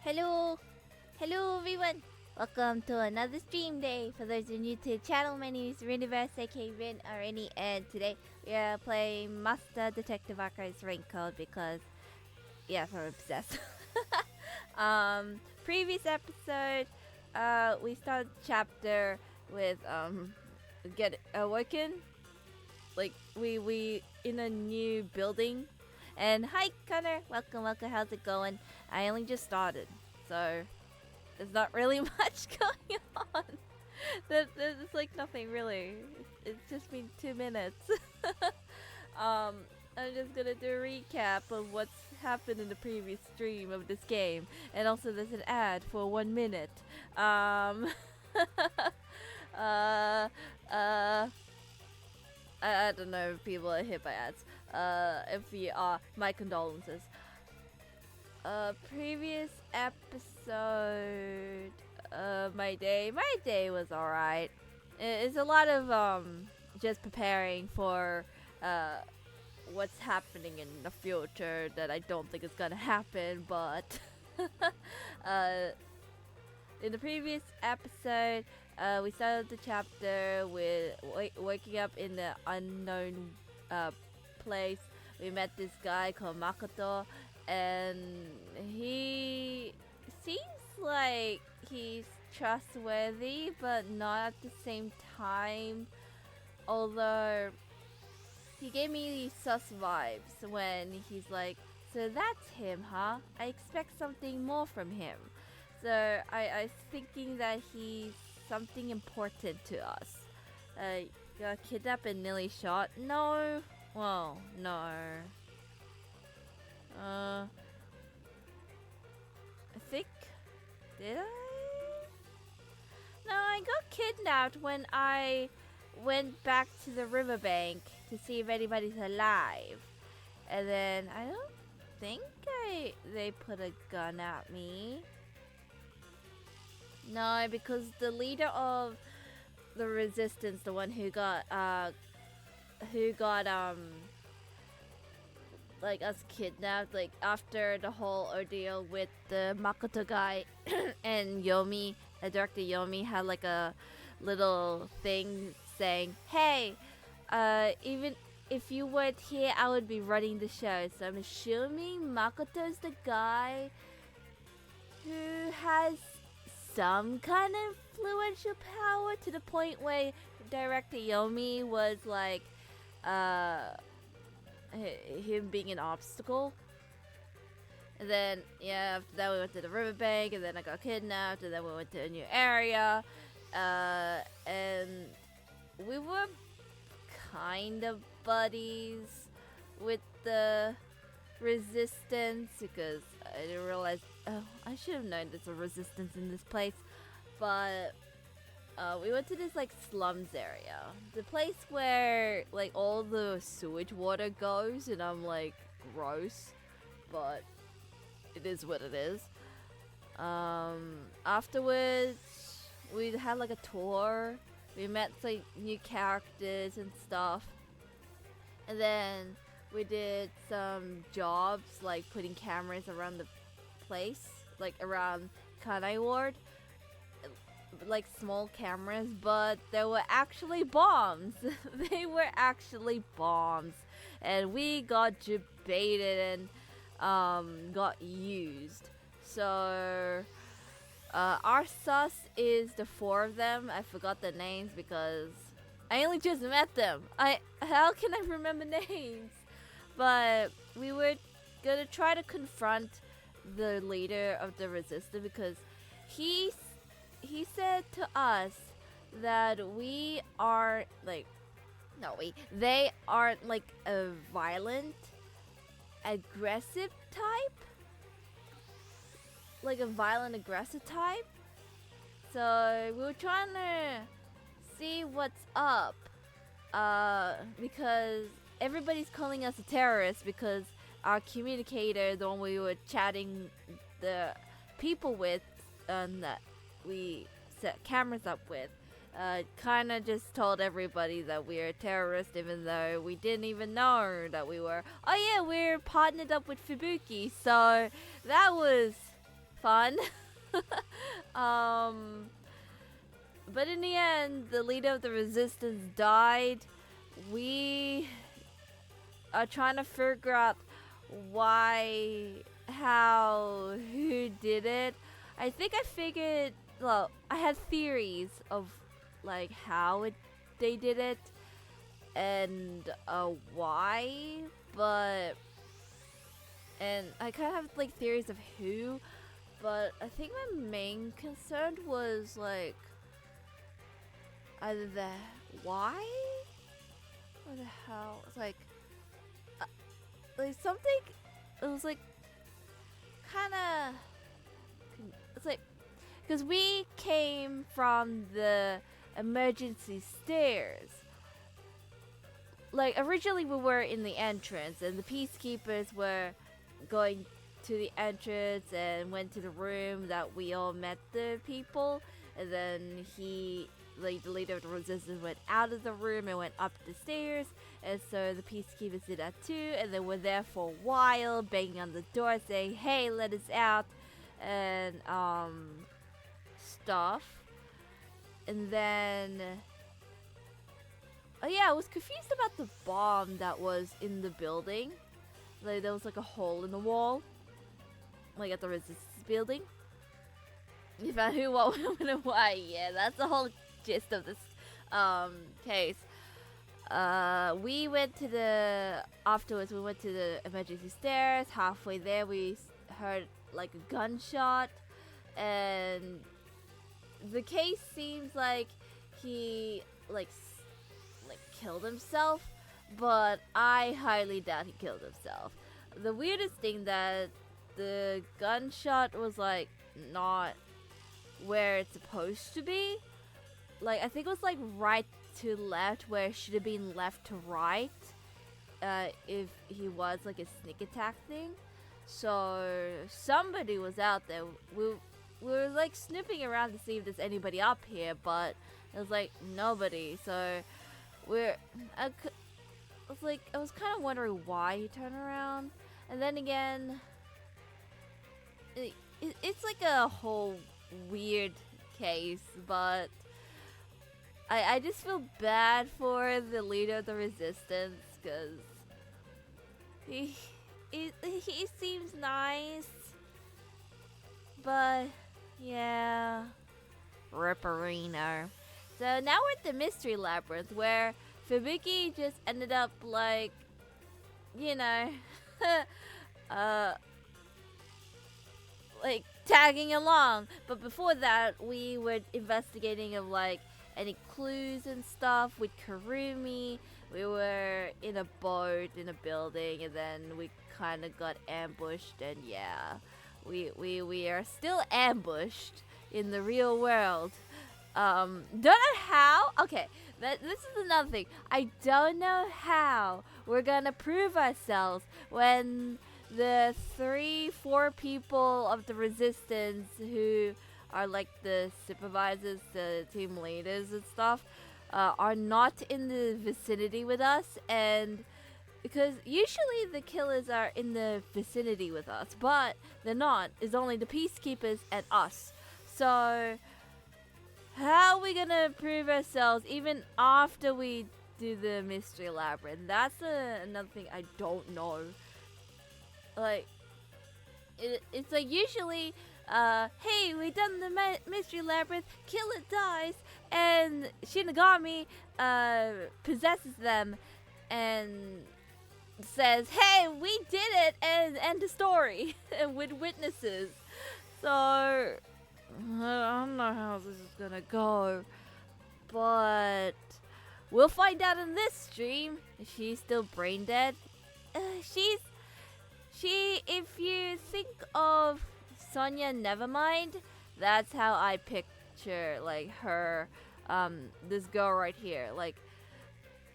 Hello, hello everyone. Welcome to another stream day. For those who are new to the channel, my name is Riniverse, aka Rin or Rini, and today we are playing Master Detective Archive's RainCode because, yeah, I'm obsessed. Previous episode, we started the chapter with get awoken. Like we in a new building. And hi Connor, welcome. How's it going? I only just started, so there's not really much going on. There's like nothing really. It's just been 2 minutes. I'm just gonna do a recap of what's happened in the previous stream of this game, and also there's an ad for 1 minute. I don't know if people are hit by ads. If you are, my condolences. Previous episode, my day was alright. It's a lot of just preparing for what's happening in the future that I don't think is gonna happen, but in the previous episode, we started the chapter with waking up in the unknown place. We met this guy called Makoto, and he seems like he's trustworthy, but not at the same time. Although he gave me sus vibes when he's like, "So that's him, huh? I expect something more from him." So I was thinking that he's something important to us. Got kidnapped and nearly shot? No. Well, no. I think... Did I? No, I got kidnapped when I went back to the riverbank to see if anybody's alive. And then I don't think they put a gun at me. No, because the leader of the resistance, the one who got like us kidnapped, like after the whole ordeal with the Makoto guy and Yomi, Director Yomi had like a little thing saying, "Hey, even if you weren't here, I would be running the show." So I'm assuming Makoto's the guy who has some kind of influential power to the point where Director Yomi was like him being an obstacle. And then yeah, after that we went to the riverbank, and then I got kidnapped, and then we went to a new area, and we were kind of buddies with the resistance because I didn't realize. Oh, I should have known there's a resistance in this place. But we went to this like slums area, the place where like all the sewage water goes, and I'm like, gross, but it is what it is. Afterwards we had like a tour. We met like new characters and stuff, and then we did some jobs like putting cameras around the place, like around Kanai Ward, like small cameras, but there were actually bombs. They were actually bombs, and we got debated and got used. So our sus is the 4 of them. I forgot the names because I only just met them. How can I remember names? But we were gonna try to confront the leader of the resistance because he said to us that we are like, they are like a violent, aggressive type, like a violent aggressive type. So we were trying to see what's up, because everybody's calling us a terrorist because our communicator, the one we were chatting the people with, that we set cameras up with, kind of just told everybody that we're terrorists, even though we didn't even know that we were. Oh yeah, we're partnered up with Fubuki, so that was fun. But in the end, the leader of the resistance died. We are trying to figure out why, how, who did it. I think I figured, well, I had theories of like how they did it and why, and I kind of have like theories of who, but I think my main concern was like either the why or the how. It's like something. It was like kind of. It's like because we came from the emergency stairs. Like originally we were in the entrance, and the peacekeepers were going to the entrance and went to the room that we all met the people, and then he, like the leader of the resistance, went out of the room and went up the stairs, and so the peacekeepers did that too, and they were there for a while banging on the door saying, hey, let us out, and stuff. And then oh yeah, I was confused about the bomb that was in the building. Like there was like a hole in the wall, like at the resistance building. You found who, what, when, and why. Yeah, that's the whole gist of this case. We went to the afterwards. We went to the emergency stairs. Halfway there, we heard like a gunshot, and the case seems like he like killed himself, but I highly doubt he killed himself. The weirdest thing that the gunshot was like not where it's supposed to be. Like I think it was like right to left where it should have been left to right. If he was like a sneak attack thing. So somebody was out there. We were like snooping around to see if there's anybody up here, but it was like nobody. So I was kind of wondering why he turned around, and then again, it's like a whole weird case, but I just feel bad for the leader of the resistance because he seems nice, but yeah, Ripperino. So now we're at the Mystery Labyrinth, where Fubuki just ended up like, you know, like tagging along. But before that, we were investigating of like any clues and stuff with Karumi. We were in a boat in a building, and then we kind of got ambushed, and yeah, we are still ambushed in the real world. Don't know how. Okay, this is another thing. I don't know how we're gonna prove ourselves when the 3-4 people of the resistance who are like the supervisors, the team leaders and stuff, are not in the vicinity with us, and because usually the killers are in the vicinity with us, but they're not. It's only the peacekeepers and us. So how are we gonna prove ourselves even after we do the Mystery Labyrinth? That's another thing I don't know. Like, it's like usually, hey, we done the Mystery Labyrinth, killer dies, and Shinigami possesses them and says, hey, we did it, and end the story with witnesses. So I don't know how this is gonna go, but we'll find out in this stream. Is she still brain dead? If you think of Sonia Nevermind, that's how I picture like her, this girl right here. Like,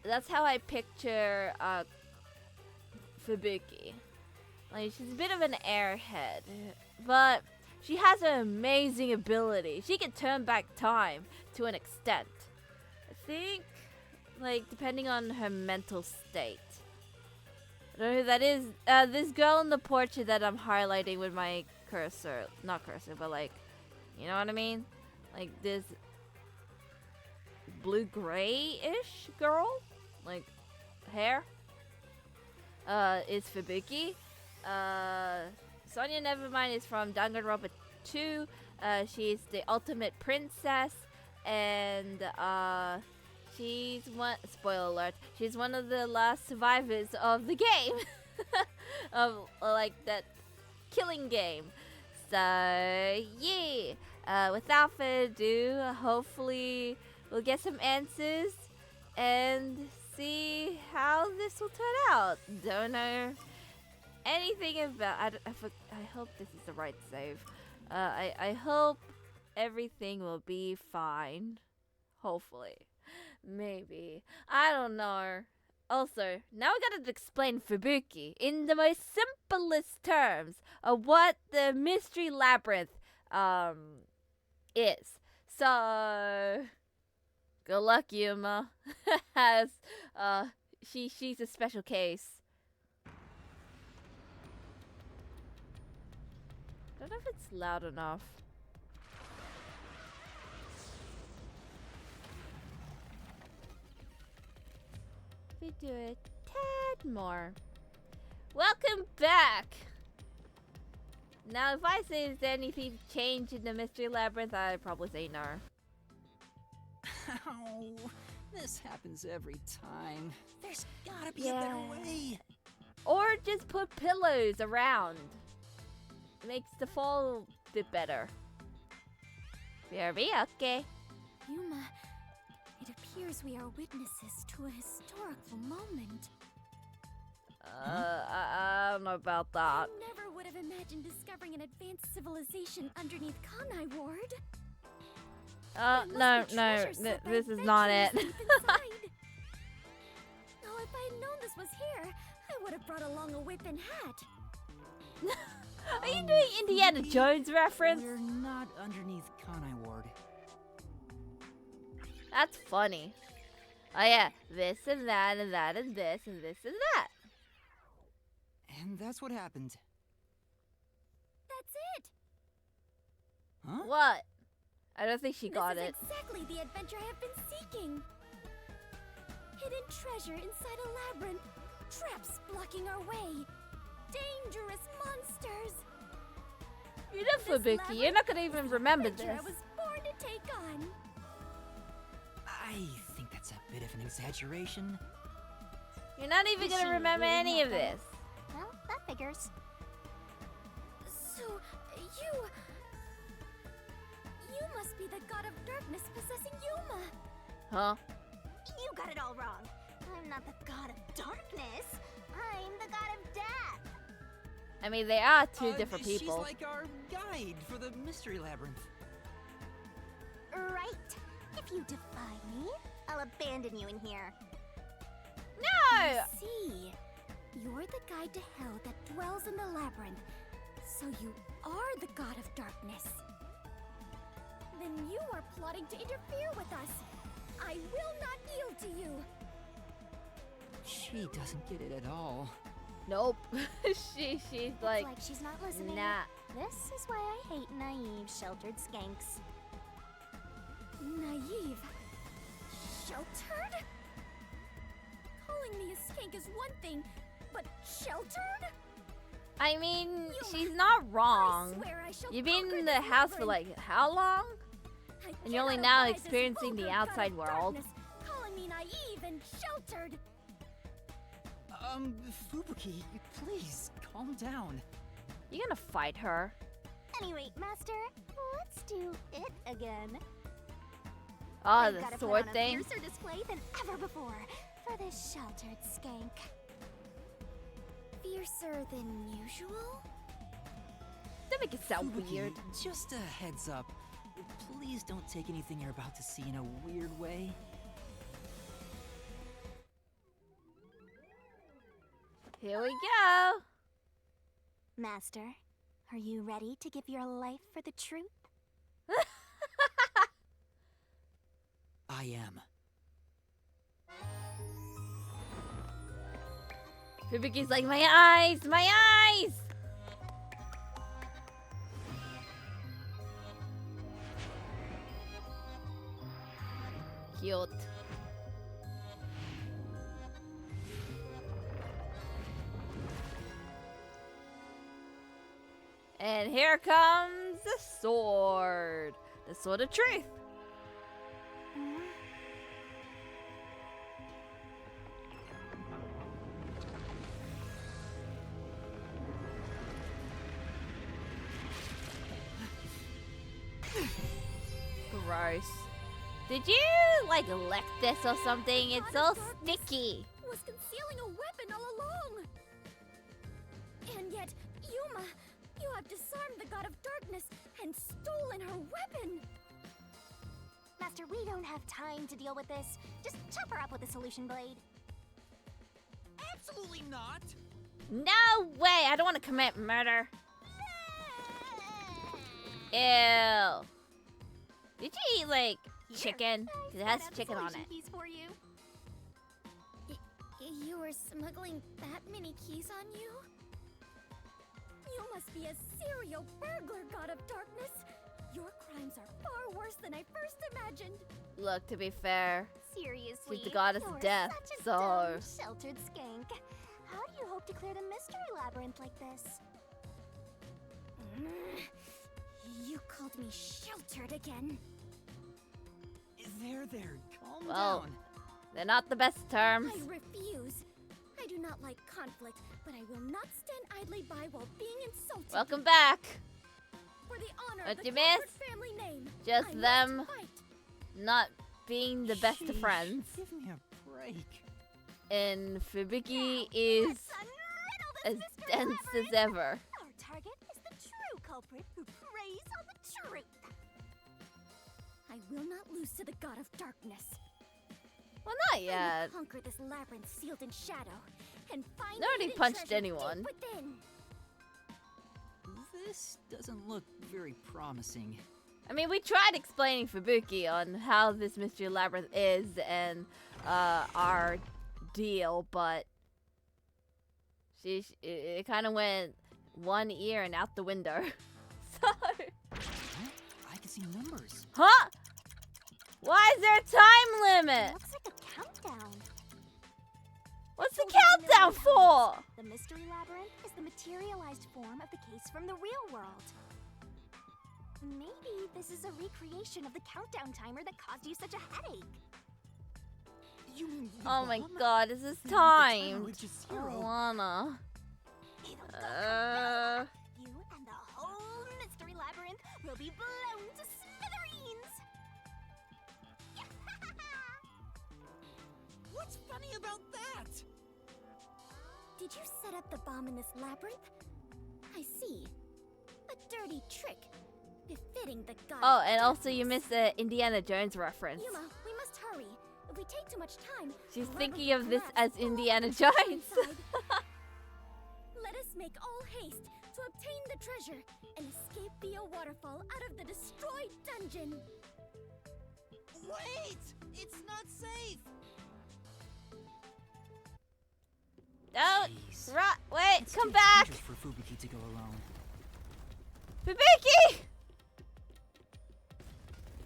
that's how I picture Fubuki. Like, she's a bit of an airhead, but she has an amazing ability. She can turn back time to an extent. I think, like, depending on her mental state. I don't know who that is. This girl in the portrait that I'm highlighting with my cursor, not cursor, but like, you know what I mean? Like this blue-gray-ish girl, like hair, is Fubuki. Sonia Nevermind is from Danganronpa 2. She's the ultimate princess, and she's one. Spoiler alert! She's one of the last survivors of the game, of like that killing game. So yeah. Without further ado, hopefully we'll get some answers and see how this will turn out. Don't know anything about. I hope this is the right save. I hope everything will be fine. Hopefully. Maybe. I don't know. Also, now we gotta explain Fubuki in the most simplest terms of what the Mystery Labyrinth is. So, good luck, Yuma. As she's a special case. Don't know if it's loud enough. We do it tad more. Welcome back. Now, if I say is there anything changed in the Mystery Labyrinth, I'd probably say no. Ow, this happens every time. There's gotta be a better way. Or just put pillows around. It makes the fall a bit better. Be okay. Yuma, it appears we are witnesses to a historical moment. I don't know about that. I never would have imagined discovering an advanced civilization underneath Kanai Ward. No, this is not it. Oh, if I had known this was here, I would have brought along a whip and hat. Are you doing Indiana Jones reference? We're not underneath Kanai Ward. That's funny. Oh yeah, this and that and that and this and this and that. And that's what happened. That's it. Huh? What? I don't think she got it. This is exactly the adventure I have been seeking. Hidden treasure inside a labyrinth. Traps blocking our way. Dangerous monsters. You know, Fubuki, you're not gonna even remember this. I was born to take on. I think that's a bit of an exaggeration. You're not even gonna remember any of this. Well, that figures. So, you must be the god of darkness possessing Yuma. Huh? You got it all wrong. I'm not the god of darkness. I'm the god of death. I mean, they are two different people. She's like our guide for the Mystery Labyrinth. Right. If you defy me, I'll abandon you in here. No! I see. You're the guide to hell that dwells in the labyrinth. So you are the god of darkness. Then you are plotting to interfere with us. I will not yield to you. She doesn't get it at all. Nope. she's like she's not listening. nah. This is why I hate naive, sheltered skanks. Naive? Sheltered? Calling me a skank is one thing, but sheltered? I mean, she's not wrong. I swear I shall You've been conquer in the this house for labyrinth. like how long? I And you're only cannot now abide this experiencing the vulgar outside god of world. darkness, calling me naive and sheltered. Fubuki, please, calm down. You gonna fight her? Anyway, Master, let's do it again. Oh, We've the gotta sword put on thing. a fiercer display than ever before for this sheltered skank. Fiercer than usual? That make it sound Fubuki, weird. Just a heads up. Please don't take anything you're about to see in a weird way. Here we go. Master, are you ready to give your life for the truth? I am. Fubuki's like, my eyes, my eyes! Cute. And here comes the sword. The sword of truth. Gross. Did you, like, lick this or something? It's so sticky. Was concealing a weapon all along. And yet, Yuma, you have disarmed the god of darkness and stolen her weapon. Master, we don't have time to deal with this. Just chop her up with a solution blade. Absolutely not! No way! I don't want to commit murder. Ew. Did you eat, like, chicken? 'Cause it has chicken on it. Piece for you. You were smuggling that many keys on you? You must be a serial burglar, god of darkness. Your crimes are far worse than I first imagined. Look, to be fair, Seriously, she's the goddess you're of death, such a so... dumb, sheltered skank. How do you hope to clear the mystery labyrinth like this? You called me sheltered again. There, calm Well, down. they're not the best terms. I refuse. I do not like conflict, but I will not stand idly by while being insulted. Welcome back. For the honor What of you the miss? Clifford family name. Just I must them fight. not being the best of Sheesh, friends. Give me a break. And Fubuki is Let's unriddle this as mystery dense labyrinth. as ever. Our target is the true culprit who preys on the truth. I will not lose to the god of darkness. Well, not I yet. will conquer this labyrinth sealed in shadow and find Nobody hidden punched treasure anyone. deep within. This doesn't look very promising. I mean, we tried explaining Fubuki on how this Mystery Labyrinth is and our deal, but it kind of went one ear and out the window. So, Huh? I can see numbers. huh? Why is there a time limit? Looks like a countdown. What's the 2 countdown million for? times. The mystery labyrinth is the materialized form of the case from the real world. Maybe this is a recreation of the countdown timer that caused you such a headache. You mean the Oh my bomb? god, is this The timer time? reaches I zero. don't wanna. It'll go kablooey. Uh, You and the whole mystery labyrinth will be blown to smithereens. What's funny about that? Did you set up the bomb in this labyrinth? I see. A dirty trick. Befitting the god. oh, of and also darkness. you missed the Indiana Jones reference. Yuma, we must hurry. If we take too much time, She's the thinking labyrinth of this will as collapse all Indiana of us Jones. inside. Let us make all haste to obtain the treasure and escape via waterfall out of the destroyed dungeon. Wait! It's not safe! Don't. Jeez. Wait, It's come too back. dangerous for Fubuki to go alone. Fubuki!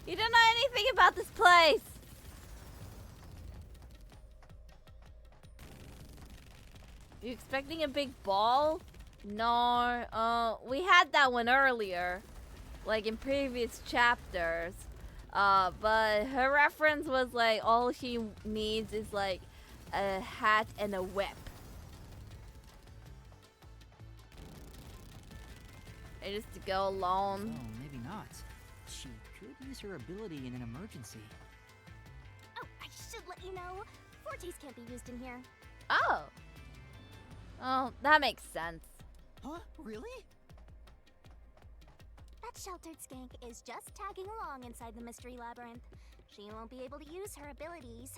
You don't know anything about this place. You expecting a big ball? No. We had that one earlier, like in previous chapters. But her reference was like all she needs is like a hat and a whip. And just to go alone. Oh, maybe not. She could use her ability in an emergency. Oh, I should let you know. Fortes can't be used in here. Oh. Oh, that makes sense. Huh? Really? That sheltered skank is just tagging along inside the mystery labyrinth. She won't be able to use her abilities.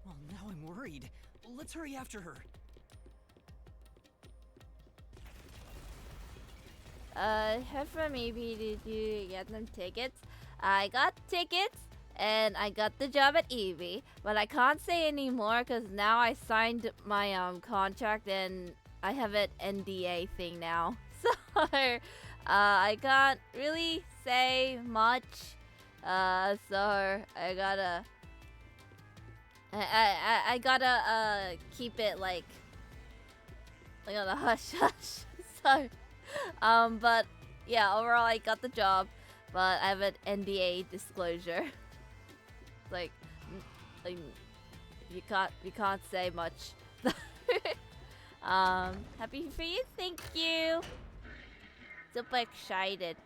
Well, now I'm worried. Let's hurry after her. Hefra, maybe did you get them tickets? I got tickets, and I got the job at Eevee, but I can't say anymore because now I signed my contract and I have an NDA thing now. So I can't really say much, So I gotta I gotta keep it like on the hush hush. So but yeah, overall I got the job, but I have an NDA disclosure. like you can't say much. Happy for you, thank you. Super excited.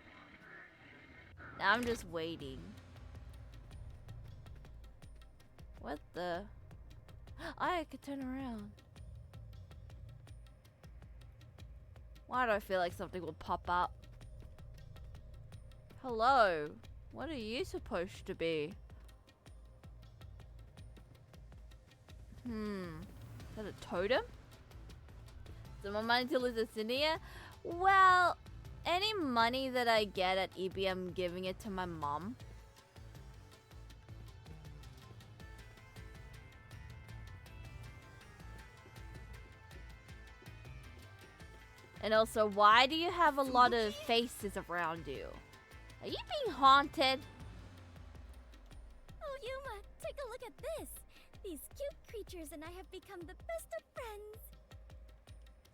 Now I'm just waiting. What the? I could turn around. Why do I feel like something will pop up? Hello? What are you supposed to be? Is that a totem? Some more money to Lucinia? Well, any money that I get at EB, I'm giving it to my mom. And also, why do you have a lot of faces around you? Are you being haunted? Oh, Yuma, take a look at this. These cute creatures and I have become the best of friends.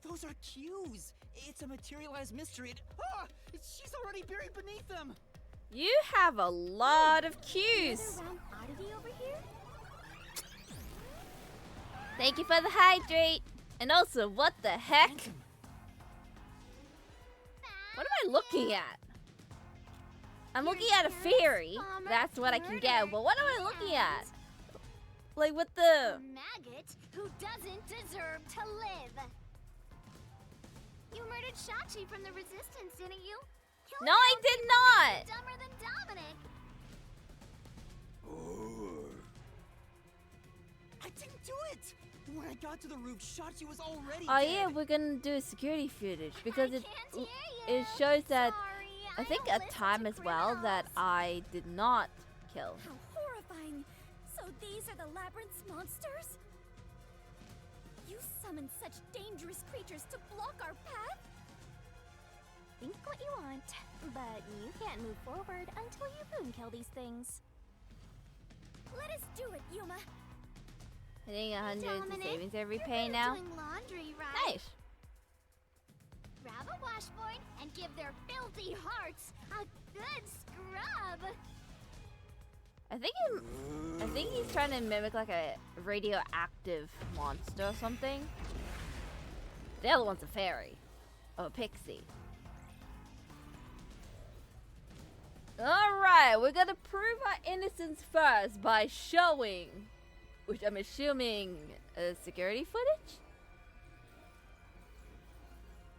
Those are cues. It's a materialized mystery. She's already buried beneath them. You have a lot of cues. Another round oddity over here? Thank you for the hydrate. And also, what the heck? What am I looking at? I'm looking at a fairy. That's what I can get. But what am I looking at? Like with the... A maggot who doesn't deserve to live. You murdered Shachi from the Resistance, didn't you? No, I did not. Dumber than Dominic. I didn't do it. When I got to the roof, Shachi was already Oh dead. yeah, we're gonna do a security footage because I it can't hear you. it shows that Sorry, I think don't a listen time to as well that criminals. I did not kill. How horrifying. So these are the labyrinth's monsters? You summoned such dangerous creatures to block our path? Think what you want, but you can't move forward until you boom kill these things. Let us do it, Yuma. Hitting 100 Dominic, savings every you're pay good at now. doing laundry, right? Nice. Grab a washboard and give their filthy hearts a good scrub. I think he's trying to mimic like a radioactive monster or something. The other one's a fairy. Oh, a pixie. Alright, we're gonna prove our innocence first by showing, which I'm assuming is security footage?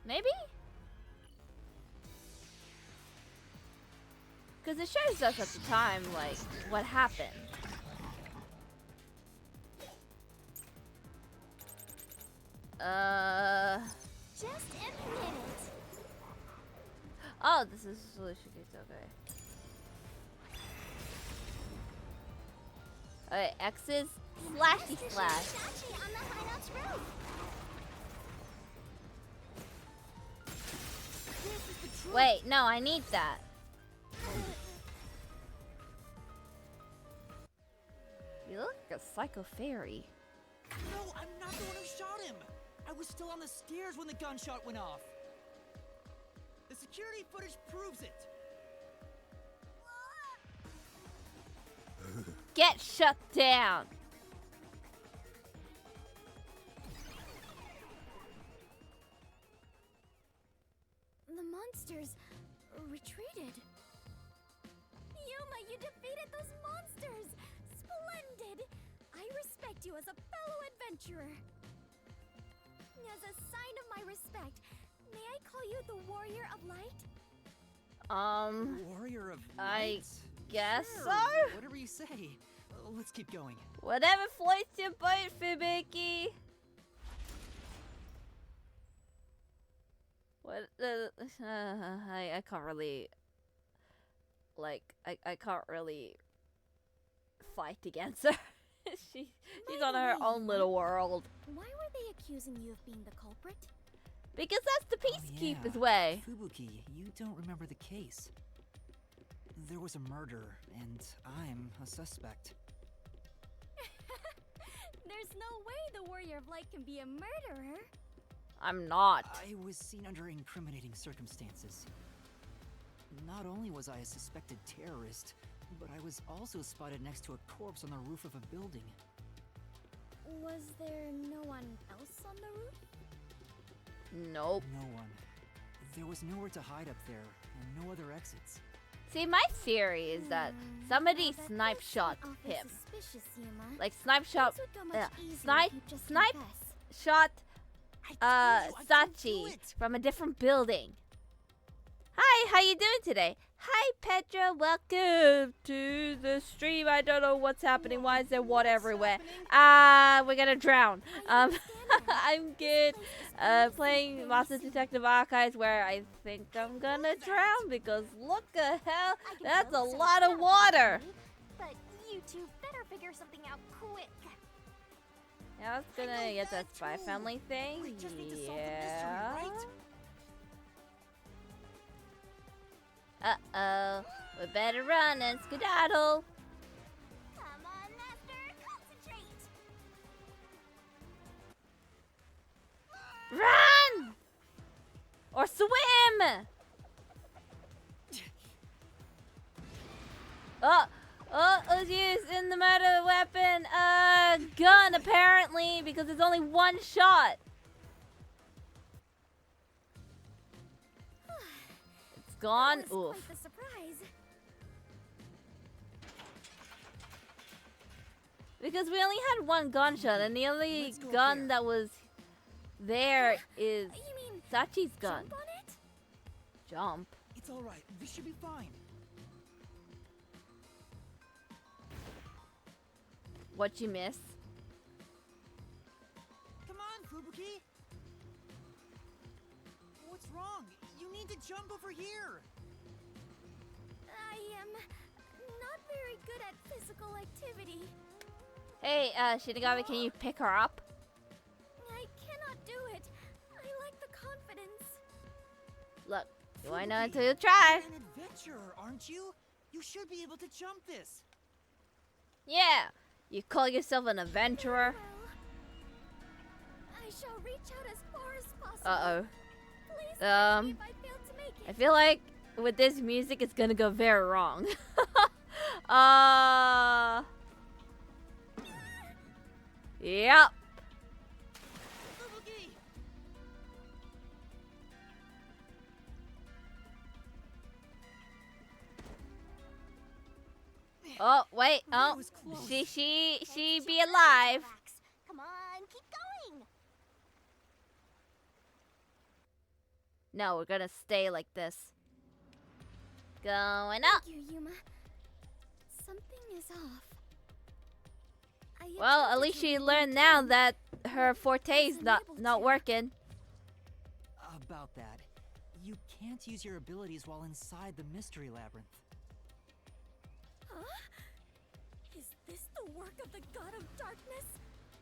Maybe? Because it shows us at the time, like, what happened. Just admit it. Oh, this is a solution case, okay. Alright, X's slashy Mr. slash. Shachi on the hideout's roof. This is the truth. Wait, no, I need that. You look like a psycho fairy. No, I'm not the one who shot him. I was still on the stairs when the gunshot went off. The security footage proves it. Get shut down. The monsters retreated. Yuma, you defeated those monsters! Splendid! I respect you as a fellow adventurer. As a sign of my respect, may I call you the Warrior of Light? Warrior of I Light? guess Sure, so? whatever you say. Let's keep going. Whatever floats your boat, Fubuki. What? I can't really. Like, I can't really fight against her. she's on her own little world. Why were they accusing you of being the culprit? Because that's the Oh, Peacekeeper's yeah. way. Fubuki, you don't remember the case. There was a murder, and I'm a suspect. There's no way the Warrior of Light can be a murderer. I'm not. I was seen under incriminating circumstances. Not only was I a suspected terrorist, but I was also spotted next to a corpse on the roof of a building. Was there no one else on the roof? Nope. No one. There was nowhere to hide up there, and no other exits. See, my theory is that somebody Well, that snipe does shot seem awfully him. suspicious, Yuma. Like snipe shot, Things would go much easier if snipe, you'd just snipe confess. shot I told you, I didn't do Sachi it. from a different building. Hi, how you doing today? Hi, Petra. Welcome to the stream. I don't know what's happening. Why is there water everywhere? We're gonna drown. I'm good. Playing Master Detective Archives, where I think I'm gonna drown because look at hell, I can that's a build lot of something water. out, but you two better figure something out quick. Yeah, I was I gonna know get that that spy too. family thing. We just need to solve the mystery, Yeah. right? Uh-oh. We better run and skedaddle. Come on, Master, concentrate. Run! Or swim! Let's use in the murder weapon, gun apparently, because it's only one shot. It's gone. That was Oof. quite the surprise. Because we only had one gunshot, and the only Let's go gun there. that was there is You mean Sachi's gun. jump on it? Jump. It's all right. This should be fine. What you miss? Come on, Fubuki. What's wrong? You need to jump over here. I am not very good at physical activity. Hey, Shinigami, can you pick her up? I cannot do it. I lack the confidence. Look, you wanna know Fubuki, until you try. You're an adventurer, aren't you? You should be able to jump this. Yeah, you call yourself an adventurer? Well, I shall reach out as far as possible. Uh-oh. Please catch me Um, if I fail to make I it. feel like with this music, it's gonna go very wrong. Yep. Fubuki! Oh, wait. That Oh, was close. she Take be your time, alive. relax. Come on, keep going. No, we're gonna stay like this. Going up. Thank you, Yuma. Something is off. I Well, at attempted least to she remove learned the now gun. that her forte is Wasn't not able not to. working. About that, you can't use your abilities while inside the Mystery Labyrinth. Huh? Is this the work of the God of Darkness?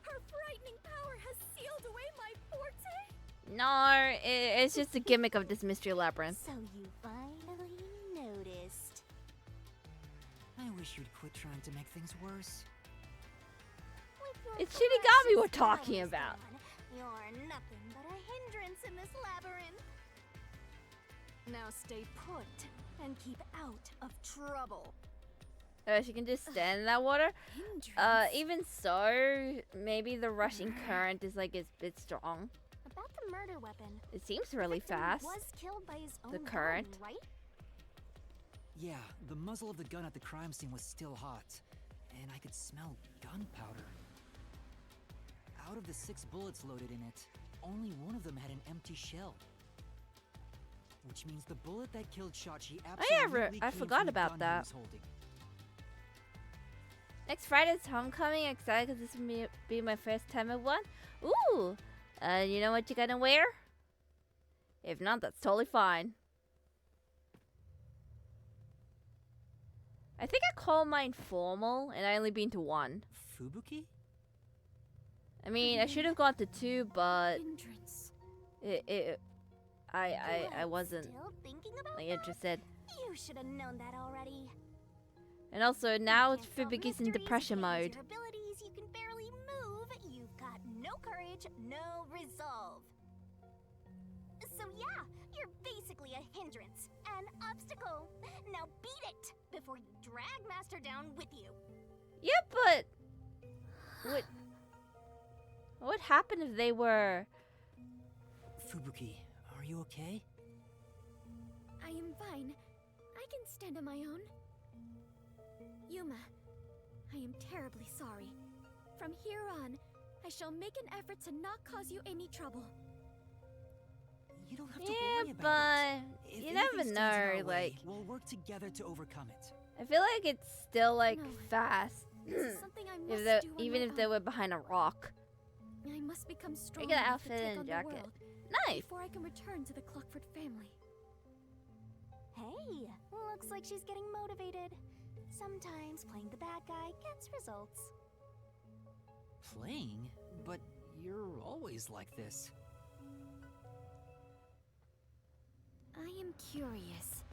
Her frightening power has sealed away my forte? No, it's just a gimmick of this Mystery Labyrinth. So you finally noticed. I wish you'd quit trying to make things worse. With your It's Shinigami precious we're talking powers about. gone, you're nothing but a hindrance in this labyrinth. Now stay put and keep out of trouble. She can just stand in that water. Hindrance. Even so, maybe the rushing current is like a bit strong. About the murder weapon. It seems really Victim fast. Was killed by his own current. gun, right? Yeah, the muzzle of the gun at the crime scene was still hot, and I could smell gunpowder. Out of the 6 bullets loaded in it, only one of them had an empty shell. Which means the bullet that killed Shachi absolutely I came forgot from the about gun that. he was holding. Next Friday's homecoming. Excited because this will be my first time at one. Ooh, you know what you're gonna wear? If not, that's totally fine. I think I call mine formal, and I only been to one. Fubuki? I mean, I should have gone to 2, but Hindrance. I wasn't Still thinking about like that? interested. You should have known that already. And also, now You can't solve Fubuki's in mysteries, depression can't use mode. your abilities, you can barely move. You've got no courage, no resolve. So yeah, you're basically a hindrance, an obstacle. Now beat it before you drag Master down with you. Yeah, but what would happen if they were? Fubuki, are you okay? I am fine. I can stand on my own. Yuma, I am terribly sorry. From here on, I shall make an effort to not cause you any trouble. You don't have to Yeah, worry about it. but If you never anything stands in know. our way, Like, we'll work together to overcome it. I feel like it's still like No. fast. This is something I must If they, do on even my if they own. were behind a rock. I must become strong Get an enough to outfit take and on the jacket. world Nice. before I can return to the Clockford family. Hey, looks like she's getting motivated. Sometimes playing the bad guy gets results. Playing? But you're always like this. I am curious.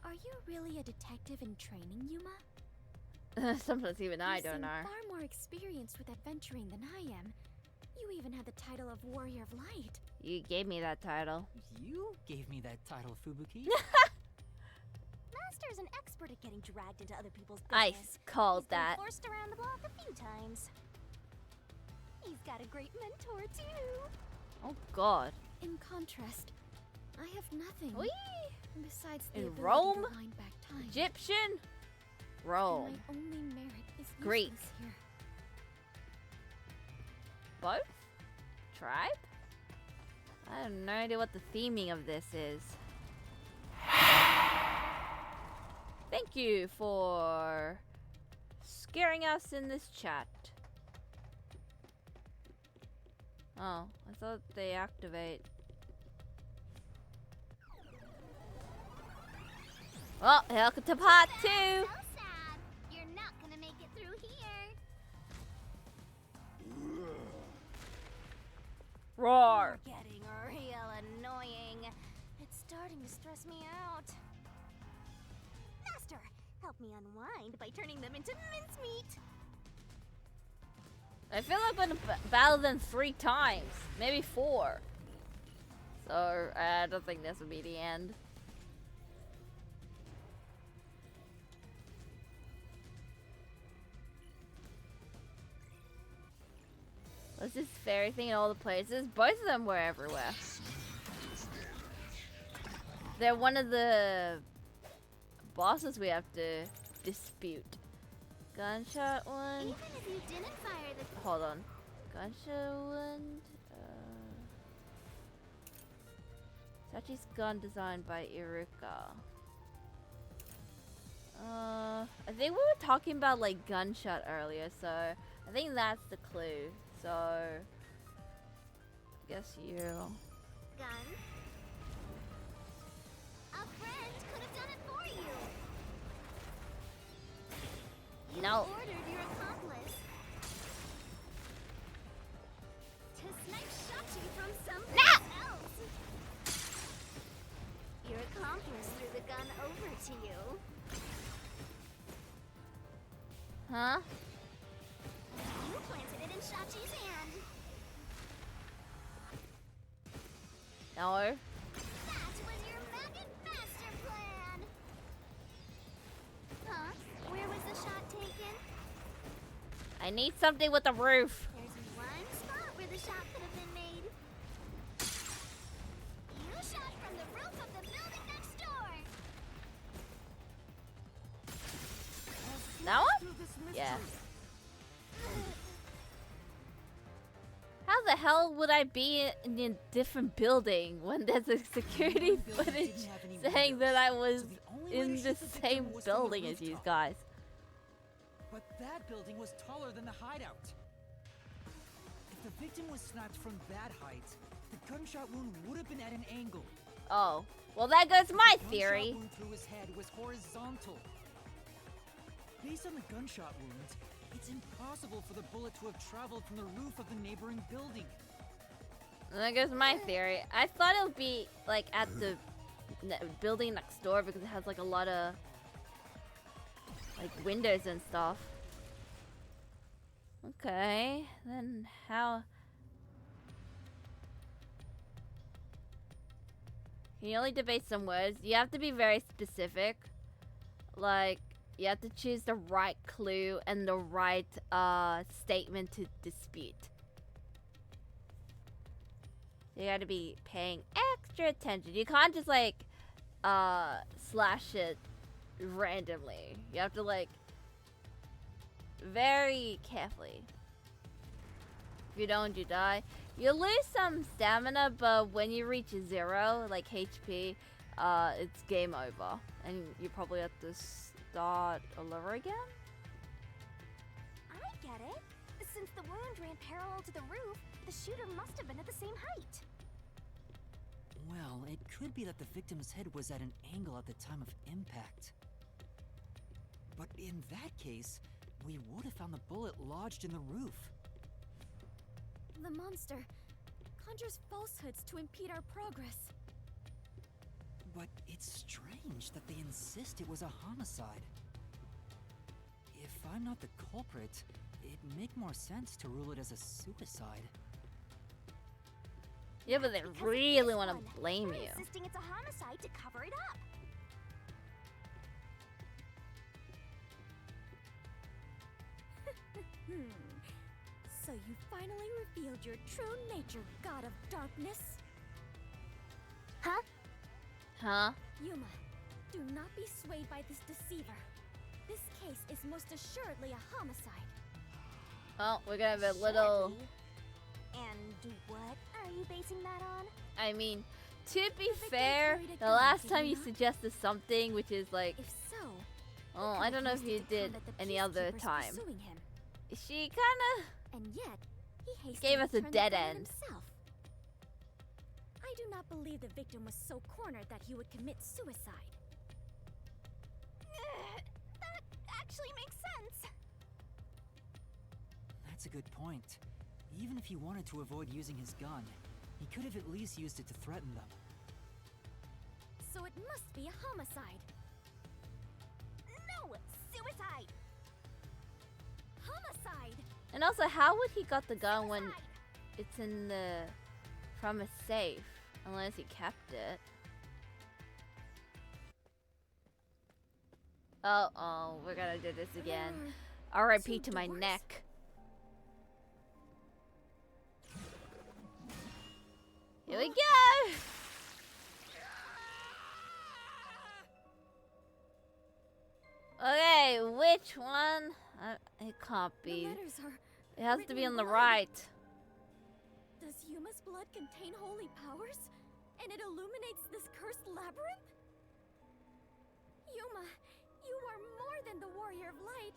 Are you really a detective in training, Yuma? Sometimes even I You don't seem know. far more experienced with adventuring than I am. You even have the title of Warrior of Light. You gave me that title. You gave me that title, Fubuki. Master's an expert at getting dragged into other people's I business. called He's been that. forced around the block a few times. He's got a great mentor too. Oh God. In contrast, I have nothing. Whee! Besides the In ability Rome? to wind back time. Egyptian. And Rome. my only merit is Greek. useless here. Both? Tribe? I have no idea what the theming of this is. Thank you for scaring us in this chat. Oh, I thought they activate. Oh, welcome to part 2! So sad. You're not gonna make it through here. Roar! You're getting real annoying. It's starting to stress me out. Master, help me unwind by turning them into mincemeat. I feel like I'm gonna battle them 3 times, maybe 4. So I don't think this will be the end. What's this fairy thing in all the places? Both of them were everywhere. They're one of the bosses we have to dispute. Gunshot one. Even if you didn't fire the Hold on. Gunshot one. Sachi's gun designed by Iruka. I think we were talking about like gunshot earlier, so I think that's the clue. So, I guess you. gun. A friend could have done it for you. You No. ordered your accomplice to snipe Shachi from someplace else. Your accomplice threw the gun over to you. Huh? You planted it in Shachi's hand. No. That was your maggot master plan. Huh? Where was the shot taken? I need something with a roof. There's one spot where the shot could have been made. You shot from the roof of the building next door. That one? Yeah. How the hell would I be in a different building when there's a security footage saying that I was in the same building as you guys? But that building was taller than the hideout. If the victim was sniped from that height, the gunshot wound would have been at an angle. Oh, well, there goes my The theory. gunshot wound through his head was horizontal. Based on the gunshot wounds, it's impossible for the bullet to have traveled from the roof of the neighboring building. There goes my theory. I thought it would be like at the building next door because it has like a lot of like windows and stuff. Okay, then how? Can you only debate some words? You have to be very specific. Like, you have to choose the right clue and the right statement to dispute. You gotta be paying extra attention. You can't just like slash it randomly. You have to like very carefully. If you don't, you die. You lose some stamina, but when you reach 0, like HP, it's game over. And you probably have to start all over again? I get it. Since the wound ran parallel to the roof, the shooter must have been at the same height. Well, it could be that the victim's head was at an angle at the time of impact. But in that case, we would have found the bullet lodged in the roof. The monster conjures falsehoods to impede our progress. But it's strange that they insist it was a homicide. If I'm not the culprit, it'd make more sense to rule it as a suicide. Yeah, but they Because really this want one, to blame they're you. insisting it's a homicide to cover it up. So you finally revealed your true nature, God of Darkness. Huh? Huh? Yuma, do not be swayed by this deceiver. This case is most assuredly a homicide. Well, we're gonna have a little... And what are you basing that on? I mean, to be victim fair, carried a the gun, last did time he you not? suggested something, which is like... If so, Oh, he I could don't know have if used you it to did combat the any other peacekeepers time. pursuing him. She kinda... And yet, he hastily Gave us a turned the dead gun on end. himself. I do not believe the victim was so cornered that he would commit suicide. That actually makes sense. That's a good point. Even if he wanted to avoid using his gun, he could have at least used it to threaten them. So it must be a homicide. No, suicide. Homicide! And also, how would he got the gun when Suicide. it's in the... from a safe? Unless he kept it. Oh, we're gonna do this again. R.I.P. to Two my doors? neck. Here we go! Okay, which one? It can't The be. letters are... It has to written be in on the blood. right. Does Yuma's blood contain holy powers? And it illuminates this cursed labyrinth? Yuma, you are more than the warrior of light.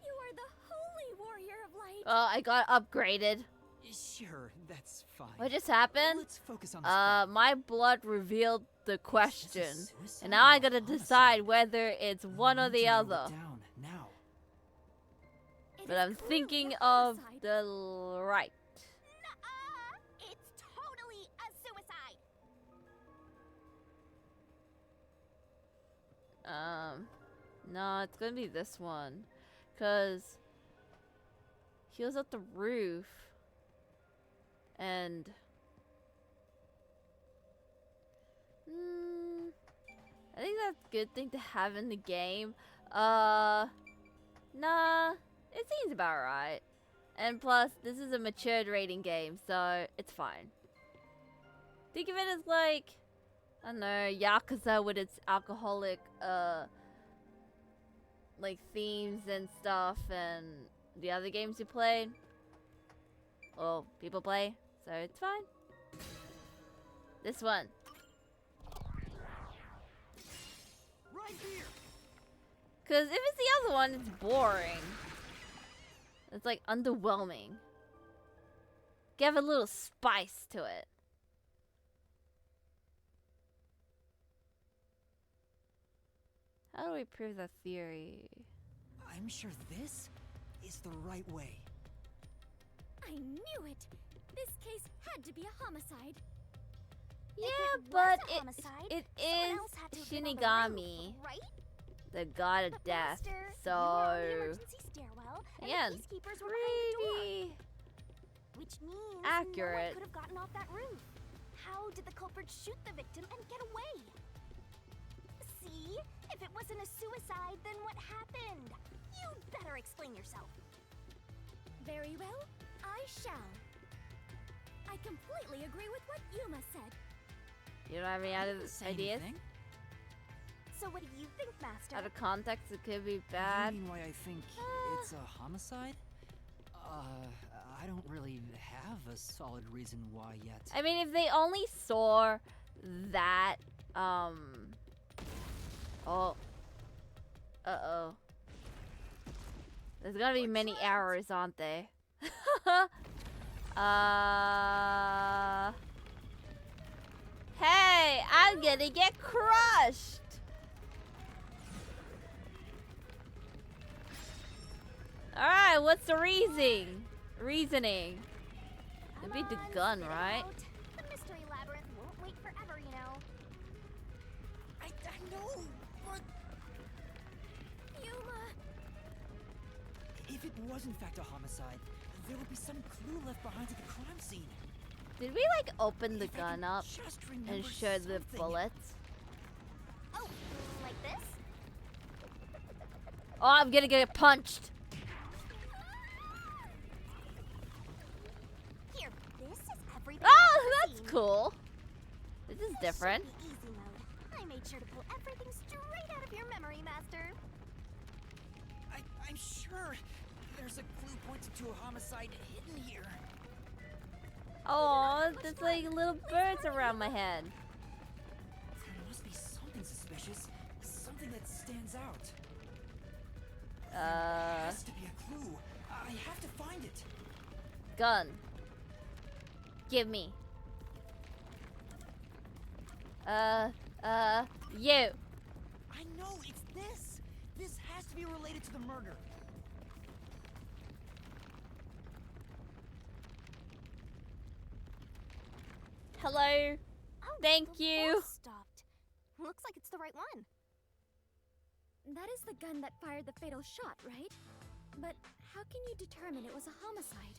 You are the holy warrior of light. Oh, I got upgraded. Sure, that's fine. What just happened? Let's focus on the spot. My blood revealed the question. suicide And now I or gotta homicide? decide whether it's one or Need the to narrow it other. down now. It But is I'm clearly thinking a of homicide. the right. Nuh-uh. It's totally a suicide. No, it's gonna be this one. Cause he was at the roof. And I think that's a good thing to have in the game. Nah, it seems about right. And plus, this is a matured rating game, so it's fine. Think of it as like, I don't know, Yakuza with its alcoholic, like themes and stuff, and the other games you played. Well, people play, so it's fine. This one. Right here. Because if it's the other one, it's boring. It's like underwhelming. Give a little spice to it. How do we prove that theory? I'm sure this is the right way. I knew it! This case had to be a homicide. Yeah, was but a homicide, it someone is else had to have been on the Shinigami, roof, right? the god of But death. Master, you were on the So emergency stairwell, and yeah, the peacekeepers were behind the door, pretty which means accurate. no one could have gotten off that roof. How did the culprit shoot the victim and get away? See? If it wasn't a suicide, then what happened? You'd better explain yourself. Very well, I shall. I completely agree with what Yuma said. You don't have any I other didn't say ideas? anything. So what do you think, Master? Out of context, it could be bad. You mean why I think it's a homicide? I don't really have a solid reason why yet. I mean, if they only saw that, oh. Uh-oh. There's gonna be many errors, aren't they? Hey, I'm gonna get crushed! Alright, what's the reasoning? It'd be the Come on, gun, spit it right? out. The Mystery Labyrinth won't wait forever, you know. I know, but Yuma! if it was in fact a homicide, there would be some clue left behind at the crime scene. Did we like open the If I gun could up just and remember show the something. bullets? Oh, like this? Oh, I'm gonna get punched! Here, this is everything Oh, I've ever that's seen. cool. This is different. Should be easy mode. I made sure to pull everything straight out of your memory, Master. I'm sure there's a clue pointing to a homicide hidden here. Oh, there's like little birds around my head. There must be something suspicious, something that stands out. There has to be a clue. I have to find it. Gun. Give me. You. I know, it's this. This has to be related to the murder. Hello. Oh, Thank the you. voice stopped. Looks like it's the right one. That is the gun that fired the fatal shot, right? But how can you determine it was a homicide?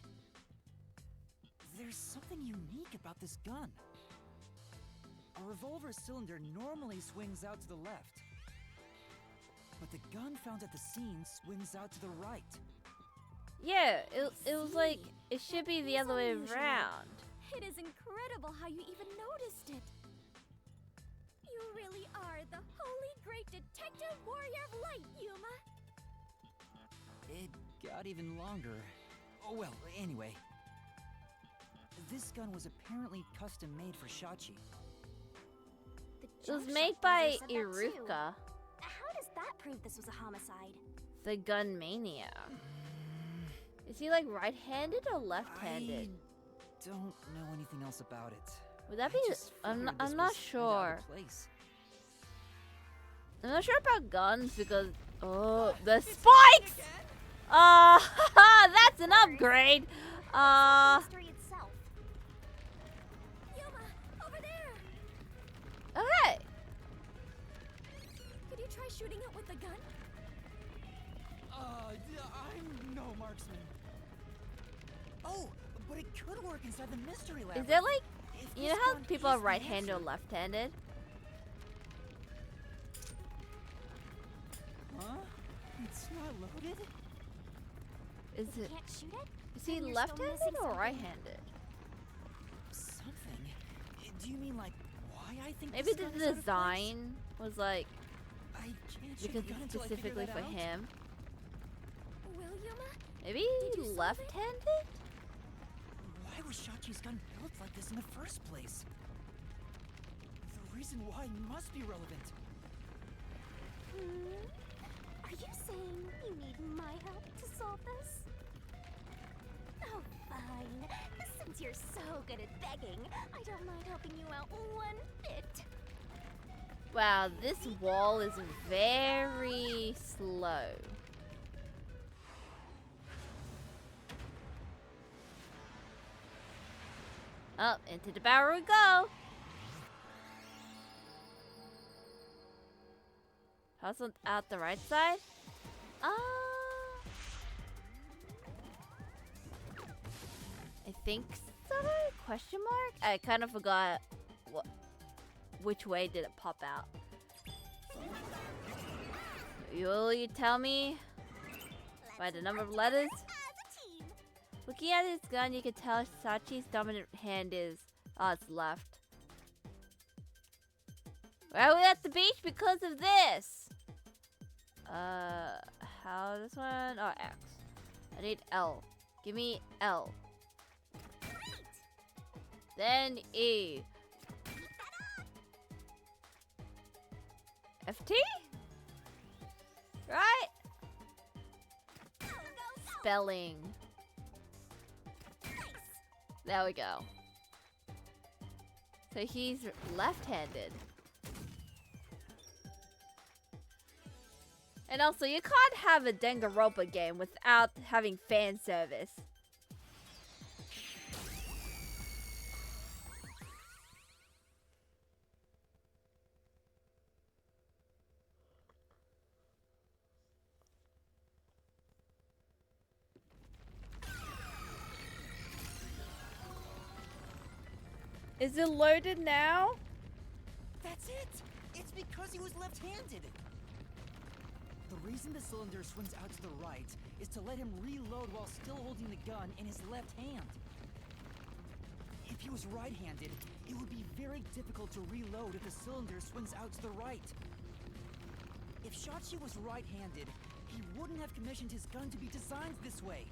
There's something unique about this gun. A revolver cylinder normally swings out to the left. But the gun found at the scene swings out to the right. Yeah, it was like, it should be the other way around. It is incredible how you even noticed it. You really are the holy great detective warrior of light, Yuma. It got even longer. Oh well, anyway. This gun was apparently custom made for Shachi. The It was junk made shop by owner said that too. Iruka, How does that prove this was a homicide? the gun mania. Is he like right-handed or left-handed? I don't know anything else about it. Would that I be? just I'm figured not this was kinda out sure. of place. I'm not sure about guns because the spikes. That's an upgrade. The mystery itself. Yuma, over there. Okay. Could you try shooting it with the gun? I'm no marksman. Oh, but it could work inside the mystery lab. Is there like, If you know this how gun people is are the right-handed or answer- left-handed? Huh? It's not loaded? Is it? Can't shoot it? Is he Then you're still left-handed missing or something. right-handed? Something? Do you mean like why I think Maybe this the gun is out of place? design was like I can't shoot because the gun it's until I figure specifically that for out. him. Will Yuma? Maybe Did you solve it? left-handed? Why was Shachi's gun built like this in the first place? The reason why must be relevant. Are you saying you need my help to solve this? Oh, fine. Since you're so good at begging, I don't mind helping you out one bit. Wow, this wall is very slow. Up into the barrel we go. Also out the right side? I think so? Question mark? I kind of forgot which way did it pop out. Will you tell me by the number of letters? Looking at his gun, you can tell Sachi's dominant hand is its left. Why are we at the beach? Because of this! How this one? Oh, X. I need L. Give me L. Then E. FT? Right? Spelling. There we go. So he's left-handed. And also, you can't have a danganronpa game without having fan service. Is it loaded now? That's it! It's because he was left-handed! The reason the cylinder swings out to the right is to let him reload while still holding the gun in his left hand. If he was right-handed, it would be very difficult to reload if the cylinder swings out to the right. If Shachi was right-handed, he wouldn't have commissioned his gun to be designed this way.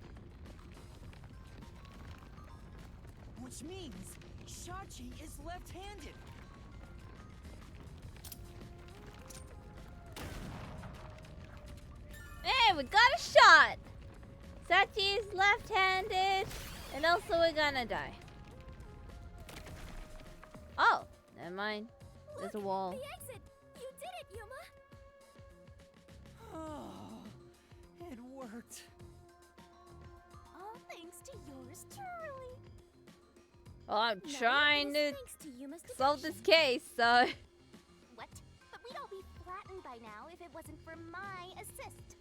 Which means Shachi is left-handed. Hey, we got a shot! Sachi's left-handed, and also we're gonna die. Oh, never mind. There's a wall. The exit! You did it, Yuma! Oh, it worked. All thanks to yours truly. Well, I'm No, trying it to is thanks to Yuma's solve this devotion. case, so... What? But we'd all be flattened by now if it wasn't for my assist.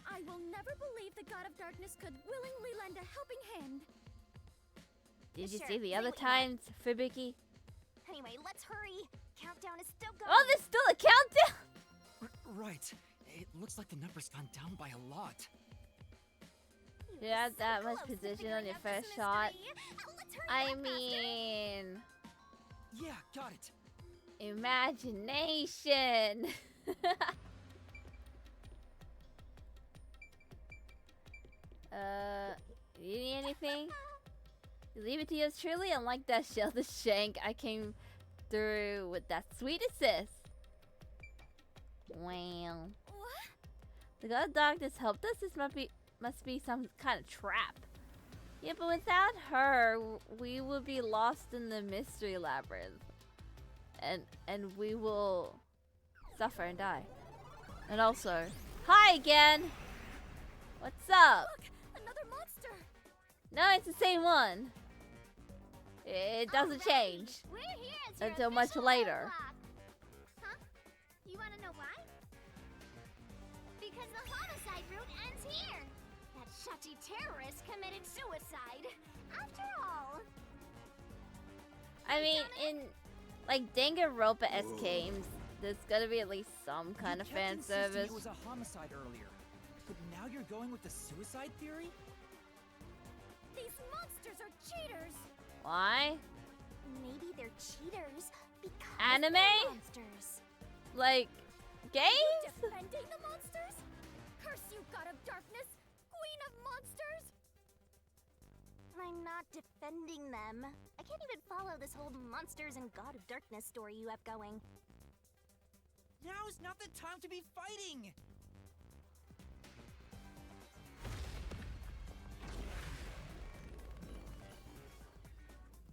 I will never believe the God of Darkness could willingly lend a helping hand. Did you Sure, see the say other what you want. times, Fubuki? Anyway, let's hurry. Countdown is still going. Oh, there's still a countdown! Right. It looks like the number's gone down by a lot. You You were have so that much close to position figuring on your out this first shot. mystery. Let's hurry I up faster. mean... Yeah, got it. Imagination! You need anything? You leave it to yours truly, unlike that Shelter Shank, I came through with that sweet assist. Wow. What? The God of Darkness helped us. This must be some kind of trap. Yeah, but without her, we will be lost in the Mystery Labyrinth. And we will suffer and die. And also, hi again! What's up? Look! Another monster! No, it's the same one. It doesn't change. We're here as your Until much official later. roadblock. Huh? You want to know why? Because the homicide route ends here. That Shachi terrorist committed suicide. After all. I mean, in like danganronpa-esque games, there's gotta be at least some kind of You kept fan insisting service. It was a homicide earlier, but now you're going with the suicide theory? These monsters are cheaters! Why? Maybe they're cheaters because Anime? they're monsters. Like, You games? defending the monsters? Curse you, God of Darkness! Queen of monsters! I'm not defending them. I can't even follow this whole monsters and God of Darkness story you have going. Now's not the time to be fighting!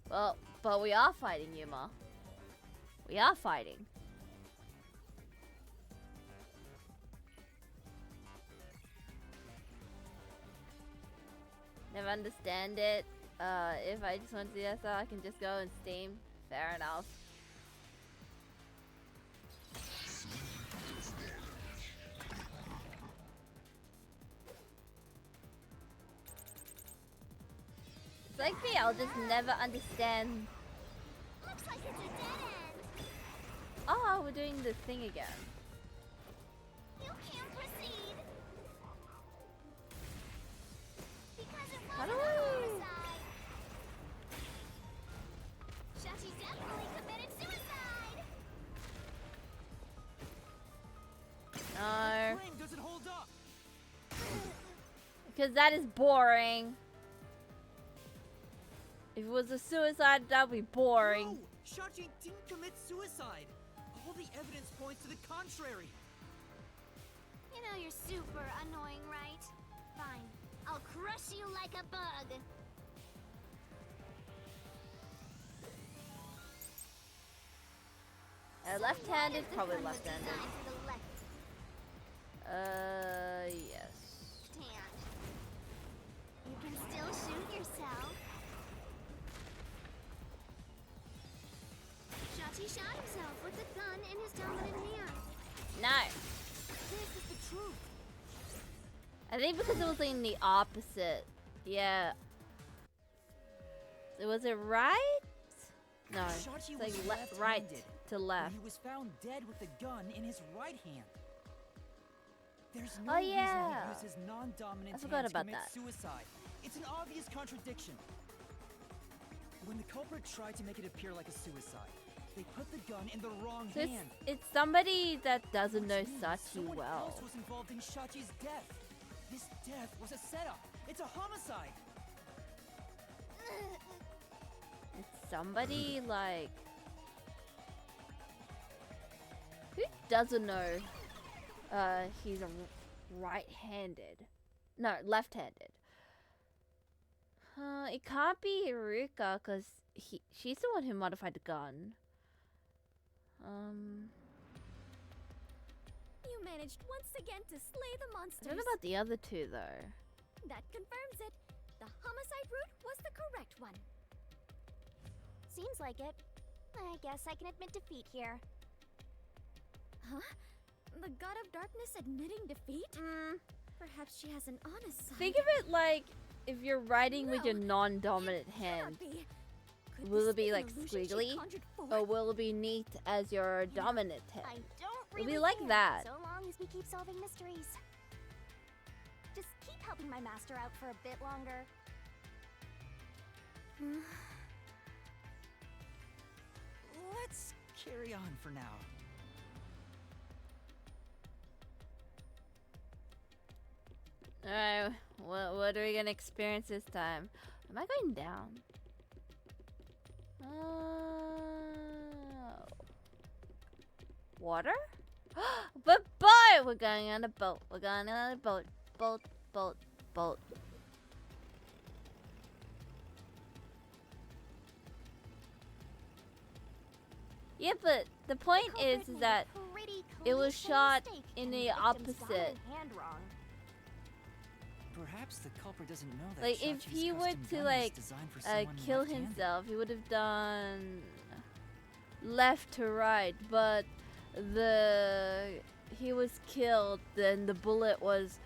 Well, but we are fighting, Yuma. We are fighting. Never understand it. If I just want to do that, so I can just go and Steam. Fair enough. like me, I'll just never understand. Looks like it's a dead end. Oh, we're doing the thing again. You can't proceed. Because it How wasn't do a I- homicide. Shachi definitely committed suicide. No, Claim doesn't hold up. because that is boring. If it was a suicide, that'd be boring. No, Shachi didn't commit suicide. All the evidence points to the contrary. You know you're super annoying, right? Fine. I'll crush you like a bug. Left-handed, So probably what if the gun was left-handed. designed for the left Yes. hand? You can still shoot yourself. Shachi shot himself with the gun in his dominant hand. No. This is the truth. I think because it was in the opposite. Yeah. Was it right? No. Shachi It's like was right left-handed, to and left. he was found dead with the gun in his right hand. There's no Oh, reason yeah. he'd use his non-dominant I forgot hand to about commit that. suicide. It's an obvious contradiction. When the culprit tried to make it appear like a suicide, they put the gun in the wrong So hand. it's somebody that doesn't know Which means Sachi someone well. else was involved in Shachi's death. This death was a setup. It's a homicide. It's somebody like who doesn't know he's a right-handed. No, left-handed. It can't be Hiruka because she's the one who modified the gun. You managed once again to slay the I monsters. don't know about the other two though. That confirms it. The homicide route was the correct one. Seems like it. I guess I can admit defeat here. Huh? The God of Darkness admitting defeat? Perhaps she has an honest side. Think of it like if you're writing with your No, non-dominant It hand. cannot be. Could Will this it be an like illusion she squiggly? conjured forth? Or will it be neat as your dominant hand? I don't It'll really be like care, that. so long as we keep solving mysteries. Just keep helping my master out for a bit longer. Let's carry on for now. Alright, what are we gonna experience this time? Am I going down? Water? But boat! We're going on a boat. We're going on a boat. Boat, boat, boat. Yeah, but the point is Culprit made a that pretty it was colossal shot mistake in and the victim's opposite. dominant hand wrong. Perhaps the culprit doesn't know that Like, if Shachi's he were custom to, gun like, is designed for someone kill left-handed. himself, he would have done left to right, but he was killed, then the bullet was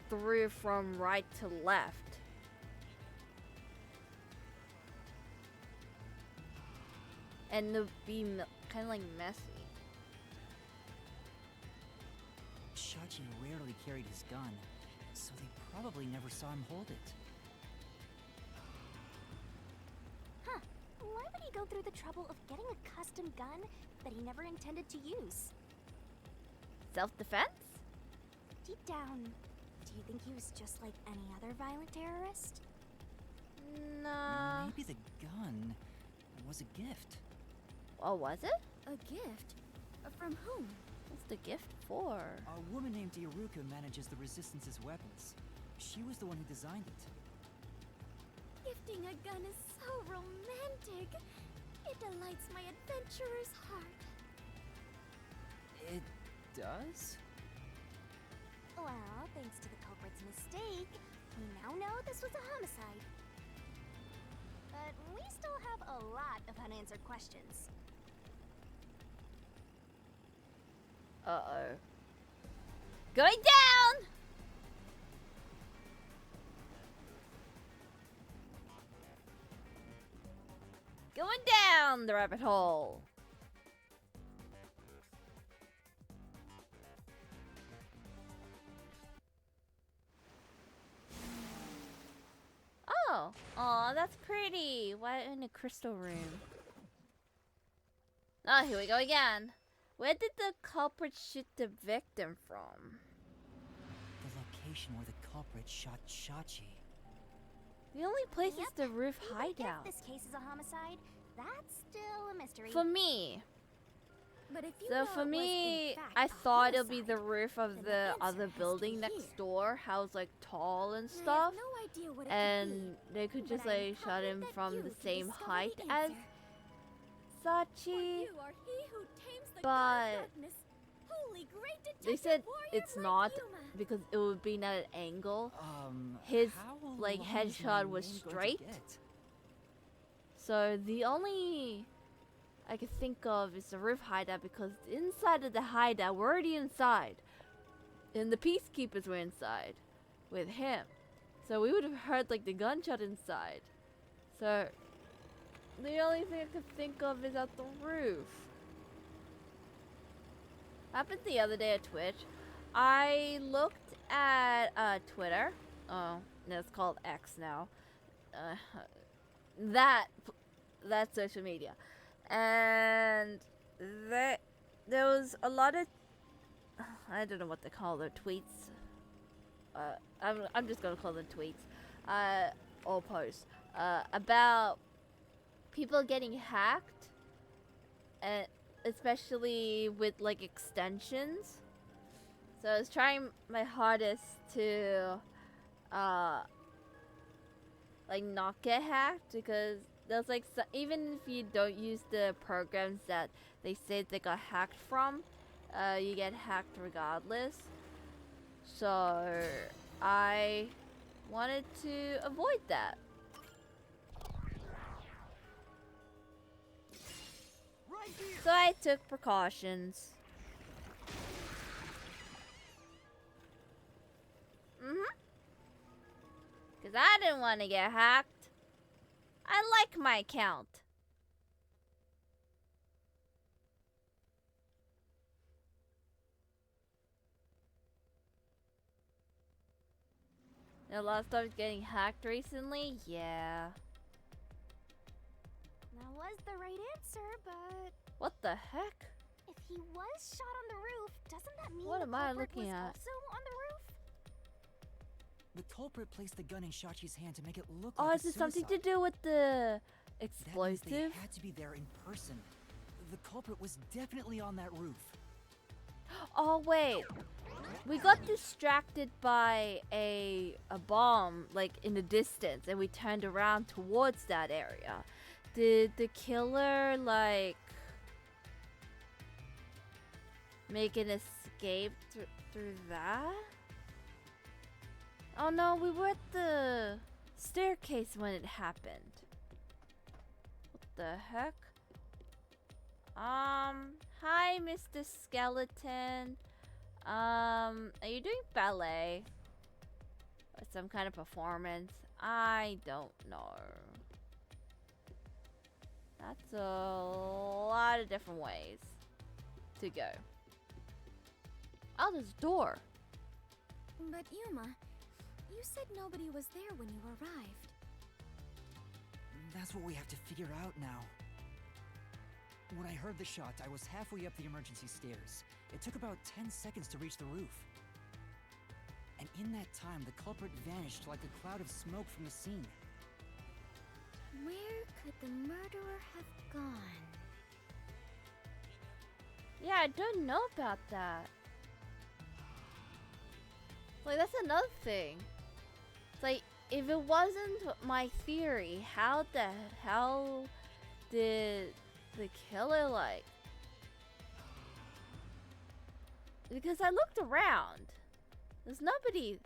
through from right to left. And it'd be kind of like messy. Shachi rarely carried his gun, so they probably never saw him hold it. Huh. Why would he go through the trouble of getting a custom gun that he never intended to use? Self-defense? Deep down, do you think he was just like any other violent terrorist? No. Maybe the gun was a gift. Oh, was it? A gift? From whom? What's the gift for? A woman named Iruka manages the Resistance's weapons. She was the one who designed it. Gifting a gun is so romantic. It delights my adventurer's heart. It does? Well, thanks to the culprit's mistake, we now know this was a homicide. But we still have a lot of unanswered questions. Uh-oh. Going down! down the rabbit hole. Oh, aw, that's pretty. Why in a crystal room? Oh, here we go again. Where did the culprit shoot the victim from? The location where the culprit shot Shachi. The only place is Yep. the roof Even hideout. if this case is a homicide, that's still a mystery. For me. But if you So know for it was, in me, fact, I a thought it'll be the homicide, roof of then the the answer other has to building be next here. door, how it's like tall and I have stuff. no idea what it could And be, they could but just I'm like shot confident him that from you the can same discover height the as answer. Sachi. You are he who tames the But god of darkness. Holy great they detective said warrior it's like not Yuma. because it would be at an angle. His How like long is my headshot was name going to straight. get? So the only I could think of is the roof hideout because inside of the hideout, we're already inside. And the peacekeepers were inside with him. So we would have heard like the gunshot inside. So the only thing I could think of is at the roof. Happened the other day at Twitch. I looked at Twitter. Oh, no, it's called X now. That's social media. And there was a lot of I don't know what they call their tweets. I'm just gonna call them tweets. Or posts. About people getting hacked, and especially with like extensions. So I was trying my hardest to like not get hacked because there's like even if you don't use the programs that they said they got hacked from, you get hacked regardless. So I wanted to avoid that. Right here. So I took precautions. Because I didn't want to get hacked. I like my account. A lot of stuff getting hacked recently? Yeah. That was the right answer, but What the heck? if he was shot on the roof, doesn't that mean What the am I culprit looking was at? also on the roof? The culprit placed the gun in Shachi's hand to make it look Oh, like is a it something to suicide. do with the That means explosive? they had to be there in person. The culprit was definitely on that roof. Oh wait, we got distracted by a bomb like in the distance, and we turned around towards that area. Did the killer like make an escape through that? Oh no, we were at the staircase when it happened. What the heck? Hi, Mr. Skeleton. Are you doing ballet? Or some kind of performance? I don't know. That's a lot of different ways to go. Oh, there's a door. But Yuma, you said nobody was there when you arrived. That's what we have to figure out now. When I heard the shot, I was halfway up the emergency stairs. It took about 10 seconds to reach the roof. And in that time, the culprit vanished like a cloud of smoke from the scene. Where could the murderer have gone? Yeah, I don't know about that. Like, that's another thing. It's like, if it wasn't my theory, how the hell did the killer, like... Because I looked around. There's nobody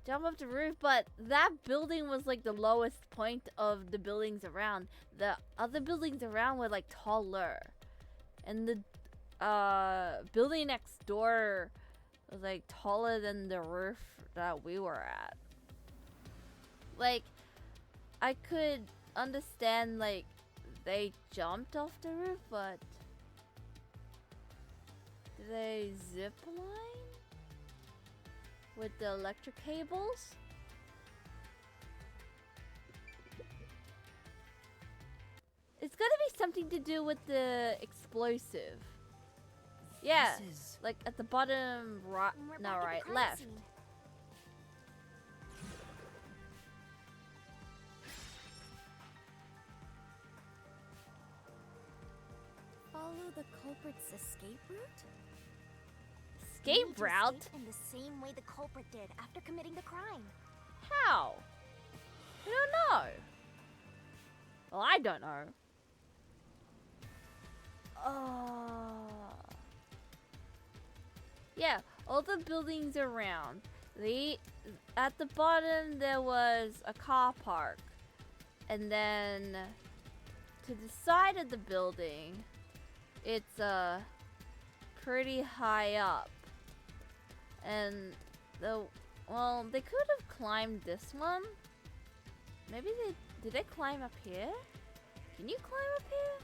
jump up the roof, but that building was like the lowest point of the buildings around. The other buildings around were like taller. And the building next door was like taller than the roof that we were at. Like, I could understand like they jumped off the roof, but did they zip line with the electric cables? It's gotta be something to do with the explosive. Yeah, This is... like at the bottom right, We're no, back at the right, crime left. scene. Follow the culprit's escape route? We need Escape to route? escape in the same way the culprit did after committing the crime. How? I don't know. Well, I don't know. Yeah, all the buildings around. At the bottom there was a car park. And then to the side of the building, it's pretty high up. And well, they could have climbed this one. Maybe did they climb up here? Can you climb up here?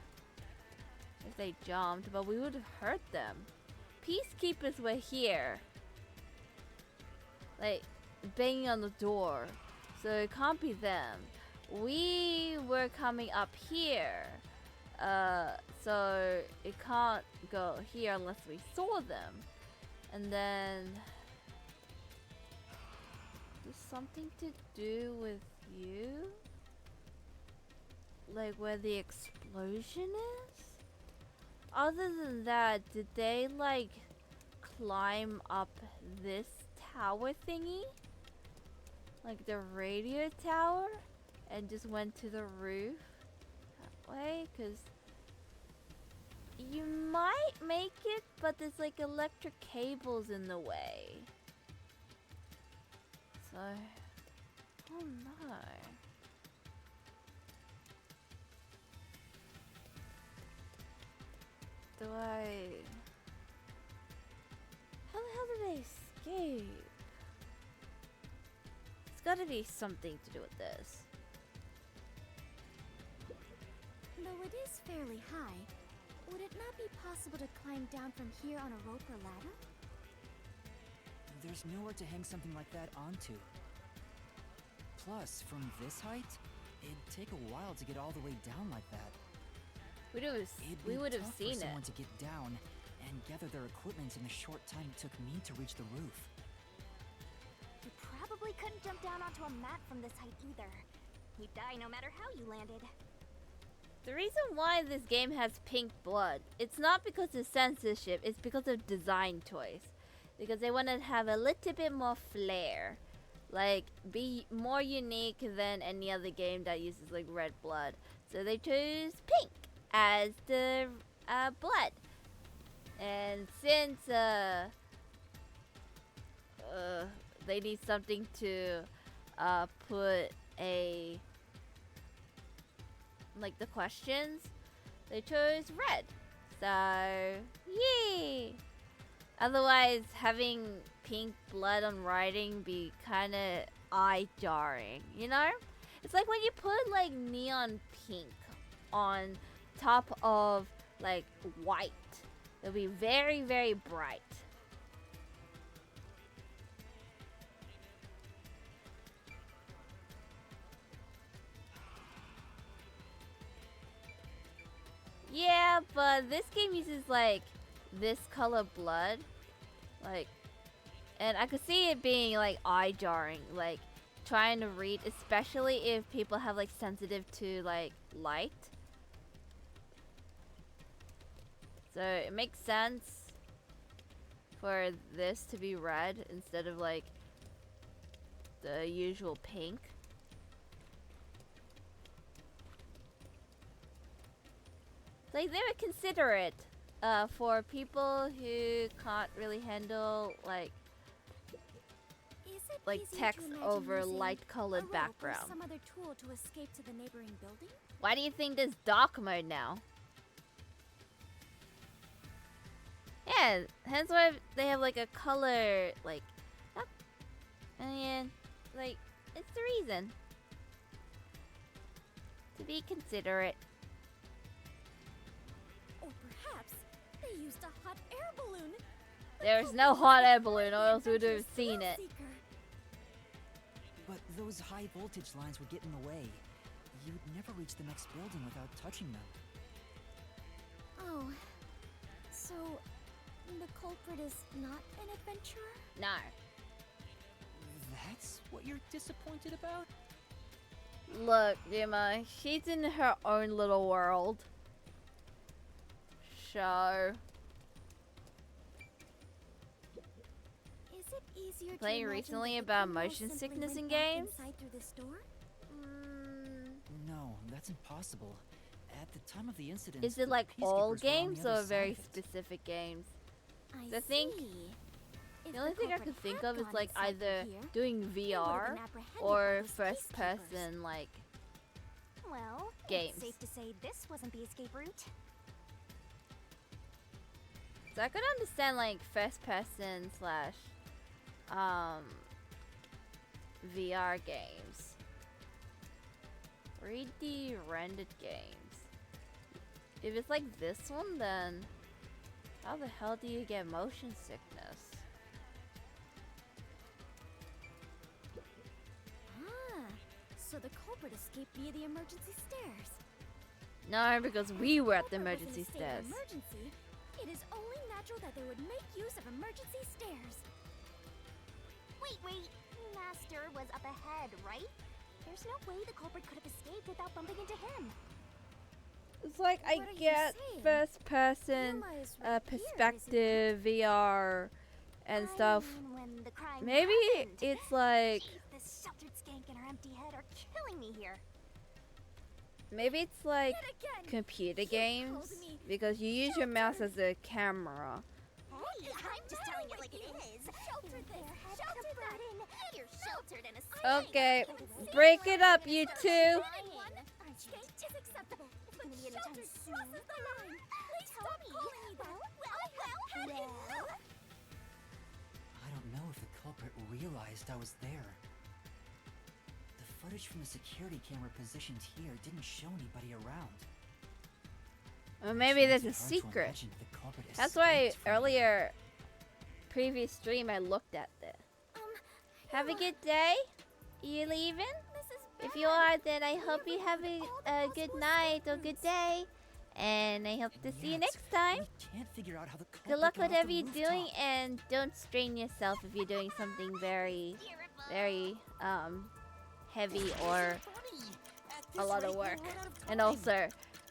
If they jumped, but we would have hurt them. Peacekeepers were here, like banging on the door, so it can't be them. We were coming up here, so it can't go here unless we saw them. And then there's something to do with you, like where the explosion is. Other than that, did they like climb up this tower thingy? Like the radio tower? And just went to the roof that way? Cause you might make it, but there's like electric cables in the way. So, oh no. Do I... How the hell did I escape? It's gotta be something to do with this. Though it is fairly high, would it not be possible to climb down from here on a rope or ladder? There's nowhere to hang something like that onto. Plus, from this height, it'd take a while to get all the way down like that. We would have tough seen for someone it. to get down and gather their equipment in the short time it took me to reach the roof. You probably couldn't jump down onto a mat from this height either. You'd die no matter how you landed. The reason why this game has pink blood, it's not because of censorship, it's because of design choice. Because they want to have a little bit more flair. Like, be more unique than any other game that uses like red blood. So they chose pink as the blood. And since they need something to put a like the questions, they chose red. So yay! Otherwise, having pink blood on writing be kind of eye-jarring, you know? It's like when you put like neon pink on top of like white. It'll be very, very bright. Yeah, but this game uses like this color blood. Like, and I could see it being like eye-jarring, like trying to read, especially if people have like sensitive to like light. So it makes sense for this to be red instead of like the usual pink. Like they would consider it for people who can't really handle like Is it easier to text imagine over using light colored a rope background. or some other tool to escape to the neighboring building? Why do you think there's dark mode now? Yeah, hence why they have like a color, like, and like, it's the reason. To be considerate. They used a hot air balloon. There's no hot air balloon, or else we would have seen it. But those high voltage lines would get in the way. You'd never reach the next building without touching them. Oh, so the culprit is not an adventurer? No. That's what you're disappointed about? Look, Yuma, she's in her own little world. So, Is it easier to Playing imagine recently that the about criminals motion simply sickness went in back games? inside through this door? No, that's impossible. At the time of the incident, Is it the like all peacekeepers were on games the other or very side of it. specific games? I I think see. If The only thing I culprit could think had of is gone like inside through either here, doing he would've VR been apprehended by or those first peacekeepers. person like Well, Games. it's safe to say this wasn't the escape route. So I could understand like first person slash VR games. 3D rendered games. If it's like this one, then how the hell do you get motion sickness? Ah, so the culprit escaped via the emergency stairs. No, because we were at the Culprit was in emergency a state of stairs. Emergency. It is only natural that they would make use of emergency stairs. Wait. Master was up ahead, right? There's no way the culprit could have escaped without bumping into him. It's like I What are you get saying? first person Yuma is right here, perspective, VR, and I stuff. mean, when the crime Maybe happened. it's like Jeez, this sheltered skank and her empty head are killing me here. maybe it's like Yet again, computer you games called me because you use your mouse as a camera. Hey, I'm just telling it like it is. Shelter Their this, head shelter to that. burden. You're sheltered in a skank. Okay, break it up, you two. Aren't you? Skank is acceptable, but gonna be anytime sheltered soon. crosses the line. Please Tell stop me. calling me that. Well. I don't know if the culprit realized I was there. The footage from the security camera positioned here didn't show anybody around. Or maybe It's there's a hard to secret. imagine the culprit That's why escaped from earlier, previous stream, I looked at this. Have a good day. You leaving? This is If you are, then I hope you have a good night or good day. And I hope to And see you yet, next time. we can't figure out how the Good culprit luck got off whatever the you're doing, rooftop. and don't strain yourself if you're doing something very, very heavy or a lot of work. And also,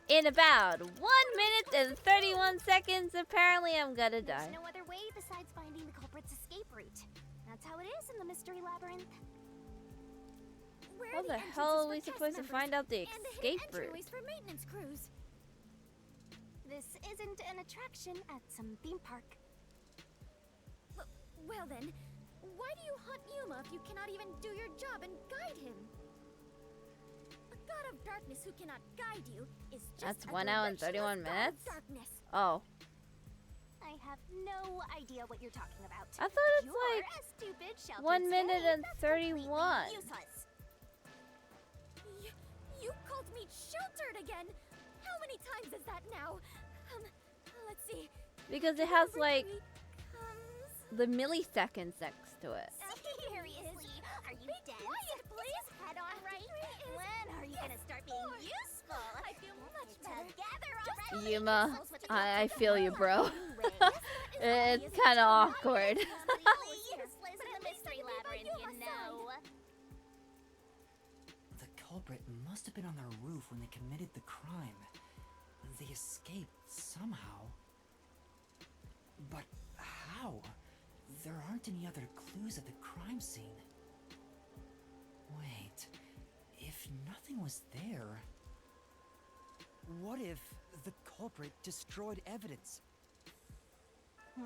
in about 1 minute and 31 seconds, apparently I'm gonna There's die. no other way besides finding the culprit's escape route. That's how it is in the Mystery Labyrinth. where How the the entrances hell are for we cast supposed to members find out the and the escape hidden route? entryways for maintenance crews. This isn't an attraction at some theme park. Well then, why do you hunt Yuma if you cannot even do your job and guide him? A god of darkness who cannot guide you is just That's a 1 hour and directionless 31 god of minutes? darkness. Oh, I have no idea what you're talking about. I thought it's You're like a stupid sheltered 1 minute skank and that's 31. completely useless. You called me sheltered again. How many times is that now? Let's see. because it has like Comes... the milliseconds next to it. Seriously, are you Be dense? quiet, please. Is your head on right? When are you gonna start being useful? I feel much better. Together already. Yuma, I feel you, bro. Anyway, It's kind of awkward. completely useless in the Mystery Labyrinth, you know. The culprit must have been on their roof when they committed the crime. They escaped somehow. But how? There aren't any other clues at the crime scene. Wait, if nothing was there, what if the culprit destroyed evidence?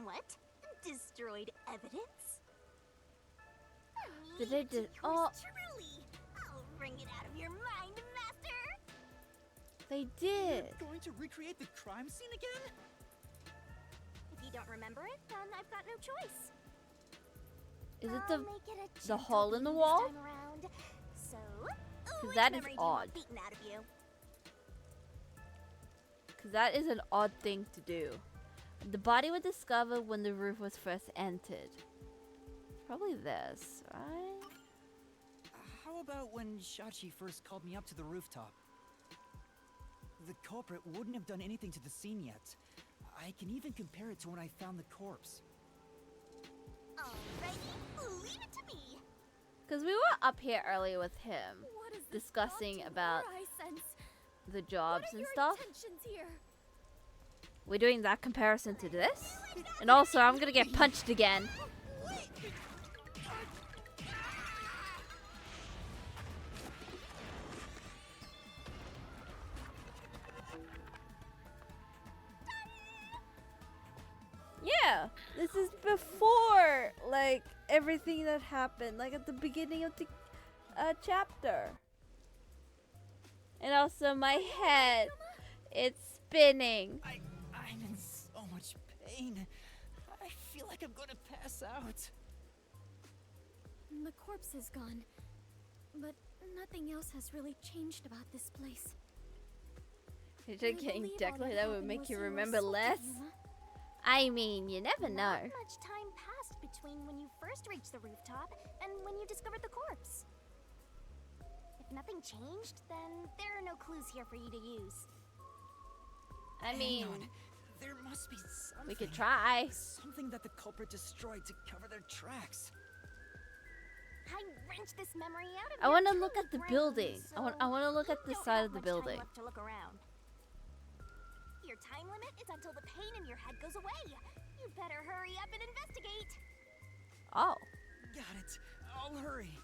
What? Destroyed evidence? Did they Meet oh, yours truly. I'll bring it out of your mind, Master. they did. Going to recreate the crime scene again? If you don't remember it, then I've got no choice. Is it I'll the make it a the gentle hole in the beat wall? this time around. So, which that is memory do you want odd. beaten out of you? Because that is an odd thing to do. The body was discovered when the roof was first entered. Probably this, right? How about when Shachi first called me up to the rooftop? The culprit wouldn't have done anything to the scene yet. I can even compare it to when I found the corpse. Alrighty, leave it to me. Because we were up here earlier with him, What is this discussing thought to about your eye sense? the jobs What are and your stuff. intentions here? We're doing that comparison to this. And also, I'm gonna get punched again. Yeah, this is before, like, everything that happened, like at the beginning of the chapter. And also my head, it's spinning. I'm in so much pain. I feel like I'm gonna pass out. The corpse is gone, but nothing else has really changed about this place. You're I getting believe decked all like that would happened make was you were remember assaulted, less. Yuma. I mean, you never know. Not much time passed between when you first reached the rooftop and when you discovered the corpse. If nothing changed, then there are no clues here for you to use. I mean, Hang on. There must be something. we could try. Something that the culprit destroyed to cover their tracks. I wrenched this memory out of I your want to look tiny at the brain, building. I so want to look you at the don't side have of the much time building. left to look around. Your time limit is until the pain in your head goes away. You better hurry up and investigate. Oh. Got it. I'll hurry.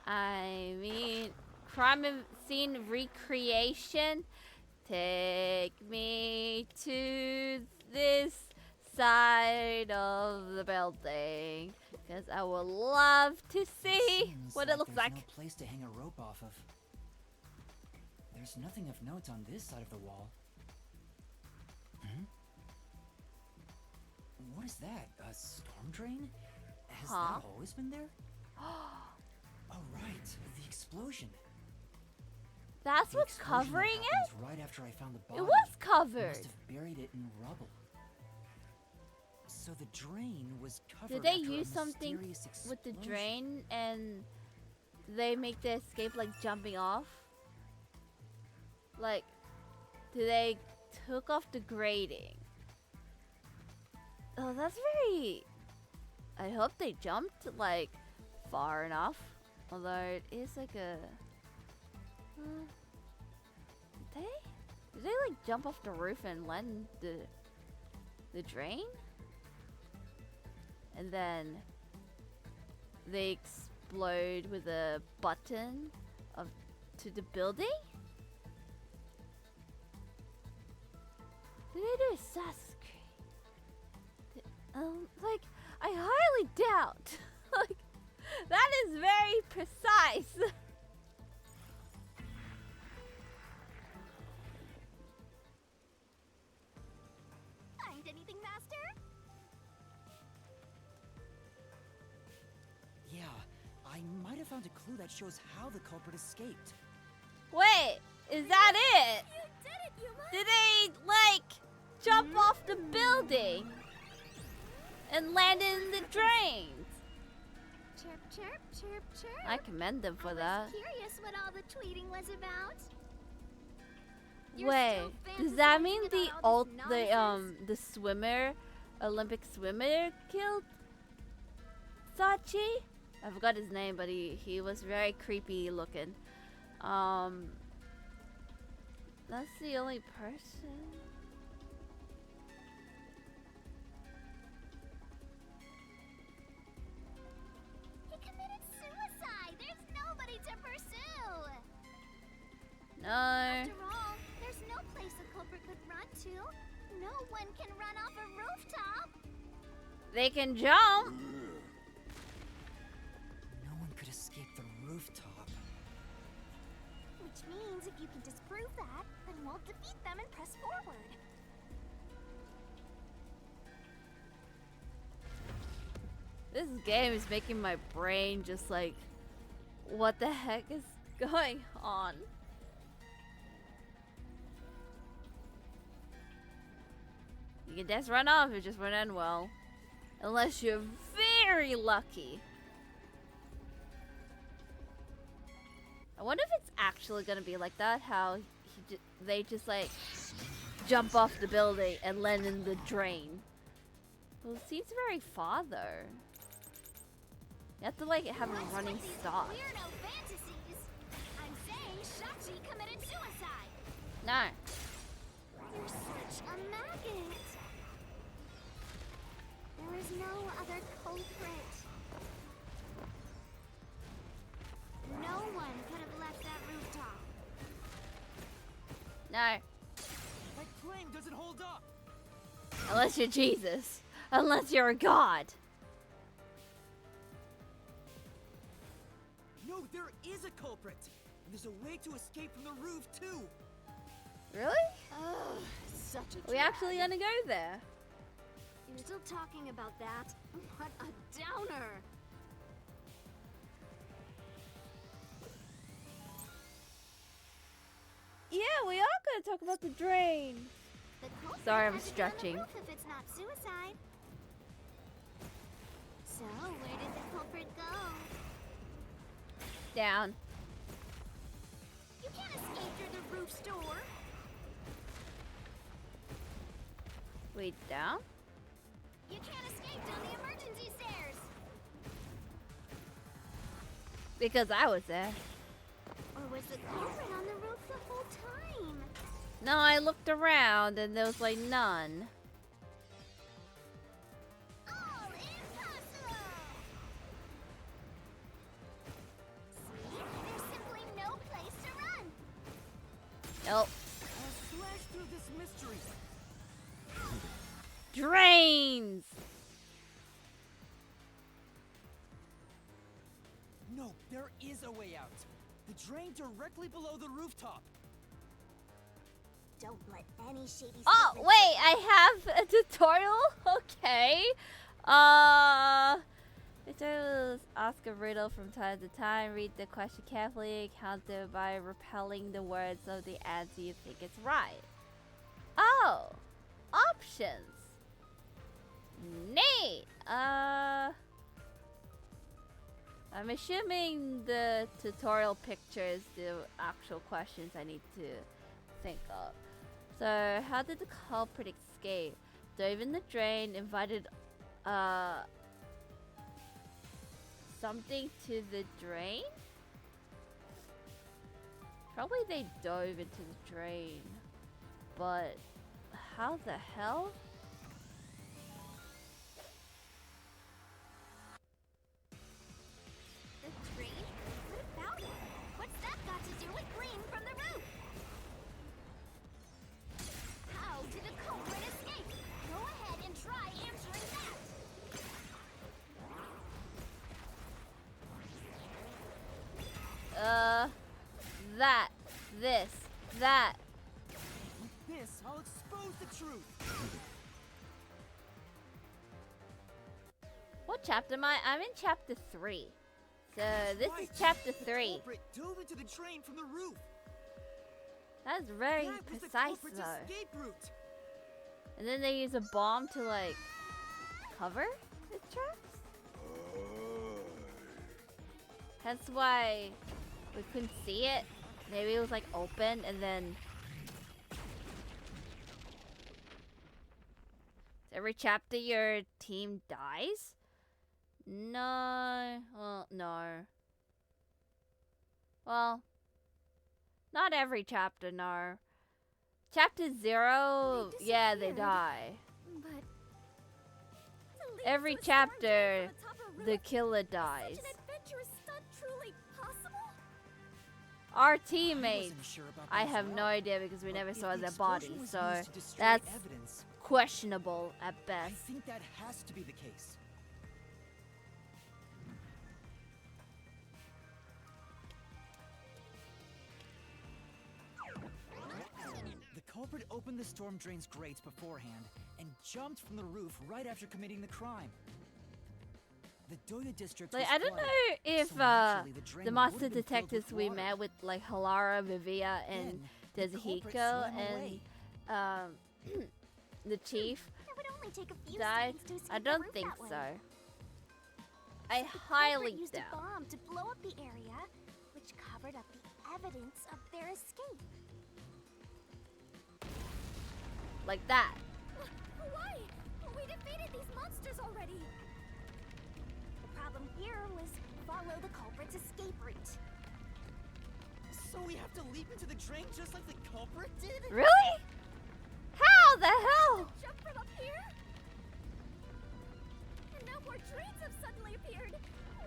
I mean, crime scene recreation. Take me to this side of the building, because I would love to see Seems what it looks there's like. no place to hang a rope off of. There's nothing of note on this side of the wall. Hmm? What is that? A storm drain? Has Huh? that always been there? Oh right, the explosion. That's The what's explosion that covering it? happened Right after I found the body. It was Must covered. have buried it in rubble. So the drain was covered. Did they after a use something mysterious with the explosion. drain and they make the escape like jumping off? Like, do they took off the grating? Oh, that's very... I hope they jumped like far enough. Although it is like a... Did they like jump off the roof and land the drain? And then they explode with a button to the building? Did they do Sasuke? Like, I highly doubt. Like, that is very precise. Find anything, Master? Yeah, I might have found a clue that shows how the culprit escaped. Wait, is that it? You did it, Yuma! Did they, like, jump off the building and land in the drains? Chirp, chirp, chirp, chirp. I commend them for that. Curious what all the tweeting was about. Wait, does that mean the swimmer, Olympic swimmer killed Sachi? I forgot his name, but he was very creepy looking. That's the only person. He committed suicide. There's nobody to pursue. No. After all, there's no place a culprit could run to. No one can run off a rooftop. They can jump. No one could escape the rooftop. Which means if you can disprove that, then we'll defeat them and press forward. This game is making my brain just like, what the heck is going on? You can just run off, it just won't end well. Unless you're very lucky. I wonder if it's actually gonna be like that, how they just like jump off the building and land in the drain. Well, it seems very far though. You have to like have a running start. Weirdo fantasies. I'm saying Shachi committed suicide. No. You're such a maggot. There is no other culprit. No one could have left that rooftop. No. My claim doesn't hold up. Unless you're Jesus. Unless you're a god. No, there is a culprit. And there's a way to escape from the roof, too. Really? Ugh, such a We drag. actually gonna go there. You're still talking about that? What a downer. Yeah, we are gonna talk about the drain. The culprit Sorry, I'm has to be on the stretching. roof if it's not suicide. So, where did the culprit go? Down. You can't escape through the roof's door. Wait, down? You can't escape down the emergency stairs. Because I was there. Or was the culprit on the roof the whole time? No, I looked around and there was like none. All impossible! See? There's simply no place to run. Nope. I'll slash through this mystery. Drains! No, there is a way out. The drain directly below the rooftop. Don't let any shady Oh, secrets- wait, I have a tutorial? Okay. Tutorials ask a riddle from time to time. Read the question carefully. Counter by repelling the words of the answer you think it's right. Oh, options. Neat. I'm assuming the tutorial picture is the actual questions I need to think of. So, how did the culprit escape? Dove in the drain, invited something to the drain? Probably they dove into the drain. But how the hell? The drain? What about it? What's that got to do with green from the roof? How did the culprit escape? Go ahead and try answering that. That. With this, I'll expose the truth. What chapter am I? I'm in chapter 3. So this Right. is chapter The 3. culprit dove into the drain from the roof. That's very That was the precise culprit's though. escape route. And then they use a bomb to like cover the tracks? That's why we couldn't see it. Maybe it was like open and then every chapter your team dies? No. Well, no. Well, not every chapter, no. Chapter 0, They yeah, they disappeared. die. But to leap Every through a storm drain chapter, from the top of a the roof, killer is dies. such an adventurous stunt truly possible? Our I teammates, wasn't sure about I that as have well. no idea because we But never if saw the their explosion bodies, was so used to destroy that's evidence, questionable at I best. think that has to be the case. The culprit opened the storm drain's grates beforehand and jumped from the roof right after committing the crime. The Doya district Like, was I don't flooded, know if so naturally the drain the would master have been filled with detectives we water. met with, like Halara, Vivia, and Then, the culprit Tezuhiko, swam and away. the chief, only take a few died? seconds to escape I the don't roof think that so. way. I The highly culprit used doubt. a bomb to blow up the area, which covered up the evidence of their escape. Like that. Why? We defeated these monsters already. The problem here was follow the culprit's escape route. So we have to leap into the drain just like the culprit did? Really? How the hell? Jump from up here? And now more trains have suddenly appeared.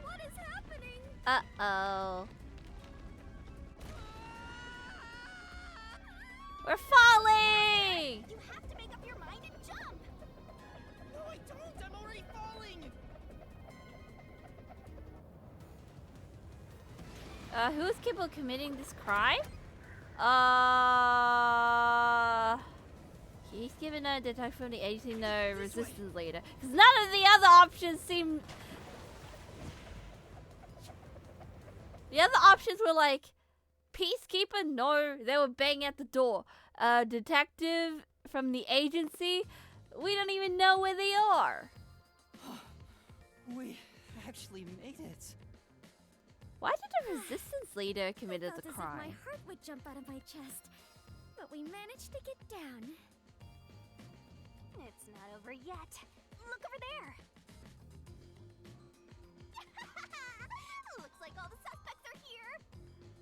What is happening? Uh-oh. We're falling! You have to make up your mind and jump! No, I don't! I'm already falling! Who's capable of committing this crime? He's given a detect from the agency no resistance leader. Because none of the other options seem... The other options were like, peacekeeper, no, they were banging at the door. Detective from the agency, we don't even know where they are. We actually made it. Why did the resistance leader commit I the felt as if crime? my heart would jump out of my chest. But we managed to get down. It's not over yet. Look over there! Looks like all the suspects are here!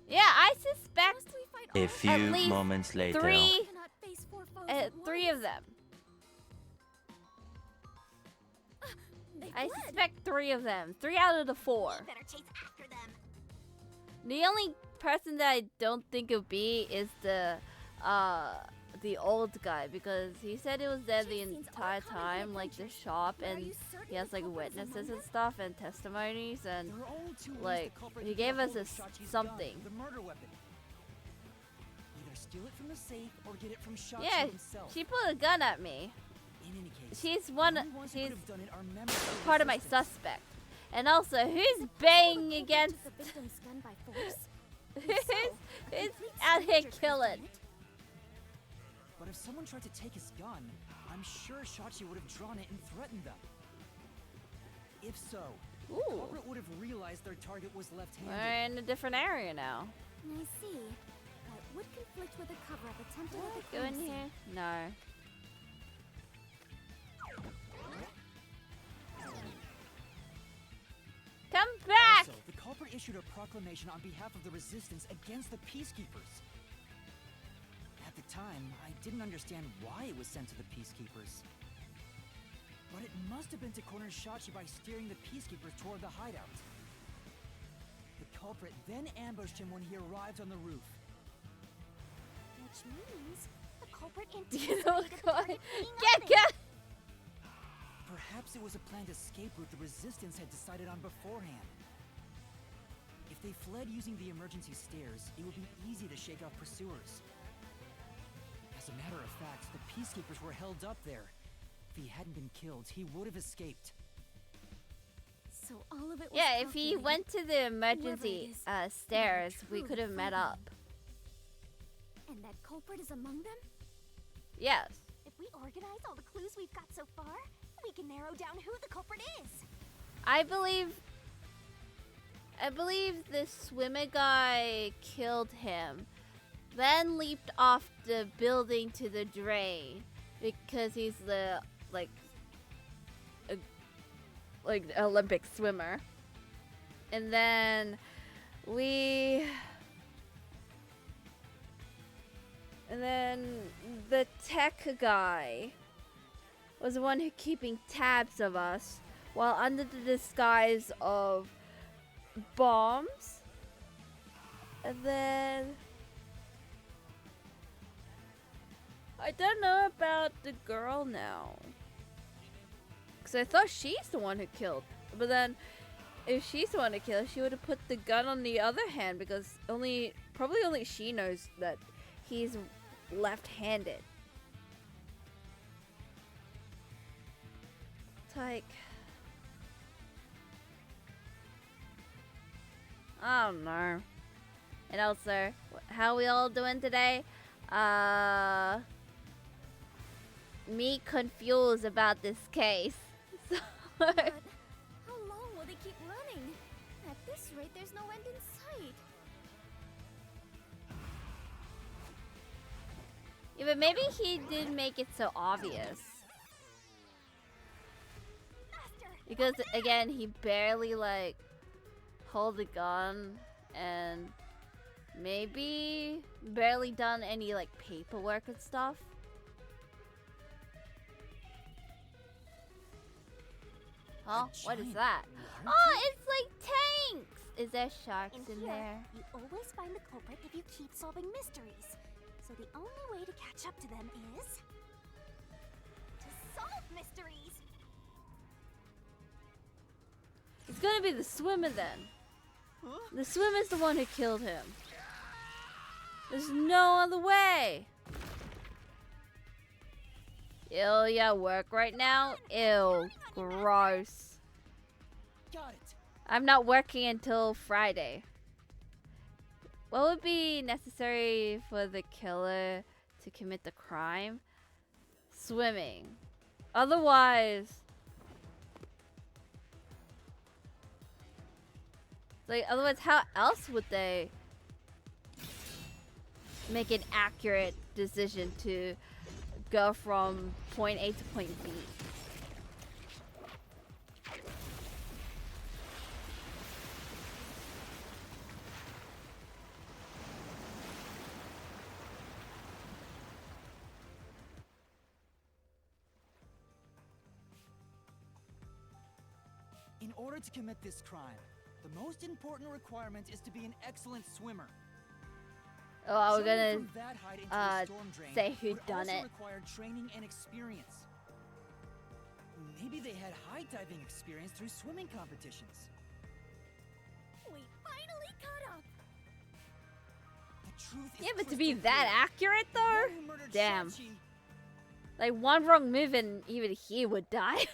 Yeah, I suspect Must we fight A all? At few least moments later. three, Cannot face four foes at three once. of them. They I fled. suspect 3 of them. 3 out of the 4. We better chase after them! The only person that I don't think it would be is the old guy, because he said he was there the Chase scenes all entire common time, in like the adventures. shop, But are and you certain he has the like culprit is witnesses among and them? stuff and testimonies, and There are only two ways like, the culprit he can gave get us hold a of Shachi's something. gun, the murder weapon. Either steal it from the safe or get it from Shachi Yeah, himself. she put a gun at me. In any case, She's the one. only ones who She's could have done it are members of the part of my resistance. suspect. And also, who's Is it possible banging the culprit against? took the victim's gun by force? who's Complete out here stranger could have killing? done it. But if someone tried to take his gun, I'm sure Shachi would have drawn it and threatened them. If so, the Ooh, culprit would have realized their target was left-handed. we're in a different area now. I see. That would conflict with the cover-up attempted at the Go crime in scene. here? No. Come back! Also, the culprit issued a proclamation on behalf of the resistance against the peacekeepers. At the time, I didn't understand why it was sent to the peacekeepers. But it must have been to corner Shachi by steering the peacekeepers toward the hideout. The culprit then ambushed him when he arrived on the roof. Which means the culprit You know anticipated the what? target being Get, open. get! Perhaps it was a planned escape route the resistance had decided on beforehand. If they fled using the emergency stairs, it would be easy to shake off pursuers. As a matter of fact, the peacekeepers were held up there. If he hadn't been killed, he would have escaped. So all of it was Yeah, if he calculated. went to the emergency is, stairs, we true could have met friend. up. And that culprit is among them? Yes. If we organize all the clues we've got so far, we can narrow down who the culprit is. I believe the swimmer guy killed him, then leaped off the building to the drain because he's the like Olympic swimmer. And then the tech guy was the one who keeping tabs of us while under the disguise of bombs. And then I don't know about the girl now, because I thought she's the one who killed. But then if she's the one who killed, she would have put the gun on the other hand, because probably only she knows that he's left-handed. It's like, I don't know. And also, how we all doing today? me confused about this case. So, But how long will they keep running? At this rate, there's no end in sight. yeah, but maybe he didn't make it so obvious. Because again, he barely like hold the gun and maybe barely done any like paperwork and stuff. Huh? What is that? Oh, it's like tanks! Is there sharks in here, there? you always find the culprit if you keep solving mysteries. So the only way to catch up to them is to solve mysteries. It's gonna be the swimmer then. The swimmer's the one who killed him. There's no other way. Ew, yeah, work right now? Ew, gross. Got it. I'm not working until Friday. What would be necessary for the killer to commit the crime? Swimming. Otherwise... like, otherwise, how else would they make an accurate decision to go from point A to point B? In order to commit this crime, the most important requirement is to be an excellent swimmer. Oh, we're Jumping gonna from that height into a storm drain say who would done also it. require training and experience. Maybe they had high diving experience through swimming competitions. We finally caught up. The truth is Yeah, but to be crystal that clear. accurate The though? one who murdered Damn. Shachi- Like one wrong move and even he would die.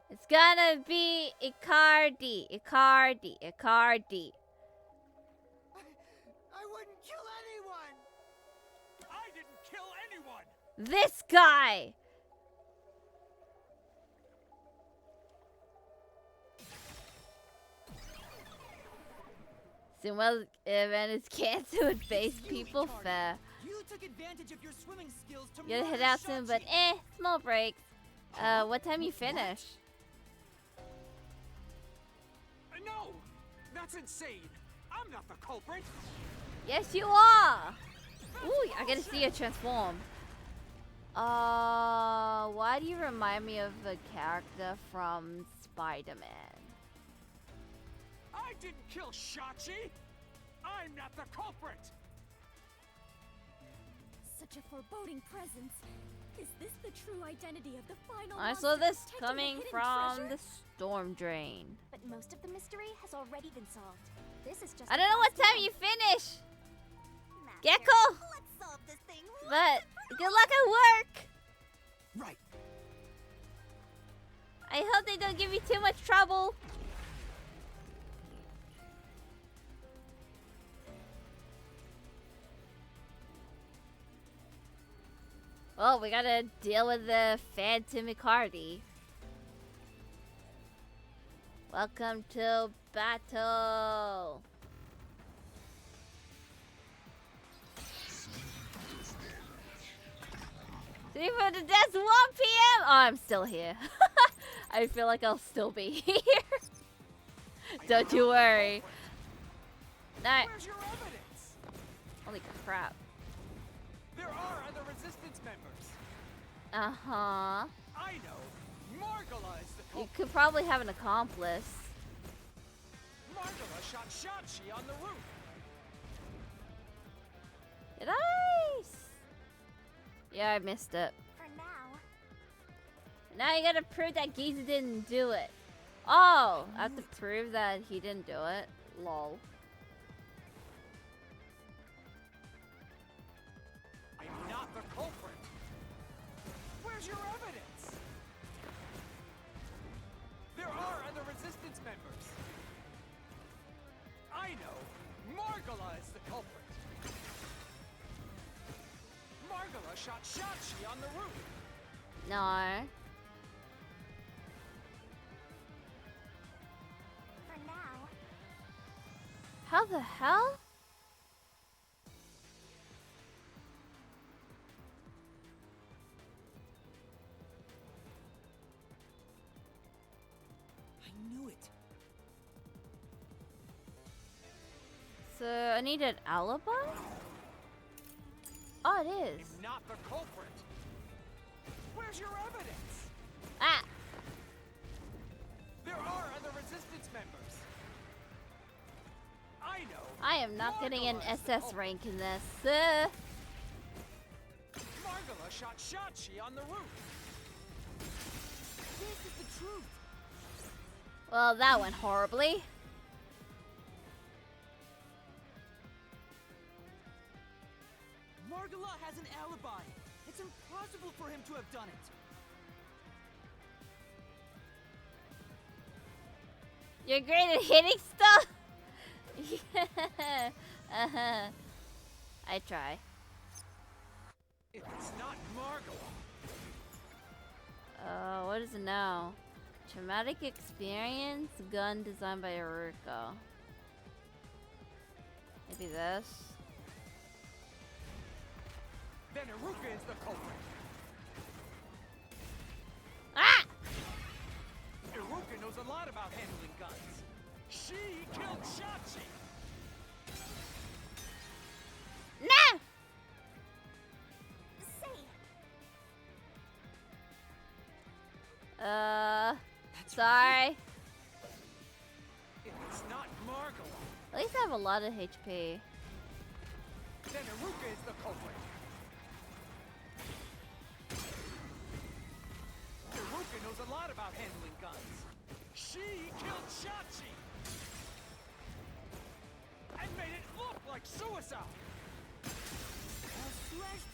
It's gonna be Icardi. Icardi. Icardi. I wouldn't kill anyone! I didn't kill anyone! This guy! Sumo event is canceled with base people fair. You took advantage of your swimming skills to Gotta head murder out soon, but Shachi. small breaks. What time you finish? No! That's insane! I'm not the culprit! Yes, you are! Ooh, I gotta see you transform. Why do you remind me of a character from Spider-Man? I didn't kill Shachi! I'm not the culprit! Such a foreboding presence. Is this the true identity of the final I monster saw this protecting the coming hidden from treasure? the storm drain. But most of the mystery has already been solved. This is just I the don't know what first time one. you finish, Master, Gecko, Let's solve this thing. but good luck at work. Right. I hope they don't give you too much trouble. Well, we gotta deal with the Phantom Icardi. Welcome to battle. See for the death 1 p.m. Oh, I'm still here. I feel like I'll still be here. Don't you worry. No. Where's your evidence? Holy crap. There are other resistance members. Uh-huh. I know. Margala is the You culprit. could probably have an accomplice. Margala shot Shachi on the roof. Did I? Yeah, I missed it. For now. Now you gotta prove that Giza didn't do it. Oh, I have to prove that he didn't do it. Lol. I'm not the culprit. Where's your evidence? There are other resistance members. I know. Margala is the culprit. Margala shot Shachi on the roof. No. For now. How the hell? I knew it. So I need an alibi? Oh, it is. I'm not the culprit. Where's your evidence? Ah! There are other resistance members. I know. I am not getting an Margala's the SS culprit. rank in this. Margala shot Shachi on the roof. This is the truth. Well, that went horribly. Margala has an alibi. It's impossible for him to have done it. You're great at hitting stuff? Yeah. Uh-huh. I try. If it's not Margala, What is it now? Traumatic experience, gun designed by Aruko. Maybe this. then Iruka is the culprit. Ah! Iruka knows a lot about handling guns. She killed Shachi. No! Say, Sorry. If it's not Margala, At least I have a lot of HP. then Iruka is the culprit. Iruka knows a lot about handling guns. She killed Shachi. And made it look like suicide.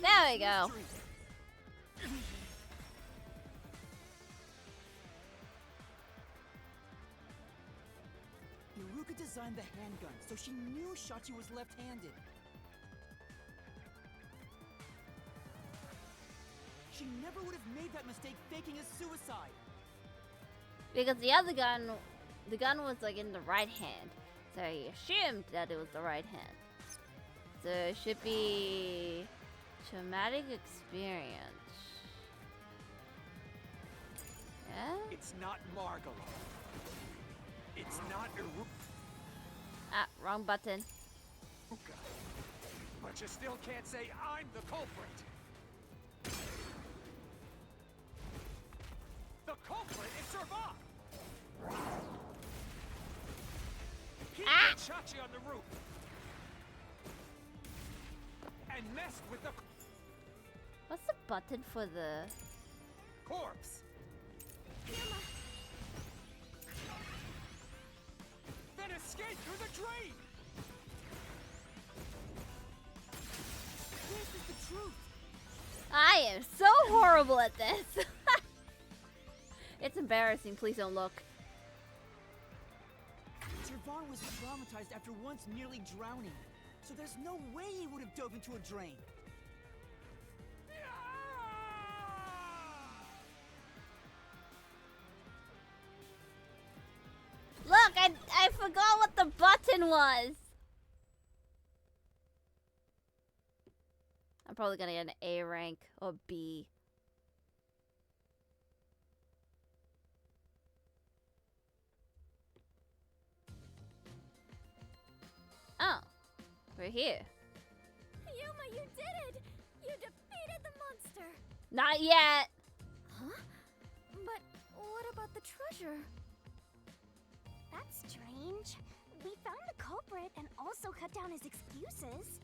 There we go. Iruka designed the handgun, so she knew Shachi was left-handed. She never would have made that mistake faking a suicide. Because the other gun, the gun was like in the right hand. So he assumed that it was the right hand. So it should be traumatic experience. Yeah? It's not Margala. It's not Iruka. Ah, wrong button. But you still can't say I'm the culprit. The culprit is Servat. He Ah! put Shachi on the roof. And messed with the What's the button for the... corpse. Then escape through the drain. This is the truth. I am so horrible at this. It's embarrassing. Please don't look. Servat was traumatized after once nearly drowning, so there's no way he would have dove into a drain. Look, I forgot what the button was. I'm probably gonna get an A rank or B. Oh, we're here. Yuma, you did it! You defeated the monster! Not yet. Huh? But what about the treasure? that's strange. We found the culprit and also cut down his excuses.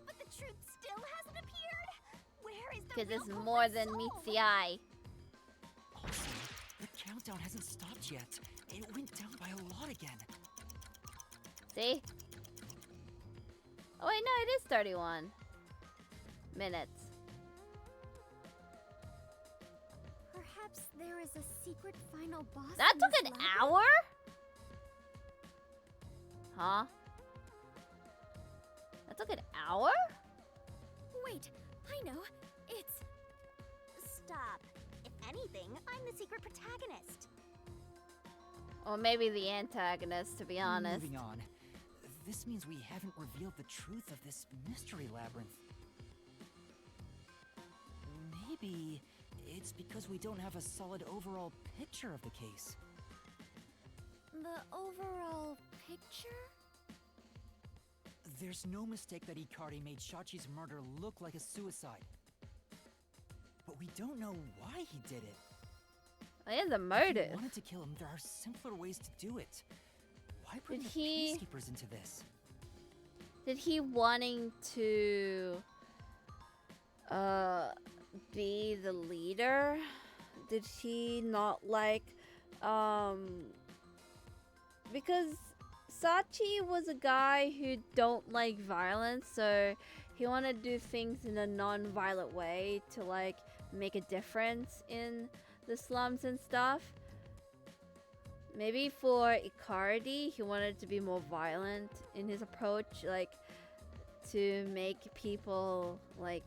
But the truth still hasn't appeared? Where is the Because real it's culprit's more than soul? meets the eye. Also, the countdown hasn't stopped yet. It went down by a lot again. See? Oh wait, no, it is 31 minutes. Perhaps there is a secret final boss. That in took this an labyrinth? hour? Huh? That took an hour? Wait, I know. It's... Stop. If anything, I'm the secret protagonist. Or maybe the antagonist, to be honest. Moving on. This means we haven't revealed the truth of this Mystery Labyrinth. Maybe it's because we don't have a solid overall picture of the case. the overall picture? There's no mistake that Ikari made Shachi's murder look like a suicide. But we don't know why he did it. He has a If motive. he wanted to kill him, there are simpler ways to do it. Why bring Did the he- peacekeepers into this? Did he wanting to be the leader? Did he not like because Sachi was a guy who don't like violence, so he wanted to do things in a non-violent way to like make a difference in the slums and stuff. Maybe for Icardi, he wanted to be more violent in his approach, like to make people like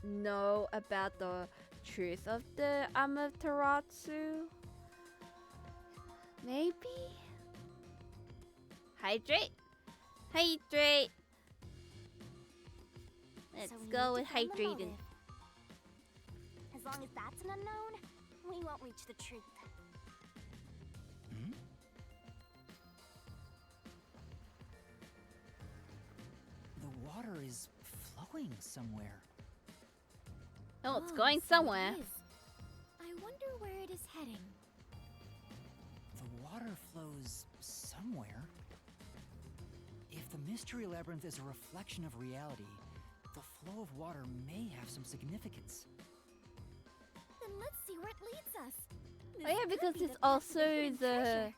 know about the truth of the Amaterasu. Maybe? Hydrate? Hydrate! Let's So we go need with to find the hydrating. motive. As long as that's an unknown, we won't reach the truth. Hmm? The water is flowing somewhere. Oh, it's Oh, going so it somewhere. is. I wonder where it is heading. The water flows somewhere. If the Mystery Labyrinth is a reflection of reality, the flow of water may have some significance. Then let's see where it leads us. Oh yeah, This because could be it's the path to also hidden the treasure.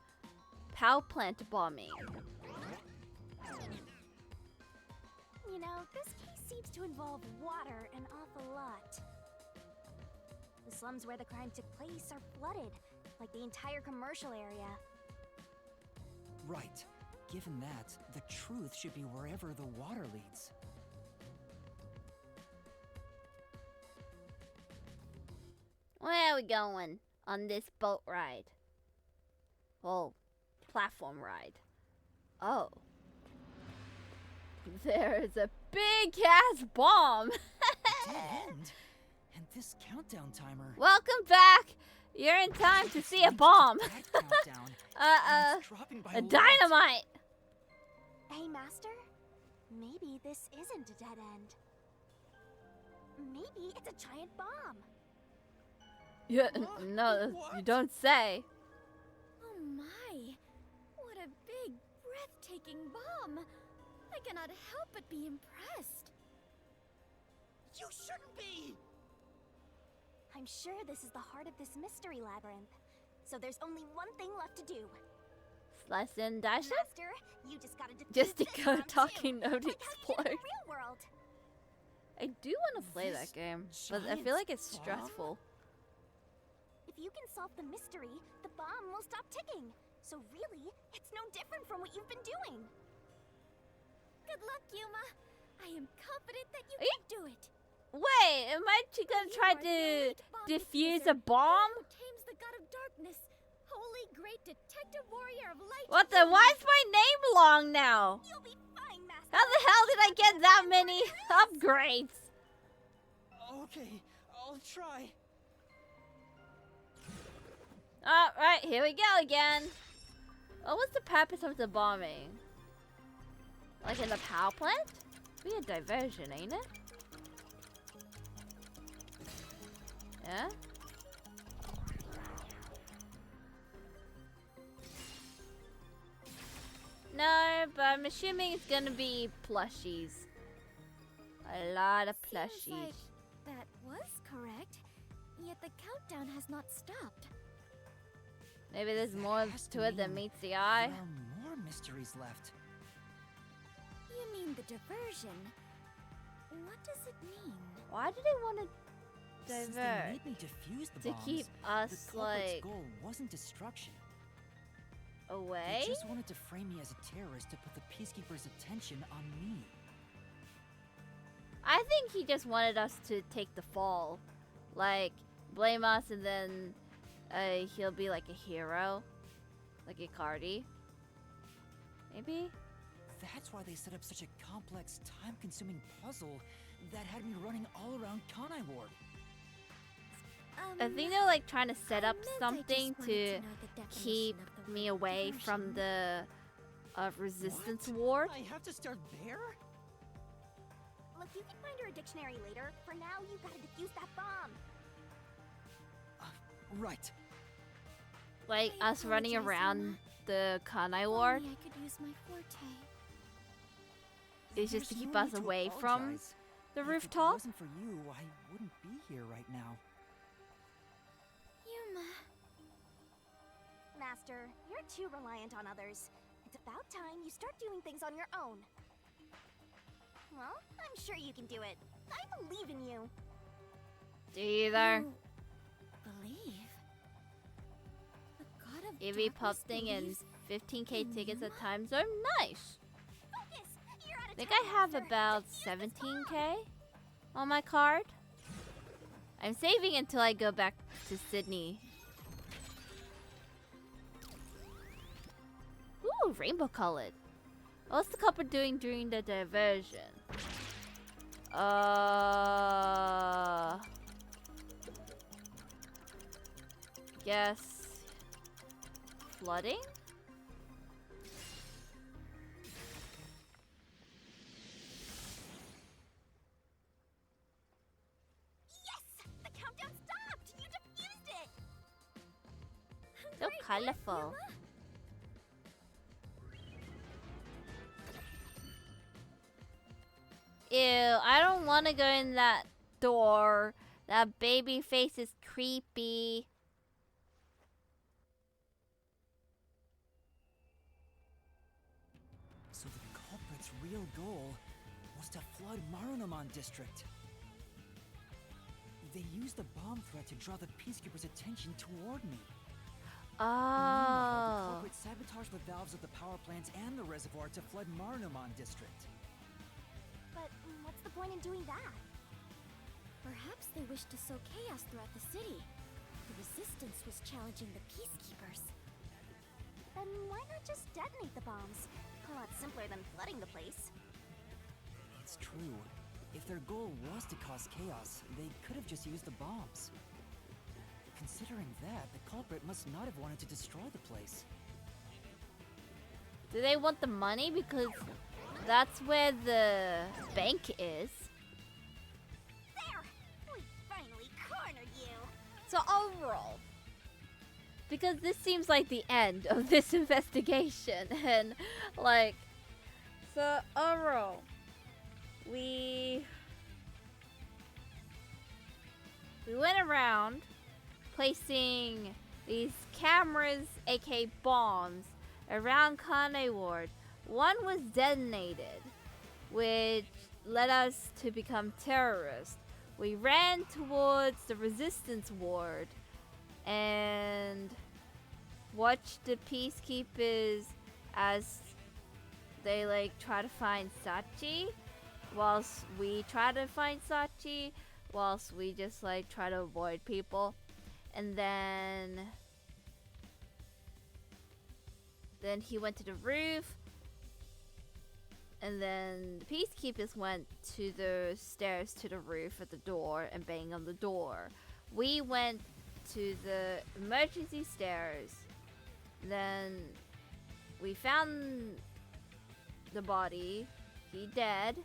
power plant bombing. You know, this case seems to involve water an awful lot. The slums where the crime took place are flooded, like the entire commercial area. Right. Given that, the truth should be wherever the water leads. Where are we going on this boat ride? Oh, platform ride. Oh. There is a big ass bomb. Dead end? And this countdown timer. Welcome back. You're in time to see a bomb. That countdown, and it's dropping by A lot. dynamite. Hey, Master? Maybe this isn't a dead end. Maybe it's a giant bomb. Yeah, What? no, you What? don't say. Oh my! What a big, breathtaking bomb! I cannot help but be impressed. You shouldn't be! I'm sure this is the heart of this mystery labyrinth. So there's only one thing left to do. Slice and dice it? Master, you just gotta defuse Just to this go bomb talking too, note like how you did in explode. the real world. I do want to play This that game, but I feel giant like it's bomb? stressful. If you can solve the mystery, the bomb will stop ticking. So really, it's no different from what you've been doing. Good luck, Yuma. I am confident that you Are you- can do it. Wait, am I gonna You try are the to elite bomb defuse diffuser a bomb? who tames the god of darkness, holy great detective warrior of light. What the? Why is my name long now? You'll be fine, Master. How the hell did I get that many upgrades? Okay, I'll try. Alright, here we go again. What was the purpose of the bombing? Like in the power plant? Be a diversion, ain't it? Yeah? No, but I'm assuming it's gonna be plushies. A lot of Seems plushies. like that was correct, yet the countdown has not stopped. Maybe there's That more has to to it than mean meets the eye. There are more mysteries left. You mean the diversion? What does it mean? Why do they want to Since they divert? made me defuse the To bombs, keep the us, culprit's like, goal wasn't destruction. away? They just wanted to frame me as a terrorist to put the peacekeepers' attention on me. I think he just wanted us to take the fall. Like, blame us and then he'll be like a hero. Like Icardi. Maybe? That's why they set up such a complex, time-consuming puzzle that had me running all around Kanai Ward. I think they're like trying to set up I meant I something just wanted to know the definition keep of the me word away from diversion. the resistance What? ward. I have to start there? Look, you can find her a dictionary later. For now, you gotta defuse that bomb. Right. Like I us running apologize, around Emma. the Kanai If ward only I could use my forte. is just to There's keep no us need to away from apologize. the If rooftop. it wasn't for you, I wouldn't be here right now. Yuma. Master, you're too reliant on others. It's about time you start doing things on your own. Well, I'm sure you can do it. I believe in you. Either You believe? The god of Evie darkness Puffing and believes 15k in tickets at Yuma? times are nice. Focus! You're out I of think time, I have Master. about Just use this bomb. 17k on my card. I'm saving until I go back to Sydney. Ooh, rainbow colored. What's the couple doing during the diversion? Guess flooding? Yes! The countdown stopped! You defused it! So colorful. Ew, I don't want to go in that door. That baby face is creepy. So the culprit's real goal was to flood Marunomon district. They used the bomb threat to draw the Peacekeeper's attention toward me. Meanwhile, the Oh. culprit sabotaged the valves of the power plants and the reservoir to flood Marunomon district. But what's the point in doing that? Perhaps they wished to sow chaos throughout the city. The resistance was challenging the peacekeepers. Then why not just detonate the bombs? A lot simpler than flooding the place. It's true. If their goal was to cause chaos, they could have just used the bombs. Considering that, the culprit must not have wanted to destroy the place. Do they want the money? Because that's where the bank is. There! We finally cornered you! So overall, because this seems like the end of this investigation, and like, so overall, we went around placing these cameras, aka bombs, around Kane Ward. One was detonated, which led us to become terrorists. We ran towards the resistance ward and watched the peacekeepers as they like try to find Sachi, whilst we try to find Sachi, whilst we just like try to avoid people. And then he went to the roof, and then the peacekeepers went to the stairs to the roof at the door and banged on the door. We went to the emergency stairs. Then we found the body. He dead.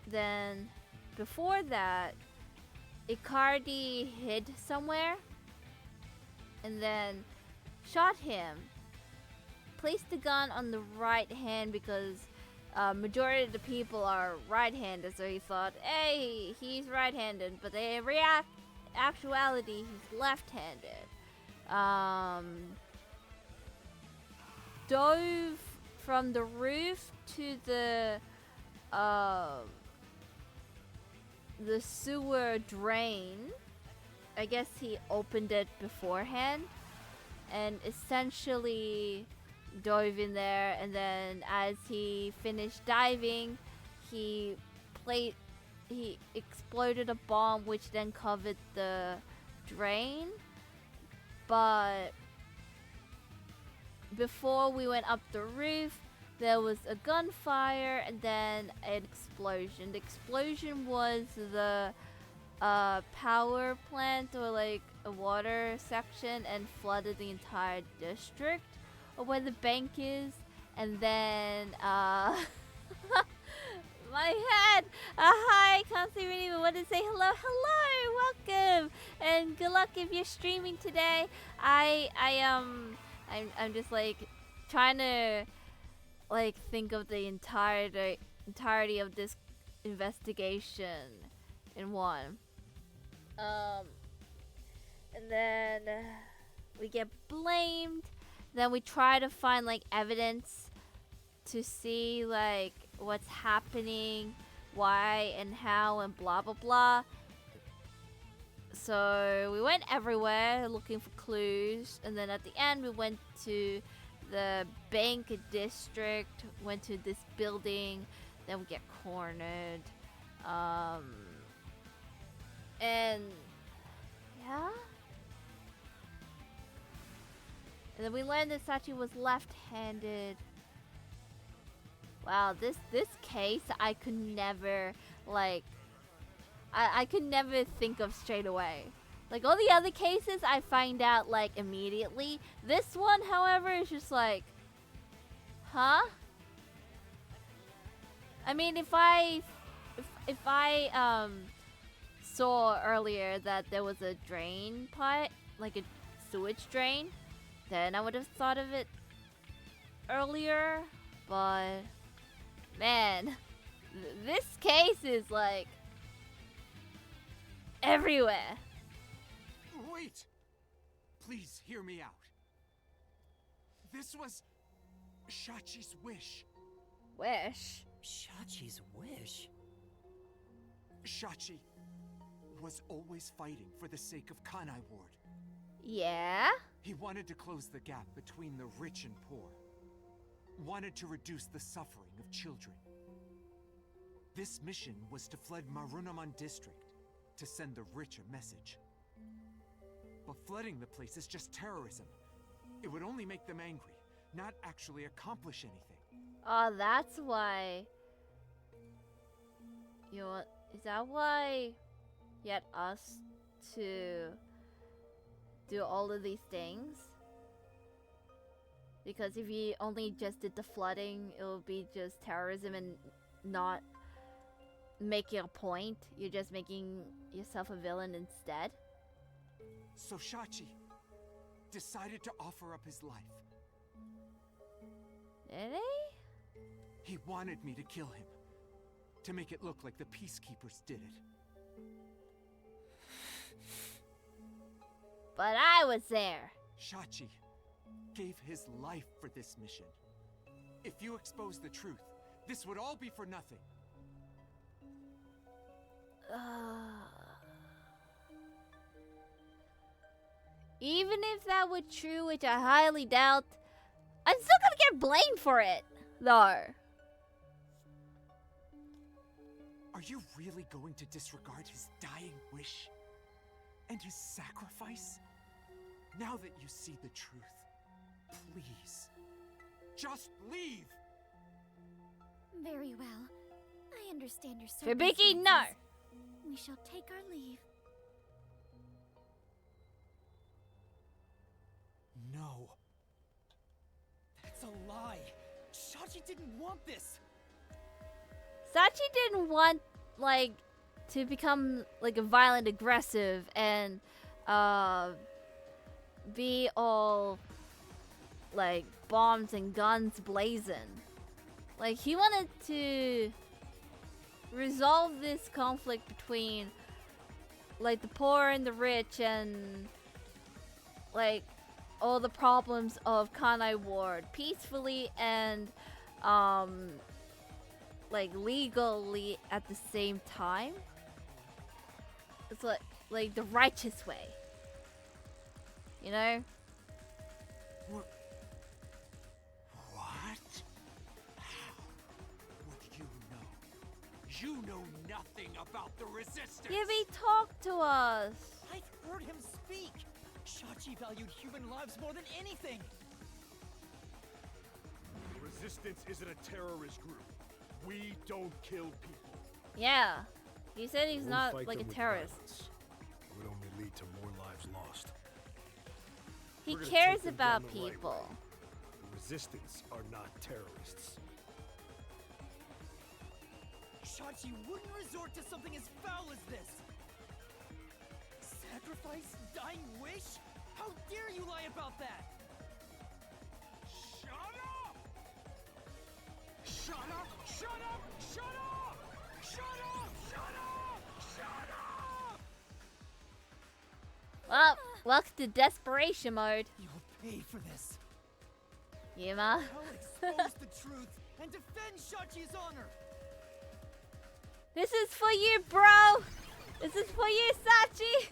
Then before that, Icardi hid somewhere and then shot him. Placed the gun on the right hand because majority of the people are right-handed, so he thought, hey, he's right-handed, but in actuality, he's left-handed. Dove from the roof to the sewer drain. I guess he opened it beforehand and essentially dove in there, and then as he finished diving, he he exploded a bomb which then covered the drain. But before we went up the roof, there was a gunfire and then an explosion. The explosion was the power plant or like a water section and flooded the entire district or where the bank is. And then my head. Hi, can't see really, but want to say hello, welcome, and good luck if you're streaming today. I'm just like trying to like think of the entirety of this investigation in one. And then we get blamed. Then we try to find like evidence to see like what's happening, why and how and blah blah blah. So we went everywhere looking for clues, and then at the end we went to the bank district, went to this building, then we get cornered. And yeah. And then we learned that Sachi was left-handed. Wow, this case I could never like I could never think of straight away. Like all the other cases I find out like immediately. This one, however, is just like, huh? I mean, if I saw earlier that there was a drain pipe, like a sewage drain, then I would have thought of it earlier. But man, this case is like everywhere. Wait! Please hear me out. This was Shachi's wish. Wish? Shachi's wish? Shachi was always fighting for the sake of Kanai Ward. Yeah? He wanted to close the gap between the rich and poor. Wanted to reduce the suffering of children. This mission was to flood Marunaman district to send the rich a message. But flooding the place is just terrorism. It would only make them angry, not actually accomplish anything. Oh, that's why. You know, is that why you had us to do all of these things? Because if you only just did the flooding, it would be just terrorism and not making a point. You're just making yourself a villain instead. So Shachi decided to offer up his life. Did he? He wanted me to kill him, to make it look like the peacekeepers did it. But I was there. Shachi gave his life for this mission. If you expose the truth, this would all be for nothing. Even if that were true, which I highly doubt, I'm still gonna get blamed for it, though. Are you really going to disregard his dying wish? And his sacrifice? Now that you see the truth, please, just leave! Very well. I understand your Fubuki, circumstances. no! We shall take our leave. No. That's a lie. Shachi didn't want this. Sachi didn't want, like, to become, like, a violent aggressive and, be all, like, bombs and guns blazing. Like, he wanted to resolve this conflict between, like, the poor and the rich and, like, all the problems of Kanai Ward peacefully and, like, legally at the same time. It's like the righteous way. You know? What? How? What do you know? You know nothing about the resistance. Gibby, talk to us. I've heard him speak. Shachi valued human lives more than anything. The Resistance isn't a terrorist group. We don't kill people. Yeah. He said he's We'll not fight like a them with terrorist. violence. It would only lead to more lives lost. He We're gonna cares take them about down the right people. way. The Resistance are not terrorists. Shachi wouldn't resort to something as foul as this. Sacrifice? Dying wish? How dare you lie about that? Shut up! Shut up! Shut up! Shut up! Shut up! Shut up! Shut up! Well, welcome to desperation mode. You'll pay for this. Yuma. I'll expose the truth and defend Shachi's honor. This is for you, bro. This is for you, Sachi.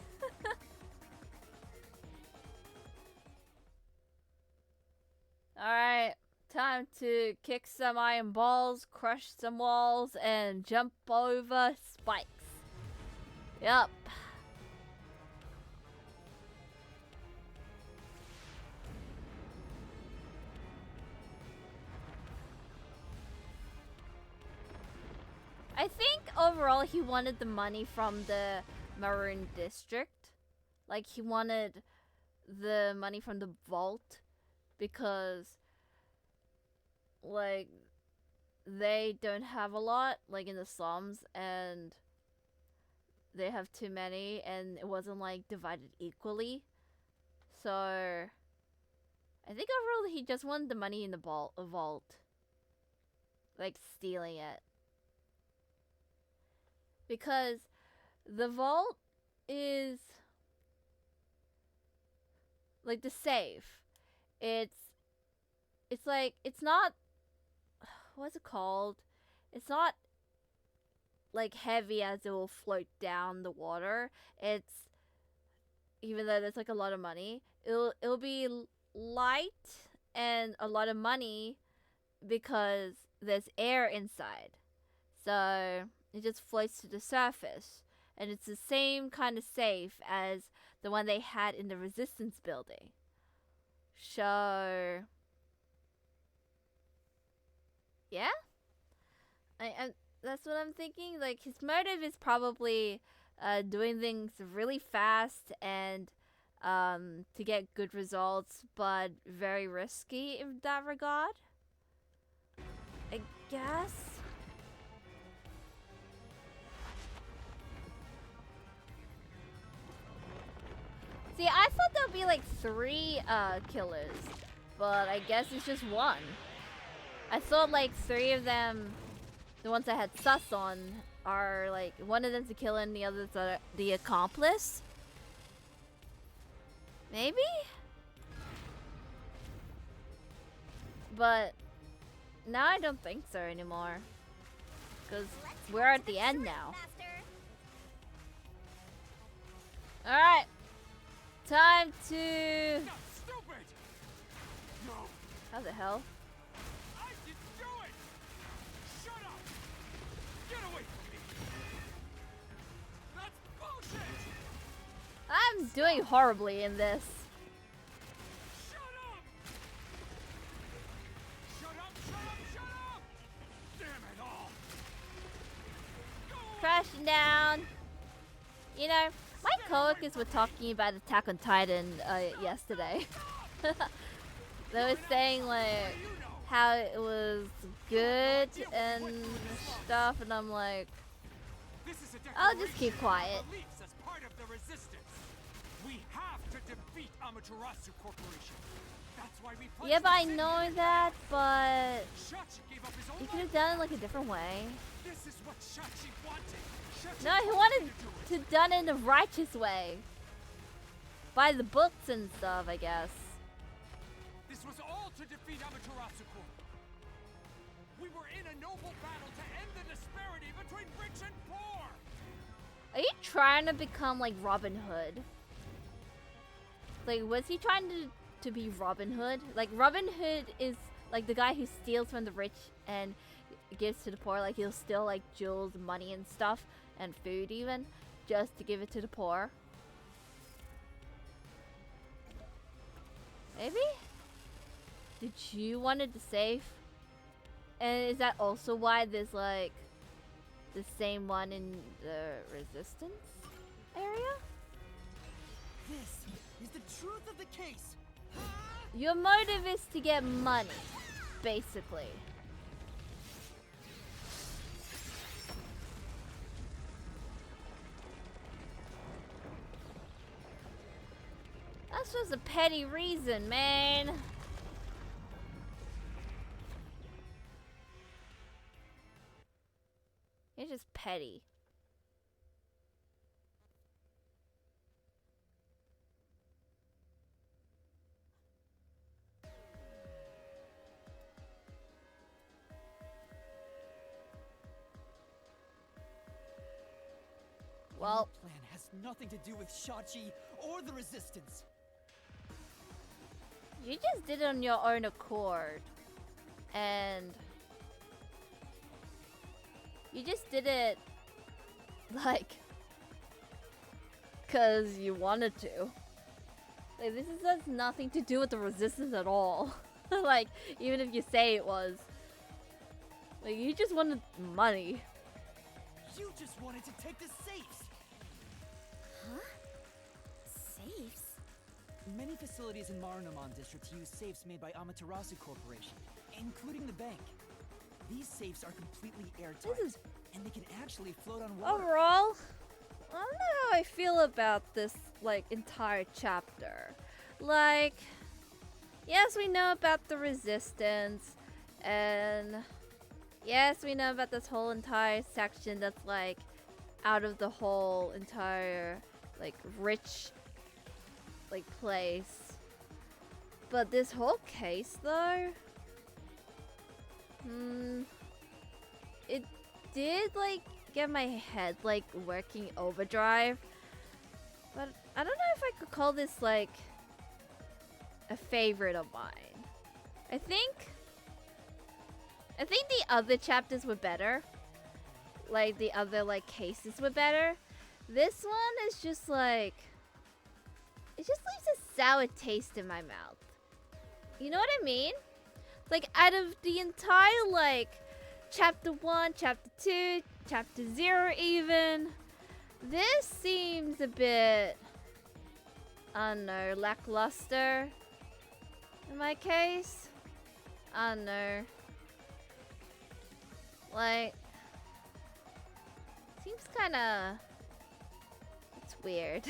Alright, time to kick some iron balls, crush some walls, and jump over spikes. Yup. I think overall he wanted the money from the Maroon District. Like, he wanted the money from the vault because, like, they don't have a lot, like, in the slums, and they have too many, and it wasn't, like, divided equally. So, I think overall he just wanted the money in the vault. Like, stealing it. Because the vault is like the safe. It's like, it's not, what's it called? It's not like heavy as it will float down the water. It's, even though there's like a lot of money, it'll be light and a lot of money because there's air inside. So it just floats to the surface. And it's the same kind of safe as the one they had in the Resistance building. So, yeah? That's what I'm thinking. Like, his motive is probably doing things really fast and to get good results, but very risky in that regard, I guess. See, I thought there'd be like 3 killers, but I guess it's just 1. I thought like 3 of them, the ones I had sus on, are like, one of them's the killer and the other's the accomplice. Maybe? But now I don't think so anymore. Because we're at the end now. Alright. Time to... No, stupid! No, How the hell? I didn't do it! Shut up! Get away from me! That's bullshit! I'm doing horribly in this. Shut up! Shut up, shut up, shut up! Damn it all! Go away. Crashing down. You know, my coworkers were talking about Attack on Titan yesterday. They were saying like how it was good and stuff, and I'm like, This is a I'll just keep quiet. declaration of beliefs as part of the resistance. We have to defeat Amaterasu Corporation. That's why we pledged Yep, I to know save that, but Shachi gave up his own he could have life. done it like a different way. This is what Shachi wanted. Shachi No, he told wanted me to do it. to done it in the righteous way. By the books and stuff, I guess. This was all to defeat Amaterasu Corp. We were in a noble battle to end the disparity between rich and poor. Are you trying to become like Robin Hood? Like, was he trying to be Robin Hood? Like, Robin Hood is like the guy who steals from the rich and gives to the poor. Like he'll steal like jewels, money and stuff, and food even, just to give it to the poor. Maybe? Did you wanted to save? And is that also why there's like the same one in the resistance area? This is the truth of the case. Your motive is to get money, basically. That's just a petty reason, man. You're just petty. Well, Your plan has nothing to do with Shachi or the Resistance. you just did it on your own accord. And you just did it like cause you wanted to. Like this has nothing to do with the resistance at all. Like even if you say it was. Like you just wanted money. You just wanted to take the safes. Huh? Safes? Many facilities in Marunouman District use safes made by Amaterasu Corporation, including the bank. These safes are completely airtight, This is- and they can actually float on water. Overall, I don't know how I feel about this like entire chapter. Like, yes, we know about the resistance, and yes, we know about this whole entire section that's like out of the whole entire like rich like place. But this whole case though, it did like get my head like working overdrive. But I don't know if I could call this like a favorite of mine. I think the other chapters were better. Like the other like cases were better. This one is just like it just leaves a sour taste in my mouth. You know what I mean? Like out of the entire like chapter 1, chapter 2, chapter 0 even, this seems a bit, I don't know, lackluster in my case. I don't know. Like, seems kinda, it's weird.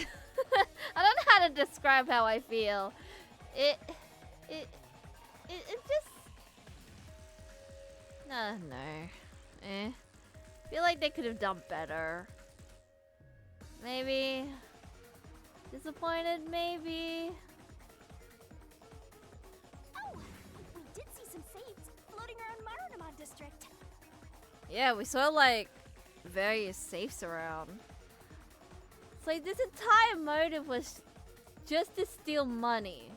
I don't know how to describe how I feel. It just, no. Feel like they could have done better. Maybe. Disappointed, maybe. Oh, we did see some safes floating around Marunouman District. Yeah, we saw like various safes around. It's like this entire motive was just to steal money.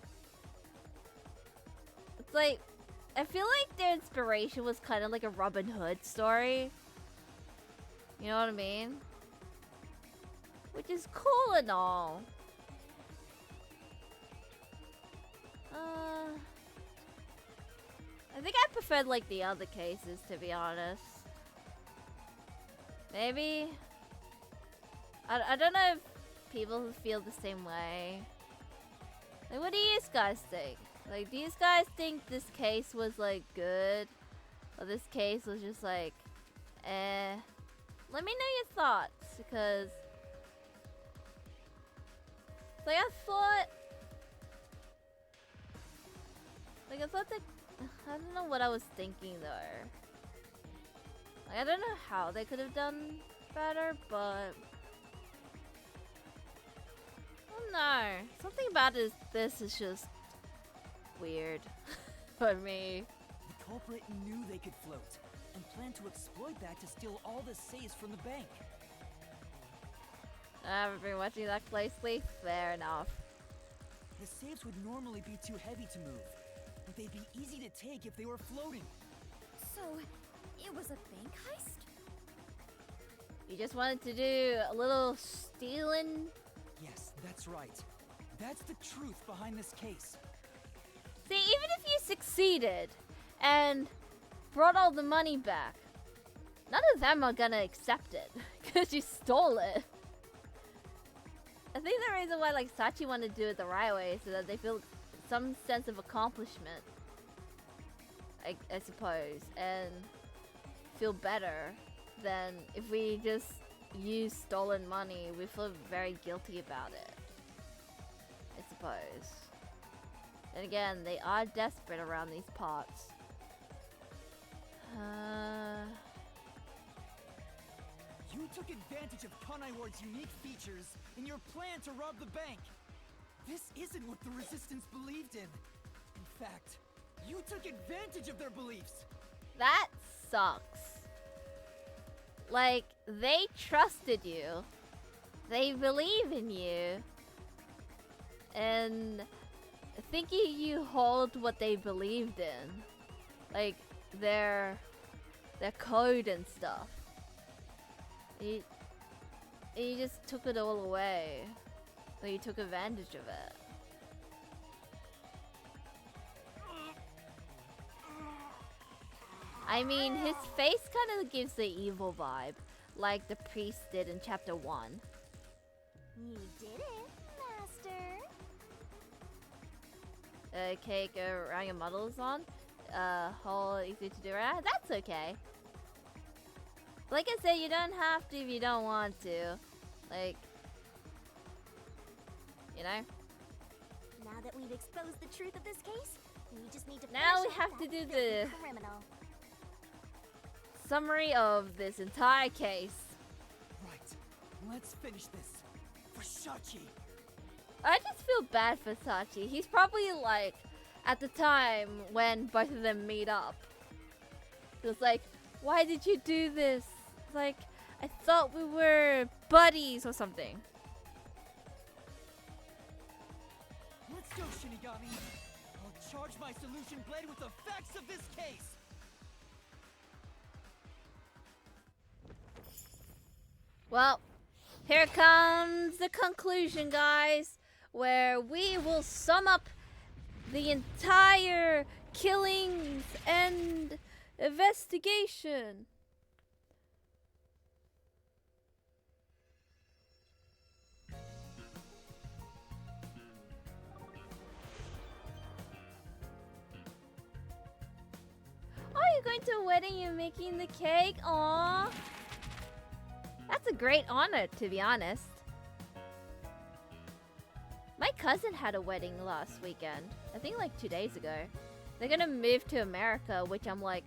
It's like, I feel like their inspiration was kind of like a Robin Hood story. You know what I mean? Which is cool and all. I think I preferred like the other cases, to be honest. Maybe. I don't know if people feel the same way. Like, what do you guys think? Like, do you guys think this case was like good? Or this case was just like, eh? Let me know your thoughts, because like I thought that I don't know what I was thinking though. Like, I don't know how they could have done better, but I don't know. Something about this is just weird for me. The culprit knew they could float and planned to exploit that to steal all the safes from the bank. I haven't been watching that closely. Fair enough. The safes would normally be too heavy to move, but they'd be easy to take if they were floating. So, It was a bank heist? You just wanted to do a little stealing? Yes, that's right. That's the truth behind this case. See, even if you succeeded and brought all the money back, none of them are gonna accept it because you stole it. I think the reason why like Sachi wanted to do it the right way is so that they feel some sense of accomplishment, I suppose, and feel better than if we just use stolen money. We feel very guilty about it, I suppose. And again, they are desperate around these parts. You took advantage of Kanai Ward's unique features in your plan to rob the bank. This isn't what the Resistance believed in. In fact, you took advantage of their beliefs. That sucks. Like, they trusted you. They believe in you. And thinking you hold what they believed in. Like, their code and stuff. You just took it all away. Like, you took advantage of it. I mean, his face kind of gives the evil vibe, like the priest did in chapter 1. You did it, Master. Okay, go around your models on. Whole easy to do right? That's okay. Like I said, you don't have to if you don't want to. Like, you know? Now that we've exposed the truth of this case, we just need to Now finish we off have that to do filthy the criminal. summary of this entire case. Right. Let's finish this. For Shachi. I just feel bad for Sachi. He's probably like, at the time when both of them meet up, he was like, why did you do this? Like, I thought we were buddies or something. Let's go, Shinigami. I'll charge my solution blade with the facts of this case. Well, here comes the conclusion, guys, where we will sum up the entire killings and investigation. Oh, you're going to a wedding, you're making the cake? Aww. That's a great honor, to be honest. My cousin had a wedding last weekend. I think like 2 days ago. They're gonna move to America, which I'm like,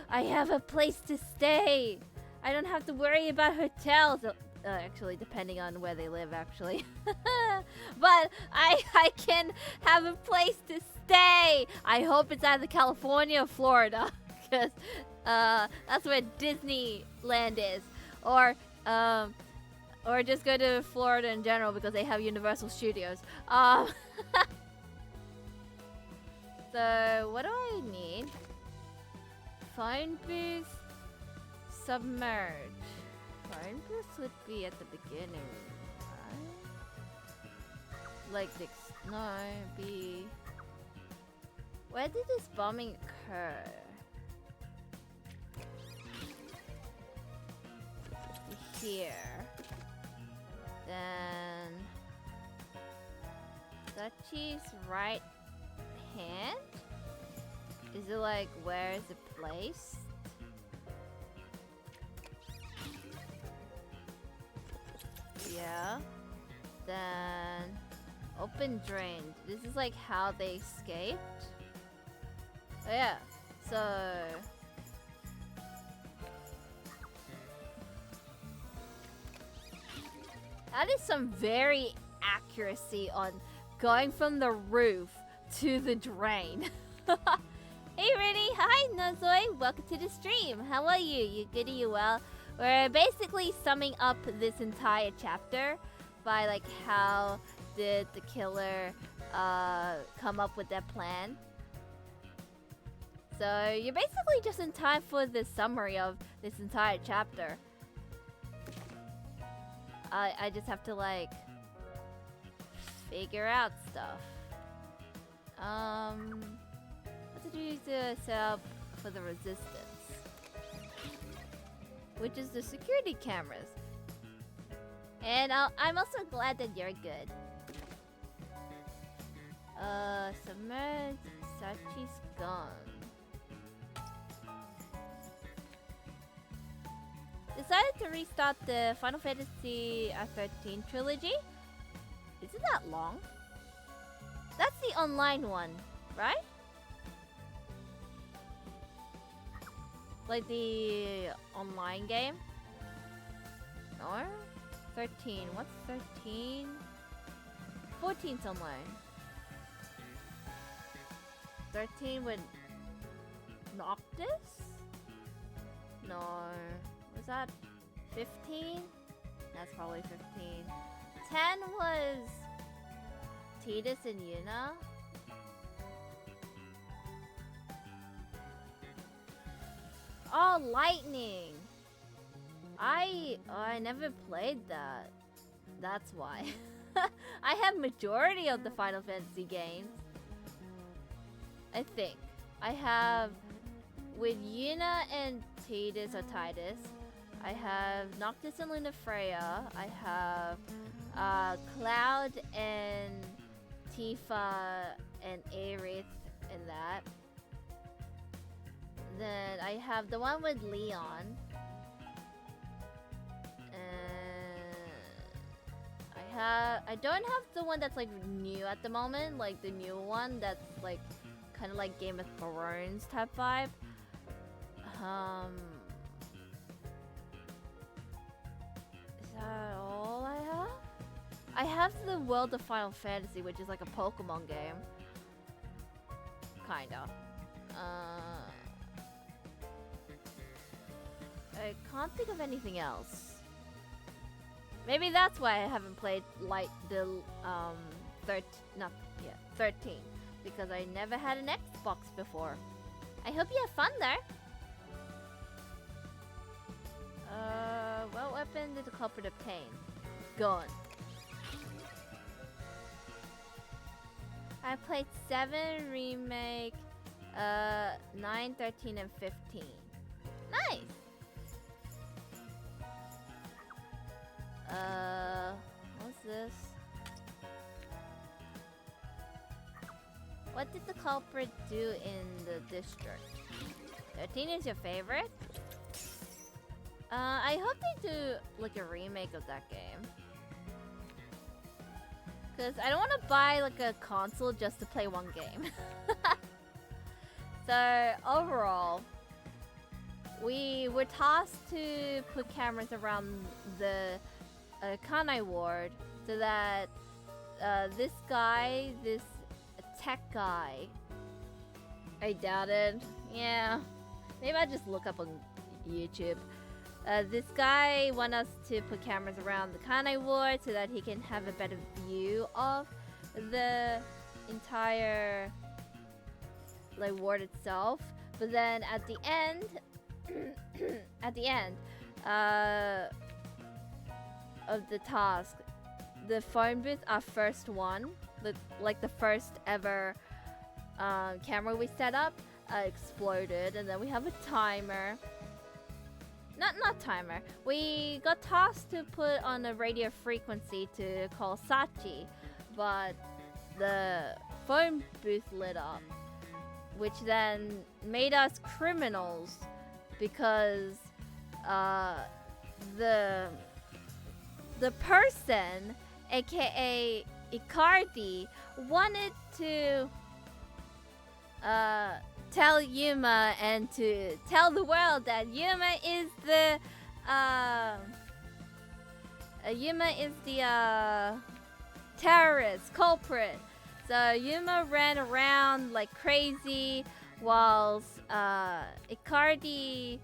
I have a place to stay. I don't have to worry about hotels. Actually, depending on where they live, actually. But I can have a place to stay. I hope it's either California or Florida. Because that's where Disneyland is. Or just go to Florida in general because they have Universal Studios. So what do I need? Phone booth, submerge. Phone booth would be at the beginning, right? Like this, no, be. Where did this bombing occur? Here. Then Sachi's right hand? Is it like where is it placed? Yeah. Then open drain. This is like how they escaped. Oh yeah. So that is some very accuracy on going from the roof to the drain. Hey Rennie, hi Nozoi, welcome to the stream. How are you? You good? Are you well? We're basically summing up this entire chapter by like how did the killer come up with that plan. So you're basically just in time for the summary of this entire chapter. I just have to like figure out stuff. What did you use to set up for the resistance? Which is the security cameras. And I'm also glad that you're good. Submerge Sachi's gun. Decided to restart the Final Fantasy 13 trilogy. Is it that long? That's the online one, right? Like the online game? No? 13. What's 13? 14's online. 13 with Noctis? No. Was that 15? That's probably 15. 10 was Tidus and Yuna. Oh, Lightning! I never played that. That's why. I have majority of the Final Fantasy games. I think. I have with Yuna and Tidus or Tidus. I have Noctis and Lunafreya. I have Cloud and Tifa and Aerith and that. Then I have the one with Leon. I don't have the one that's like new at the moment, like the new one that's like kind of like Game of Thrones type vibe. Is that all I have? I have the World of Final Fantasy, which is like a Pokemon game. Kinda. I can't think of anything else. Maybe that's why I haven't played like the 13, because I never had an Xbox before. I hope you have fun there. What weapon did the culprit obtain? Gun. I played 7 remake, 9, 13, and 15. Nice. What's this? What did the culprit do in the district? 13 is your favorite? I hope they do like a remake of that game. Cause I don't want to buy like a console just to play one game. So overall, we were tasked to put cameras around the Kanai ward so that this guy, this tech guy, I doubt it. Yeah, maybe I just look up on YouTube. This guy wants us to put cameras around the Kanai ward so that he can have a better view of the entire like ward itself. But then at the end, of the task, the phone booth, our first one, like the first ever camera we set up, exploded, and then we have a timer. Not timer. We got tasked to put on a radio frequency to call Sachi, but the phone booth lit up, which then made us criminals because the person, aka Icardi, wanted to tell Yuma and to tell the world that Yuma is the terrorist culprit. So Yuma ran around like crazy whilst Icardi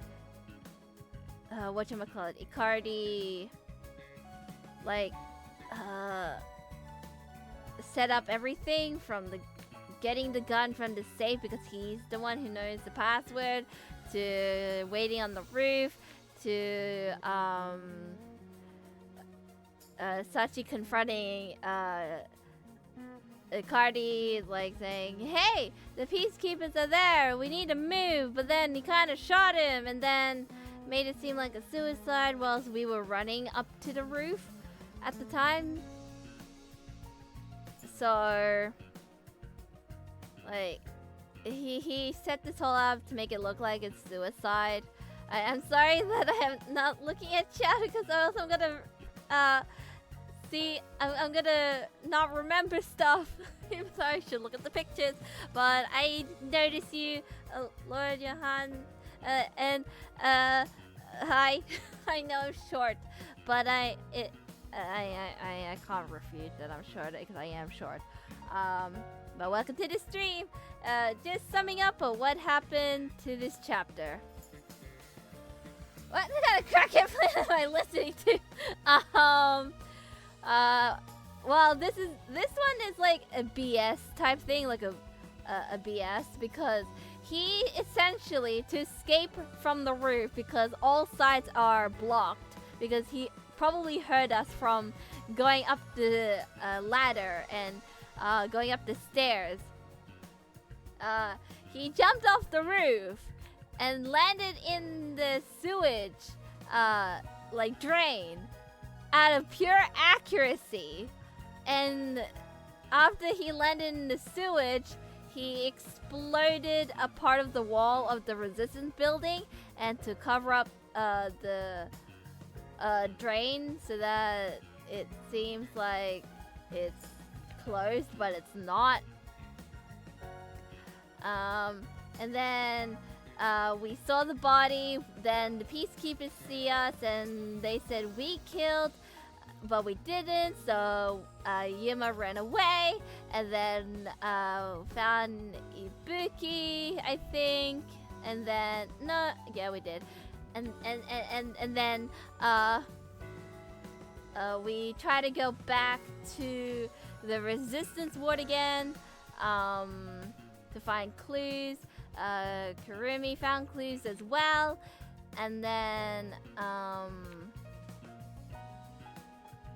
Icardi like set up everything from the getting the gun from the safe because he's the one who knows the password, to waiting on the roof, to Sachi confronting Cardi, like saying, "Hey, the peacekeepers are there. We need to move." But then he kind of shot him, and then made it seem like a suicide whilst we were running up to the roof at the time. So, like, he set this whole up to make it look like it's suicide. I'm sorry that I am not looking at chat because else I'm gonna see, I'm gonna not remember stuff. Even though I should look at the pictures. But I notice you, Lord Johan, and hi. I know I'm short, but I can't refute that I'm short because I am short. But welcome to the stream. Just summing up of what happened to this chapter. What kind of crackhead plan am I listening to? Well, this one is like a BS type thing, like a BS, because he essentially, to escape from the roof because all sides are blocked, because he probably heard us from going up the ladder and going up the stairs. He jumped off the roof and landed in the sewage, like drain, out of pure accuracy. And after he landed in the sewage, he exploded a part of the wall of the resistance building, and to cover up the drain so that it seems like it's closed, but it's not. And then we saw the body. Then the peacekeepers see us, and they said we killed, but we didn't. So Yuma ran away, and then found Ibuki, I think. And then yeah, we did. And then we try to go back to the resistance ward again to find clues. Kurumi found clues as well. And then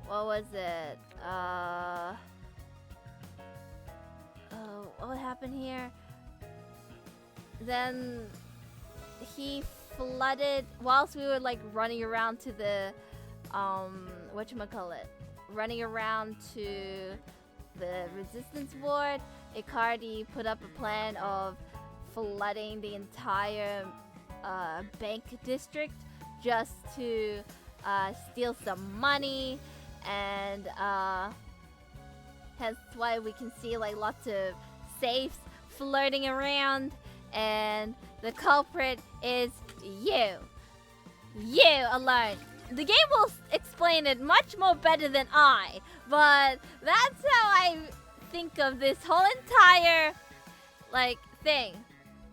what was it? What happened here? Then he flooded whilst we were like running around to the whatchamacallit, running around to the resistance ward. Icardi put up a plan of flooding the entire bank district just to steal some money, and hence why we can see like lots of safes floating around, and the culprit is you alone. The game will explain it much more better than I, but that's how I think of this whole entire like thing.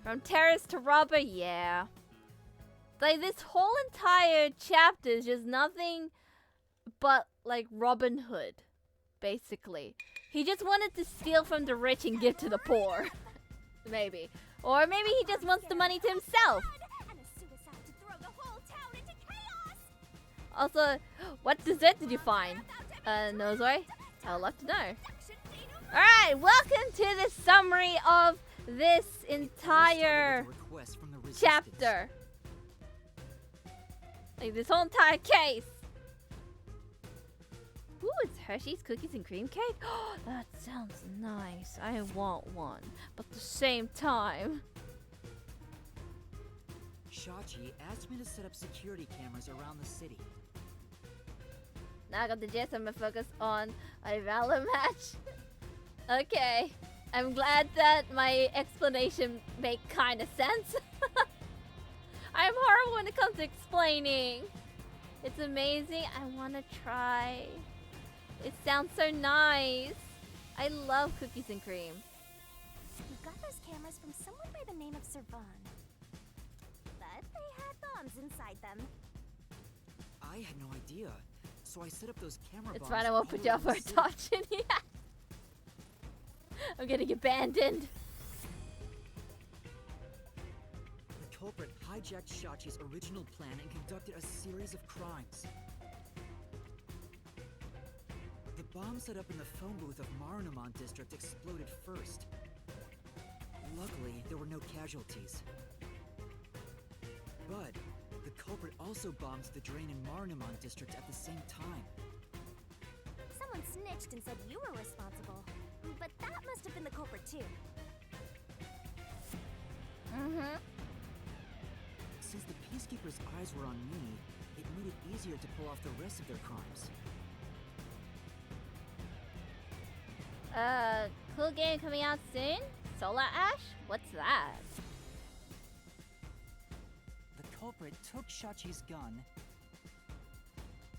From terrorist to robber, yeah. Like, this whole entire chapter is just nothing but like Robin Hood, basically. He just wanted to steal from the rich and give to the poor. Maybe. Or maybe he just wants the money to himself. Also, what dessert did you find? Nozoi? I would love to know. Alright, welcome to the summary of this entire chapter. Like, this whole entire case. Ooh, it's Hershey's cookies and cream cake? Oh, that sounds nice. I want one. But at the same time, Shachi asked me to set up security cameras around the city. now I got the gist. I'm gonna focus on a Valor match. Okay. I'm glad that my explanation made kind of sense. I'm horrible when it comes to explaining. It's amazing. I want to try. It sounds so nice. I love cookies and cream. You got those cameras from someone by the name of Servan. But they had bombs inside them. I had no idea, so I set up those camera It's bombs fine. I won't put all you over up for the a city. touch in here. I'm getting abandoned. The culprit hijacked Shachi's original plan and conducted a series of crimes. The bomb set up in the phone booth of Marunouman District exploded first. Luckily, there were no casualties. But the culprit also bombed the drain in Marunouman District at the same time. Someone snitched and said you were responsible. But that must have been the culprit too. Since the Peacekeepers' eyes were on me, it made it easier to pull off the rest of their crimes. Cool game coming out soon? Solar Ash? What's that? The culprit took Shachi's gun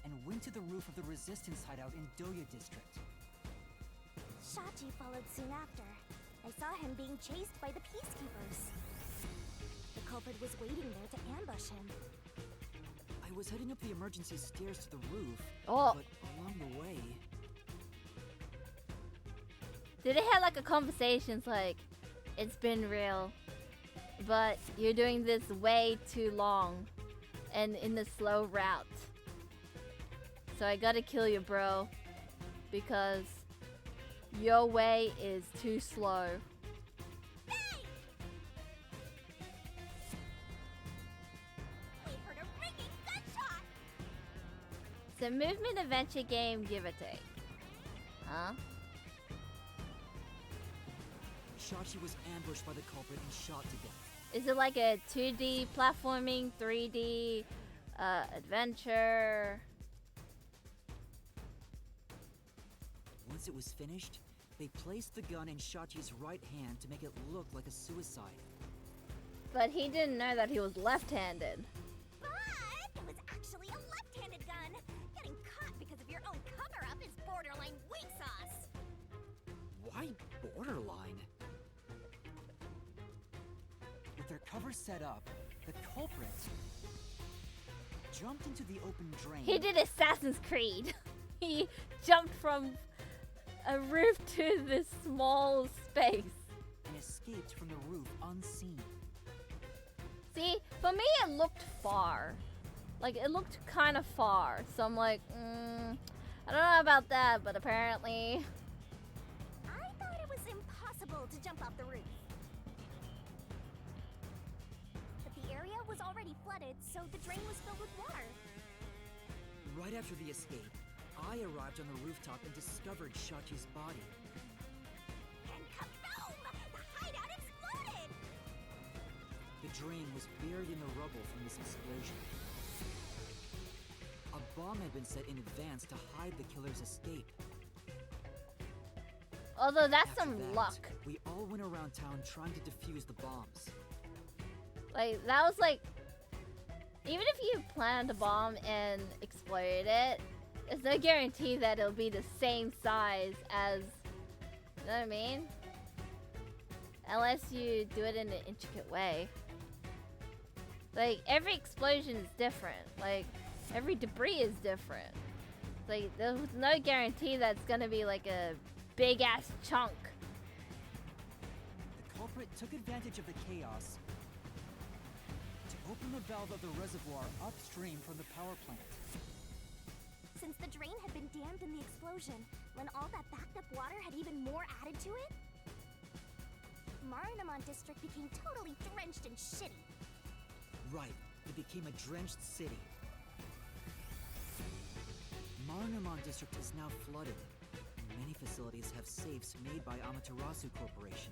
and went to the roof of the Resistance hideout in Doya District. Shachi followed soon after. I saw him being chased by the Peacekeepers. The culprit was waiting there to ambush him. I was heading up the emergency stairs to the roof, Oh. but along the way... Did they have like a conversations like, it's been real, but you're doing this way too long and in the slow route. So I gotta kill you, bro, because your way is too slow. We heard a ringing gunshot! It's a movement adventure game, give or take. Huh? Shachi was ambushed by the culprit and shot to death. Is it like a 2D platforming, 3D adventure? Once it was finished, they placed the gun in Shachi's right hand to make it look like a suicide. But he didn't know that he was left-handed. But it was actually a left-handed gun! Getting caught because of your own cover-up is borderline weak sauce! Why borderline? With their cover set up, the culprit jumped into the open drain. He did Assassin's Creed. He jumped from a roof to this small space. And escaped from the roof unseen. See, for me it looked far. Like, it looked kind of far. So I'm like, I don't know about that, but apparently... I thought it was impossible to jump off the roof. But the area was already flooded, so the drain was filled with water. Right after the escape, I arrived on the rooftop and discovered Shachi's body. And kaboom! The hideout exploded! The drain was buried in the rubble from this explosion. A bomb had been set in advance to hide the killer's escape. Although that's After some that, luck. We all went around town trying to defuse the bombs. Like, that was like... Even if you planned a bomb and exploded it, there's no guarantee that it'll be the same size as... You know what I mean? Unless you do it in an intricate way. Like, every explosion is different. Like, every debris is different. Like, there's no guarantee that it's gonna be like a big-ass chunk. The culprit took advantage of the chaos to open the valve of the reservoir upstream from the power plant. Since the drain had been dammed in the explosion, when all that backed up water had even more added to it, Marunouman District became totally drenched and shitty. Right, it became a drenched city. Marunouman District is now flooded. Many facilities have safes made by Amaterasu Corporation.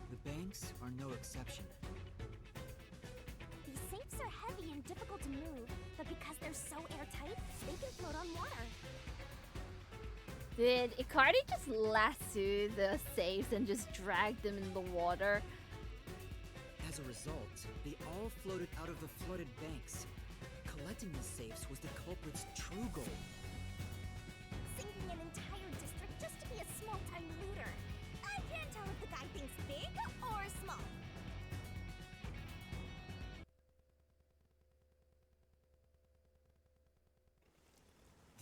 The banks are no exception. These safes are heavy and difficult to move, but because they're so airtight, they can float on water. Did Icardi just lasso the safes and just drag them in the water? As a result, they all floated out of the flooded banks. Collecting the safes was the culprit's true goal. Sinking an entire district just to be a small-time looter. I can't tell if the guy thinks big or small.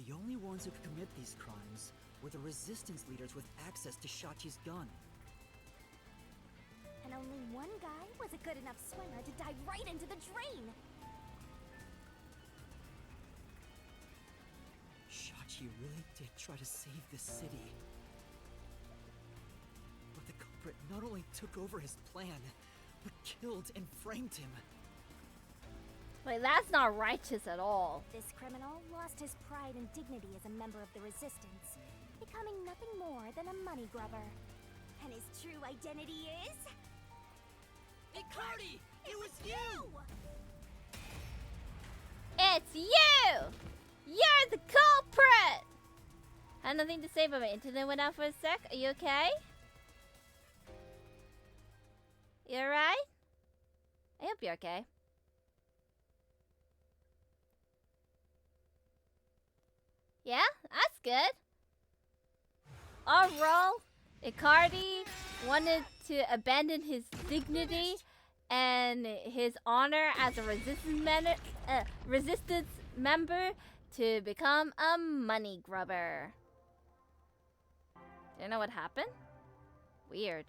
The only ones who could commit these crimes were the resistance leaders with access to Shachi's gun. And only one guy was a good enough swimmer to dive right into the drain. Shachi really did try to save the city. But the culprit not only took over his plan, but killed and framed him. Like, that's not righteous at all. This criminal lost his pride and dignity as a member of the Resistance, becoming nothing more than a money grubber. And his true identity is... Icardi! It was you! It's you! You're the culprit! Had nothing to say, but my internet went out for a sec. Are you okay? You alright? I hope you're okay. Yeah, that's good. Overall, Icardi wanted to abandon his dignity and his honor as a resistance member to become a money grubber. Do you know what happened? Weird.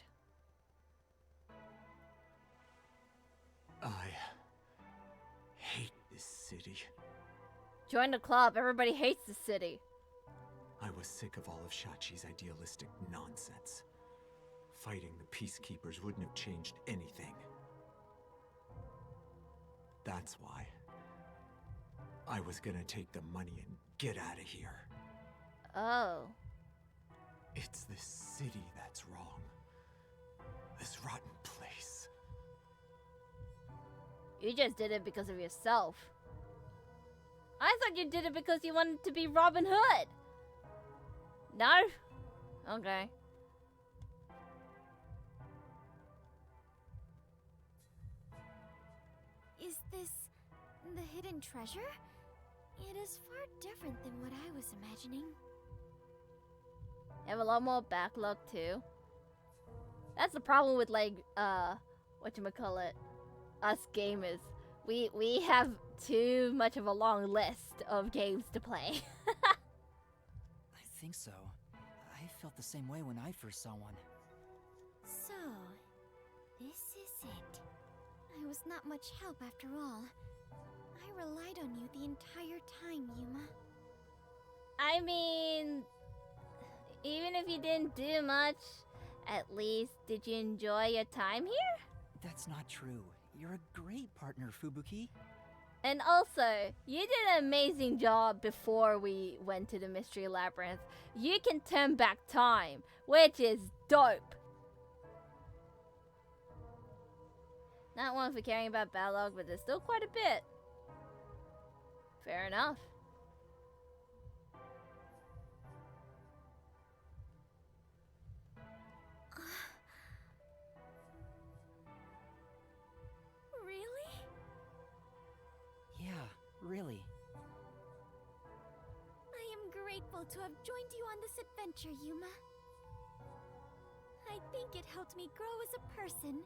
I hate this city. Join the club. Everybody hates the city. I was sick of all of Shachi's idealistic nonsense. Fighting the peacekeepers wouldn't have changed anything. That's why I was gonna take the money and get out of here. Oh. It's this city that's wrong. This rotten place. You just did it because of yourself. I thought you did it because you wanted to be Robin Hood. No? Okay. Is this the hidden treasure? It is far different than what I was imagining. You have a lot more backlog too. That's the problem with, like, whatchamacallit, us gamers. We have too much of a long list of games to play. I think so. I felt the same way when I first saw one. So, this is it. I was not much help after all. I relied on you the entire time, Yuma. I mean, even if you didn't do much, at least did you enjoy your time here? That's not true. You're a great partner, Fubuki. And also, you did an amazing job before we went to the Mystery Labyrinth. You can turn back time, which is dope. Not one for caring about backlog, but there's still quite a bit. Fair enough. Really? Yeah, really. I am grateful to have joined you on this adventure, Yuma. I think it helped me grow as a person.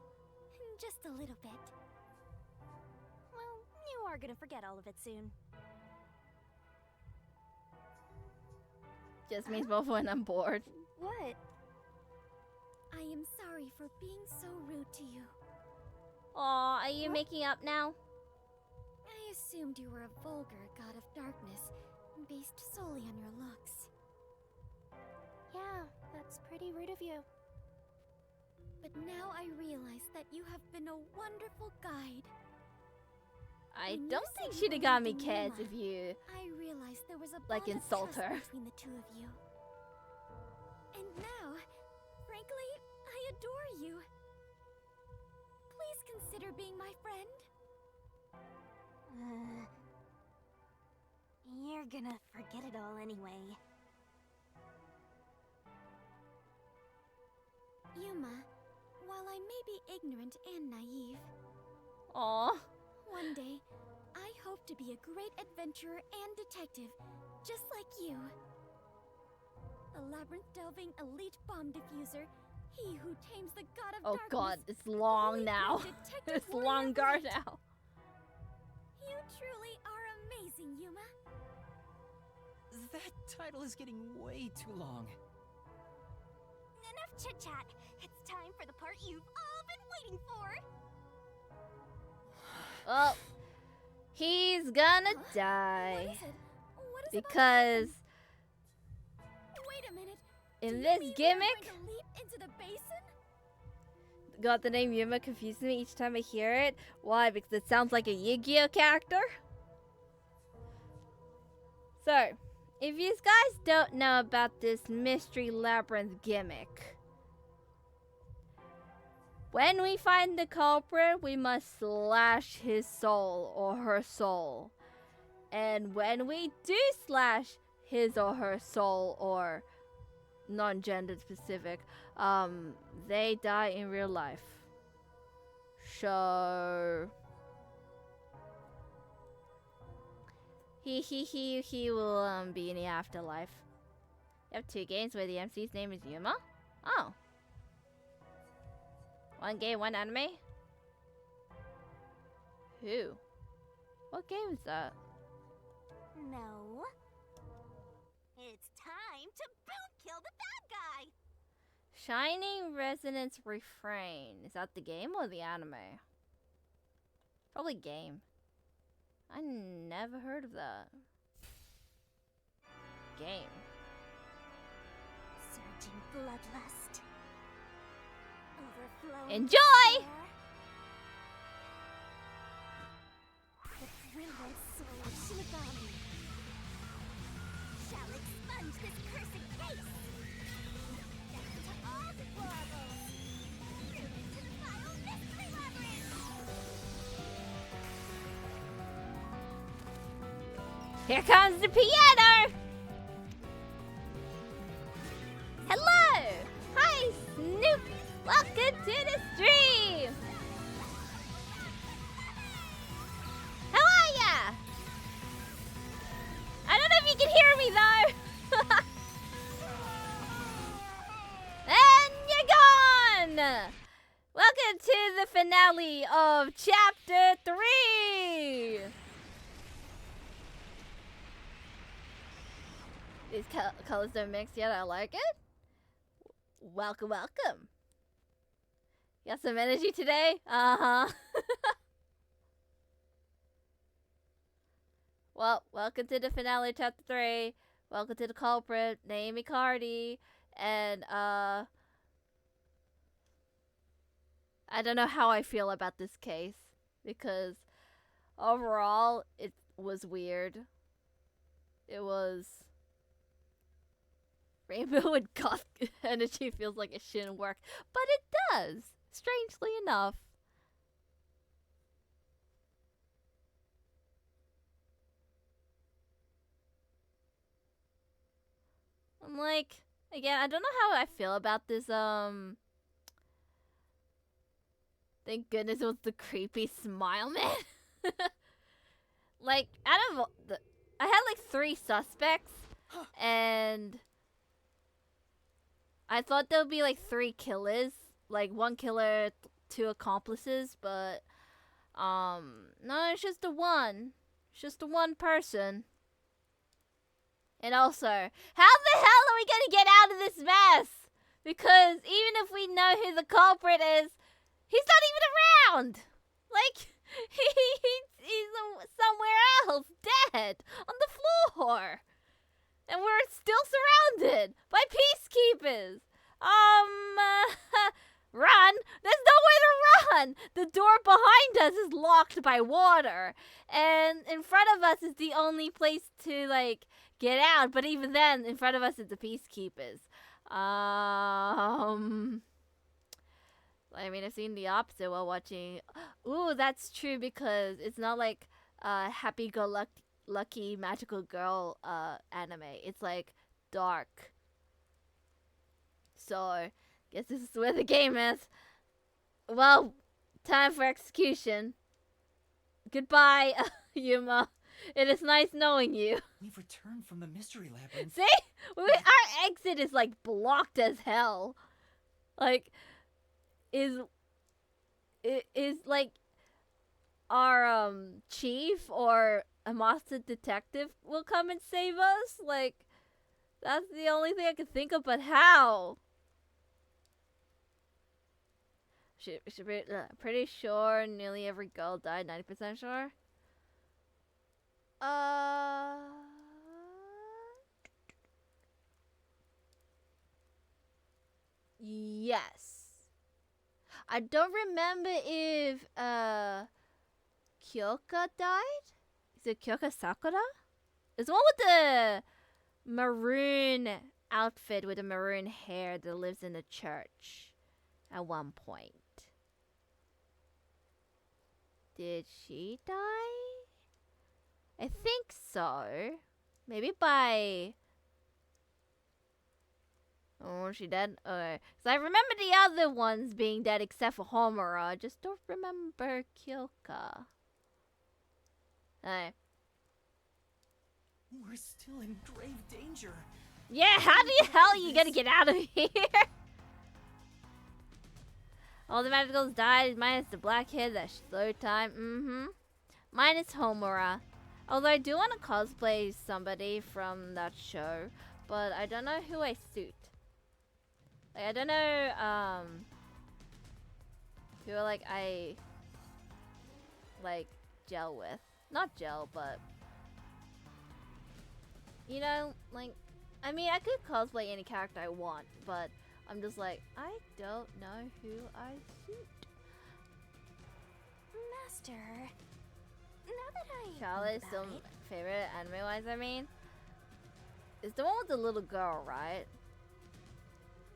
Just a little bit. Well, you are gonna forget all of it soon. Just means both when I'm bored. What? I am sorry for being so rude to you. Aw, are you making up now? I assumed you were a vulgar god of darkness, based solely on your looks. Yeah, that's pretty rude of you. But now I realize that you have been a wonderful guide. I When you don't said think you she'd have got me believed in kids Yuma, if you... I realized there was a Like, bond of insult trust her. between the two of you. And now, frankly, I adore you. Please consider being my friend. You're gonna forget it all anyway. Yuma, while I may be ignorant and naive, Aw. one day, I hope to be a great adventurer and detective, just like you. A labyrinth-delving elite bomb diffuser, he who tames the god of Oh darkness. god, it's long Elite now. detective It's warrior long guard elite. now. You truly are amazing, Yuma. That title is getting way too long. Enough chit-chat. It's time for the part you've all been waiting for. Well, he's gonna What die is it? What is because Wait a minute. in Do you this mean we are gimmick, going to leap into the basin? got the name Yuma confuses me each time I hear it. Why? Because it sounds like a Yu-Gi-Oh character. So, if you guys don't know about this Mystery Labyrinth gimmick, when we find the culprit, we must slash his soul or her soul. And when we do slash his or her soul, or non-gender specific, they die in real life. So he will be in the afterlife. You have 2 games where the MC's name is Yuma. Oh. 1 game, 1 anime? Who? What game is that? No. It's time to boom kill the bad guy. Shining Resonance Refrain. Is that the game or the anime? Probably game. I never heard of that. Game. Surging bloodlust. Overflowing Enjoy! despair. The brilliant soul of Shinigami shall expunge this cursed case. Death to all deplorables. Ruin to the vile Mystery Labyrinth. Here comes the piano! Hello! Hi, Snoop! Welcome to the stream! How are ya? I don't know if you can hear me though! And you're gone! Welcome to the finale of Chapter 3! These colors don't mix yet, I like it. Welcome, welcome. You got some energy today? Uh-huh. Well, welcome to the finale, Chapter 3. Welcome to the culprit, Naomi Cardi. And, I don't know how I feel about this case. Because, overall, it was weird. It was... Rainbow and goth energy feels like it shouldn't work. But it does! Strangely enough. I'm like, again, I don't know how I feel about this, thank goodness it was the creepy smile man. Like, out of the... I had like 3 suspects, and... I thought there would be like 3 killers. Like 1 killer, 2 accomplices, but... no, it's just the one. It's just the one person. And also, how the hell are we gonna get out of this mess? Because even if we know who the culprit is, he's not even around! Like, he's somewhere else, dead, on the floor! And we're still surrounded by peacekeepers! Run! There's nowhere to run! The door behind us is locked by water. And in front of us is the only place to, like, get out. But even then, in front of us is the peacekeepers. I mean, I've seen the opposite while watching. Ooh, that's true because it's not like happy-go-lucky magical girl anime. It's like dark. So, guess this is where the game is. Well, time for execution. Goodbye, Yuma. It is nice knowing you. We've returned from the Mystery Labyrinth. See? Our exit is like blocked as hell. Like, is like our chief or a monster detective will come and save us. Like, that's the only thing I can think of. But how? Should be pretty sure nearly every girl died. 90% sure. Yes. I don't remember if Kyoka died. Is it Kyoka Sakura? It's the one with the maroon outfit with the maroon hair that lives in the church at one point. Did she die? I think so. Maybe by... Oh, she dead? Okay. So I remember the other ones being dead except for Homura. I just don't remember Kyoka. Alright. We're still in grave danger. Yeah, how the hell are you gonna get out of here? All the magicals died, minus the black head that slowed time. Minus Homura. Although I do want to cosplay somebody from that show, but I don't know who I suit. Like, I don't know, who I gel with. Not gel, but you know, like, I mean, I could cosplay any character I want, but I'm just like, I don't know who I suit. Master, now that I Charlotte's think about still it, favorite anime-wise, I mean. It's the one with the little girl, right?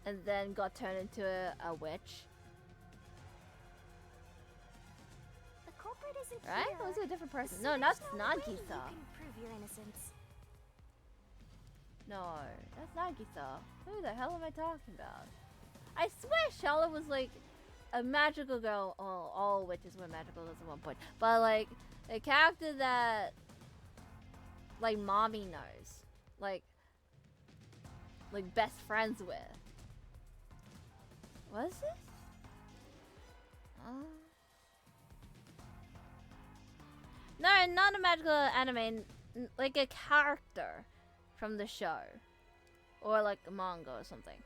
And then got turned into a witch. the culprit isn't Right? here. Or was it a different person? So No, not there's no way you Nagisa. can prove your innocence. No, that's Nagisa. Who the hell am I talking about? I swear Charlotte was like a magical girl. Oh, all witches were magical girls at one point. But like a character that like mommy knows. Like best friends with. Was it? No, not a magical anime. Like a character from the show. Or like a manga or something.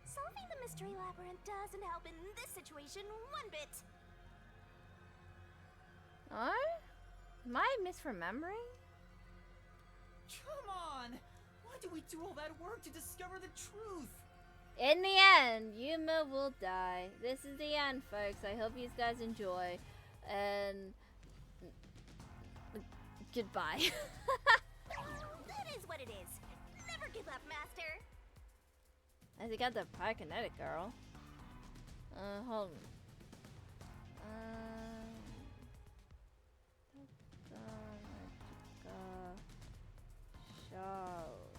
Solving the Mystery Labyrinth doesn't help in this situation one bit. Oh? Am I misremembering? Come on! Why do we do all that work to discover the truth? In the end, Yuma will die. This is the end, folks. I hope you guys enjoy. And... goodbye. That is what it is. Never give up, Master. I think I got the pyrokinetic girl. Hold on. Charlotte.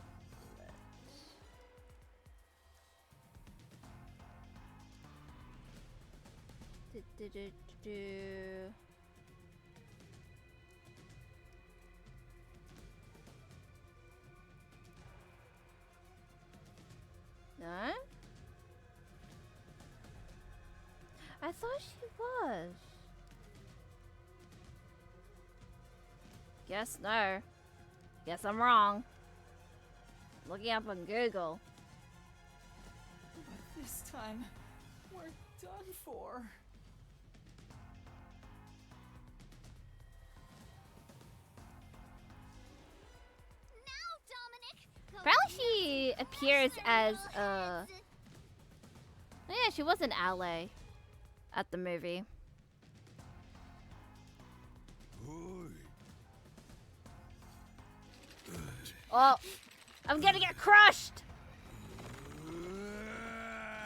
No? I thought she was. Guess no. Guess I'm wrong. Looking up on Google. But this time, we're done for. Now, Dominic. Go Apparently she appears as yeah, she was an ally at the movie. Oh, I'm gonna get crushed.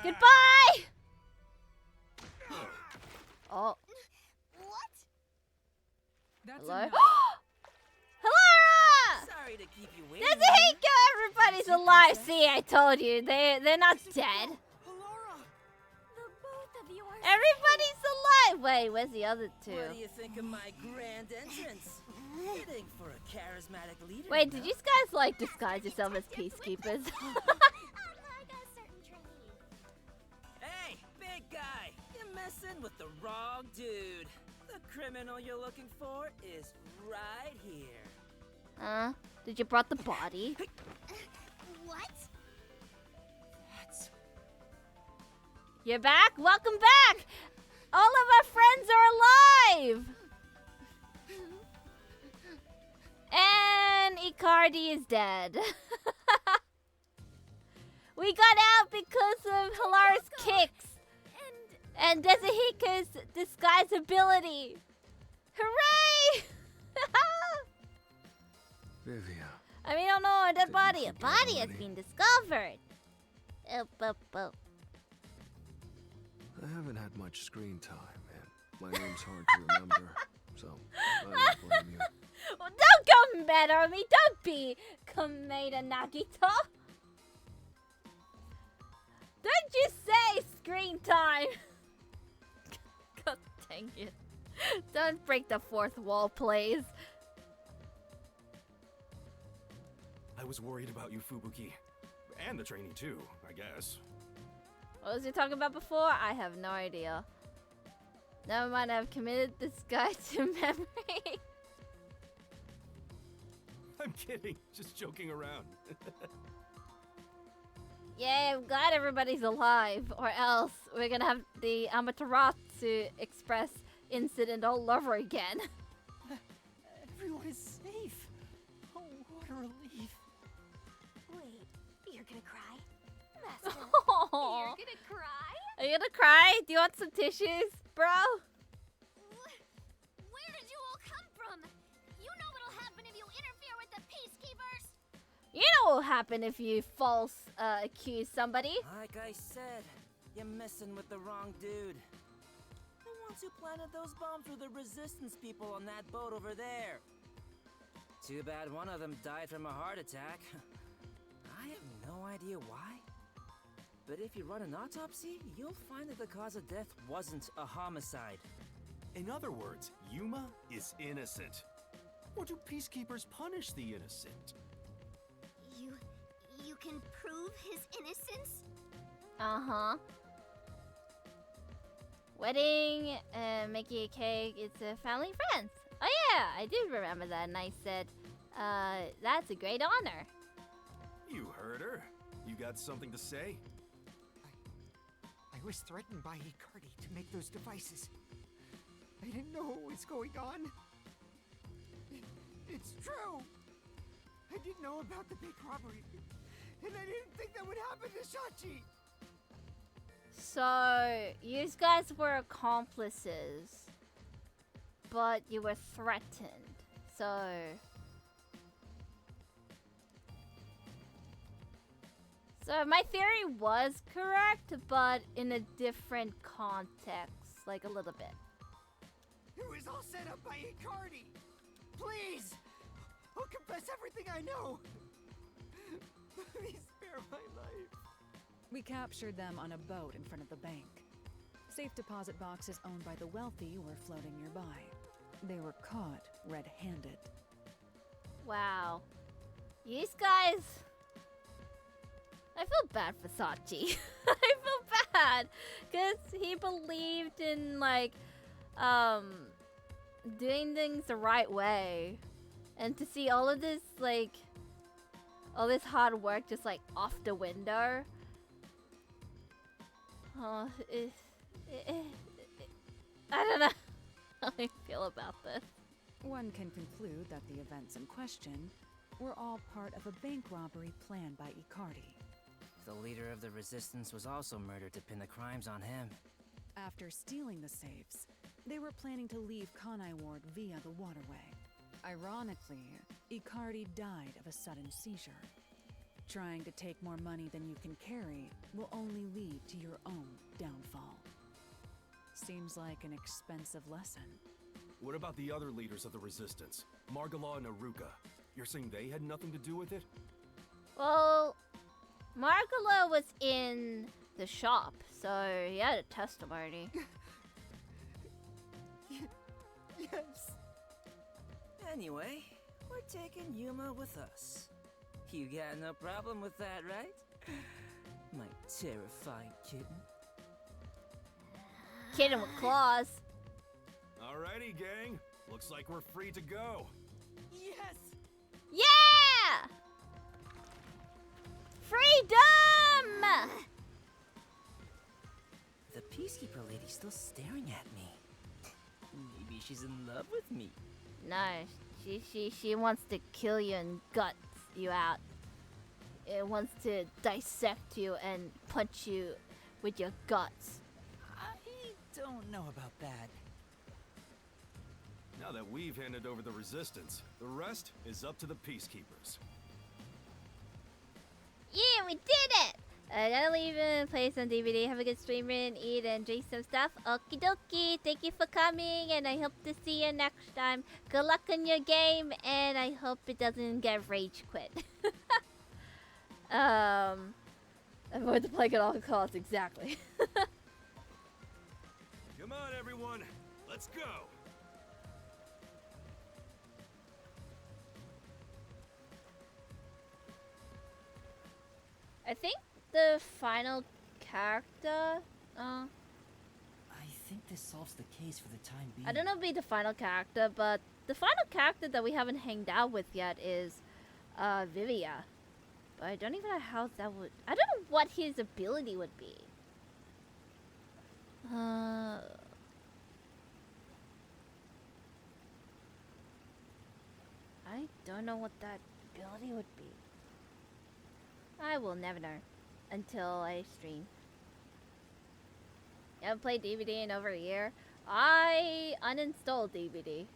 Goodbye. Oh, What? That's hello. enough. Hello. Sorry to keep you waiting. There's a Hiko. Everybody's alive. See, I told you. They're not dead. Laura! The both of you are Everybody's alive. Wait, where's the other two? What do you think of my grand entrance? Fitting for a charismatic leader. Wait, did you guys like disguise yourself as peacekeepers? unlike a certain trainee. Hey, big guy! You're messing with the wrong dude. The criminal you're looking for is right here. Huh? Did you brought the body? What? That's... You're back? Welcome back! All of our friends are alive! And Icardi is dead. We got out because of Hilara's kicks and Desuhiko's disguise ability. Hooray! Vivia. I mean, I don't know, a dead body. A forget body has already. been discovered. Oh. I haven't had much screen time, and my name's hard to remember, so I don't blame you. Well, don't go mad on me. Don't be Kameda Nagito. Don't you say screen time. God dang it. Don't break the fourth wall, please. I was worried about you, Fubuki. And the trainee too, I guess. What was he talking about before? I have no idea. Never mind, I've committed this guy to memory. I'm kidding, just joking around. Yeah, I'm glad everybody's alive, or else we're gonna have the Amaterasu Express incident all over again. Everyone is safe. Oh, what a relief. Wait, you're gonna cry? Master, Aw. you're gonna cry? Are you gonna cry? Do you want some tissues, bro? Where did you all come from? You know what'll happen if you interfere with the peacekeepers? You know what'll happen if you false accuse somebody. Like I said, you're messing with the wrong dude. The ones who planted those bombs were the resistance people on that boat over there. Too bad one of them died from a heart attack. I have no idea why. But if you run an autopsy, you'll find that the cause of death wasn't a homicide. In other words, Yuma is innocent. Or do peacekeepers punish the innocent? You can prove his innocence? Uh-huh. Wedding, making a cake, it's a family and friends. Oh yeah, I do remember that, and I said, that's a great honor. You heard her. You got something to say? I was threatened by Icardi to make those devices. I didn't know what was going on. It's true. I didn't know about the big robbery. And I didn't think that would happen to Shachi. So, you guys were accomplices, but you were threatened. So my theory was correct, but in a different context, like a little bit. It was all set up by Icardi. Please, I'll confess everything I know. Please spare my life. We captured them on a boat in front of the bank. Safe deposit boxes owned by the wealthy were floating nearby. They were caught red-handed. Wow. These guys... I feel bad for Sachi. I feel bad. Because he believed in, like, doing things the right way. And to see all of this, like... all this hard work just, like, off the window. Oh, I don't know how I feel about this. One can conclude that the events in question were all part of a bank robbery planned by Icardi. The leader of the resistance was also murdered to pin the crimes on him. After stealing the safes, they were planning to leave Kanai Ward via the waterway. Ironically, Icardi died of a sudden seizure. Trying to take more money than you can carry will only lead to your own downfall. Seems like an expensive lesson. What about the other leaders of the resistance? Margala and Aruka. You're saying they had nothing to do with it? Well, Margala was in the shop, so he had a testimony. Yes. Anyway, we're taking Yuma with us. You got no problem with that, right? My terrifying kitten. Kitten with claws. Alrighty, gang. Looks like we're free to go. Yes! Yeah! Freedom! The Peacekeeper lady's still staring at me. Maybe she's in love with me. No, she wants to kill you and guts you out. It wants to dissect you and punch you with your guts. I don't know about that. Now that we've handed over the resistance, the rest is up to the peacekeepers. Yeah, we did it! Gotta leave and play some DVD, have a good stream and eat and drink some stuff. Okie dokie, thank you for coming and I hope to see you next time. Good luck on your game and I hope it doesn't get rage quit. Avoid the plague at all costs, exactly. Come on, everyone. Let's go. I think the final character, I think this solves the case for the time being. I don't know if it'll be the final character, but the final character that we haven't hanged out with yet is Vivia. But I don't even know how that would... I don't know what his ability would be. I don't know what that ability would be. I will never know until I stream. I haven't played DVD in over a year. I uninstalled DVD.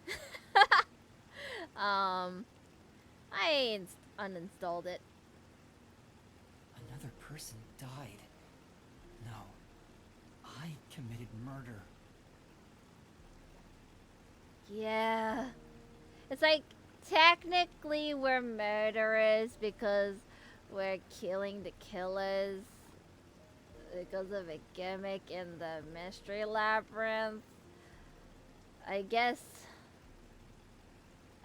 I uninstalled it. Another person died. No. I committed murder. Yeah. It's like, technically we're murderers because we're killing the killers because of a gimmick in the Mystery Labyrinth. I guess...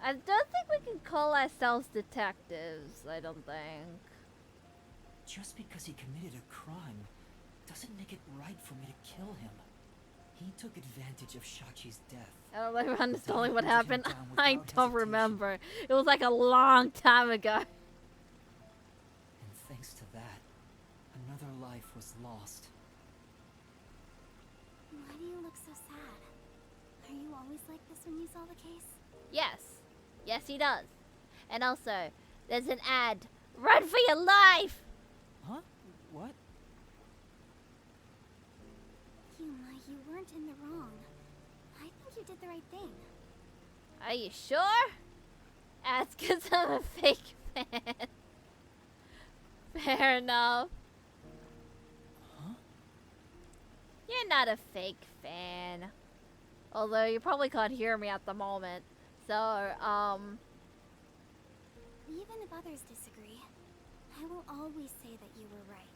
I don't think we can call ourselves detectives, I don't think. Just because he committed a crime doesn't make it right for me to kill him. He took advantage of Shachi's death. I don't like understanding what Hunted him happened. down I without don't hesitation. remember. It was like a long time ago. And thanks to that, another life was lost. Why do you look so sad? Are you always like this when you solve a case? Yes. Yes, he does. And also, there's an ad. Run for your life! Huh? What? Yuma, you weren't in the wrong. I think you did the right thing. Are you sure? Ask because I'm a fake fan. Fair enough. Huh? You're not a fake fan. Although you probably can't hear me at the moment. So, Even if others disagree, I will always say that you were right.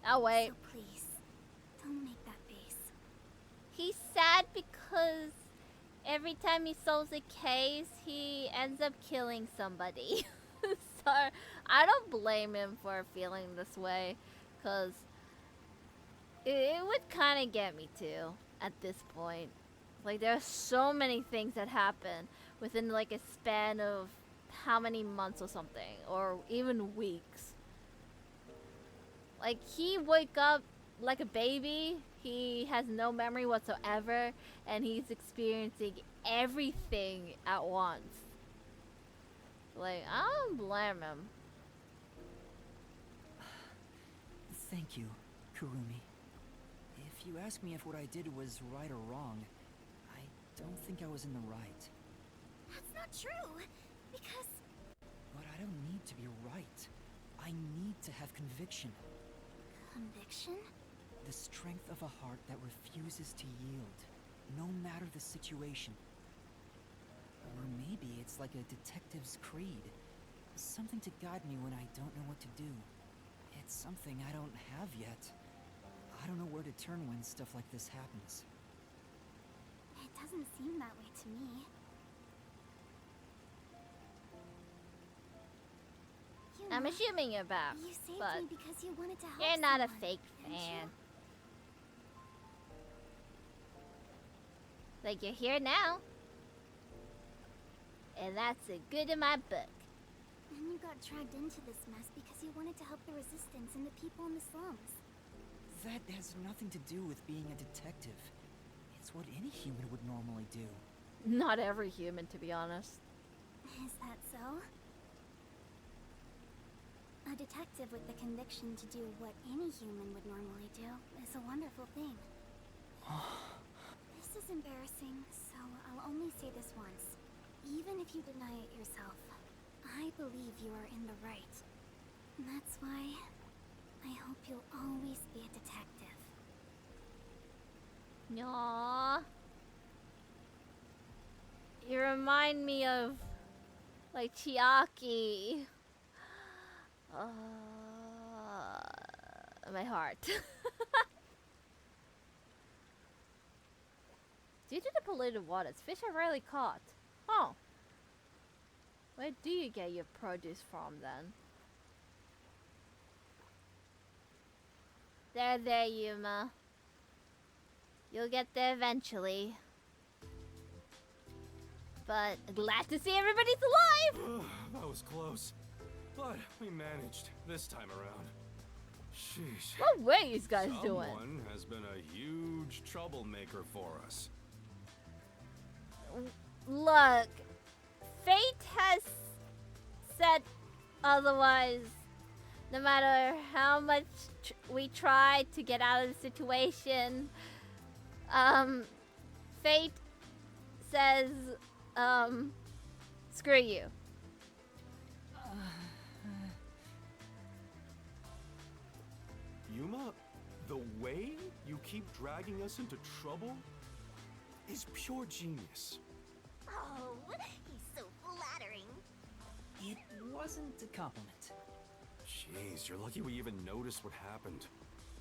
I'll wait. So please, don't make that face. He's sad because every time he solves a case, he ends up killing somebody. So, I don't blame him for feeling this way. Because it would kind of get me too at this point. Like, there are so many things that happen within like a span of how many months or something, or even weeks. Like, he woke up like a baby, he has no memory whatsoever, and he's experiencing everything at once. Like, I don't blame him. Thank you, Kurumi. If you ask me if what I did was right or wrong, I don't think I was in the right. That's not true, because... But I don't need to be right. I need to have conviction. Conviction? The strength of a heart that refuses to yield, no matter the situation. Or maybe it's like a detective's creed. Something to guide me when I don't know what to do. It's something I don't have yet. I don't know where to turn when stuff like this happens. It doesn't seem that way to me. I'm Yuma, assuming you're back, you saved but me because you wanted to help you're not a someone, fake didn't fan. you? Like, you're here now. And that's a good in my book. And you got dragged into this mess because you wanted to help the resistance and the people in the slums. That has nothing to do with being a detective. It's what any human would normally do. Not every human, to be honest. Is that so? A detective with the conviction to do what any human would normally do is a wonderful thing. This is embarrassing, so I'll only say this once. Even if you deny it yourself, I believe you are in the right. And that's why I hope you'll always be a detective. Aww. You remind me of, like, Chiaki. My heart. Due to the polluted waters, fish are rarely caught. Oh. Where do you get your produce from, then? There, Yuma. You'll get there eventually. But glad to see everybody's alive! That was close. But we managed this time around. Sheesh. What were you guys doing? Someone has been a huge troublemaker for us. Look, fate has said otherwise. No matter how much we try to get out of the situation, fate says, screw you. Yuma, the way you keep dragging us into trouble is pure genius. Oh, he's so flattering. It wasn't a compliment. Jeez, you're lucky we even noticed what happened.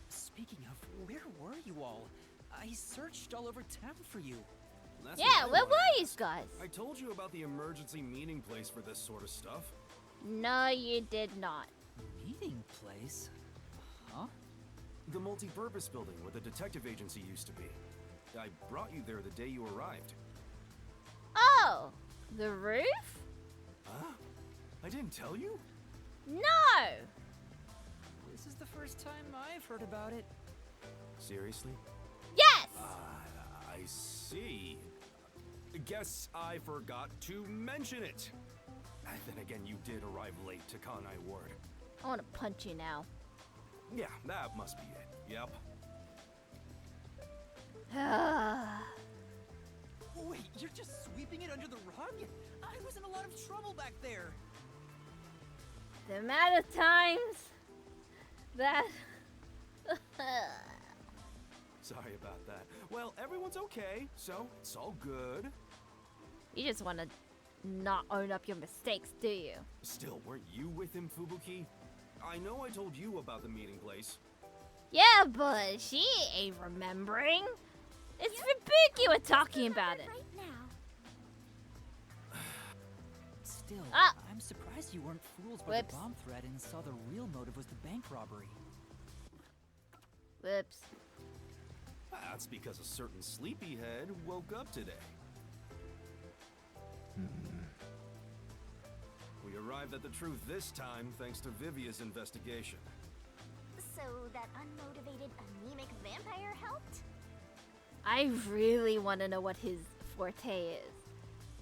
Speaking of, where were you all? I searched all over town for you. That's Yeah, what I where wanted were to you ask. guys? I told you about the emergency meeting place for this sort of stuff. No, you did not. Meeting place? Huh? The multi-purpose building where the detective agency used to be. I brought you there the day you arrived. Oh, the roof? Huh? I didn't tell you? No! This is the first time I've heard about it. Seriously? Yes! I see. Guess I forgot to mention it. And then again, you did arrive late to Kanai Ward. I want to punch you now. Yeah, that must be it. Yep. Wait, you're just sweeping it under the rug? I was in a lot of trouble back there. The amount of times that... Sorry about that. Well, everyone's okay, so it's all good. You just want to not own up your mistakes, do you? Still, weren't you with him, Fubuki? I know I told you about the meeting place. Yeah, but she ain't remembering. It's Fubuki we're talking about it. Right now. Still, Ah. I'm surprised you weren't fooled by Whoops. the bomb threat and saw the real motive was the bank robbery. Whoops. That's because a certain sleepyhead woke up today. We arrived at the truth this time thanks to Vivia's investigation. So that unmotivated, anemic vampire helped? I really want to know what his forte is.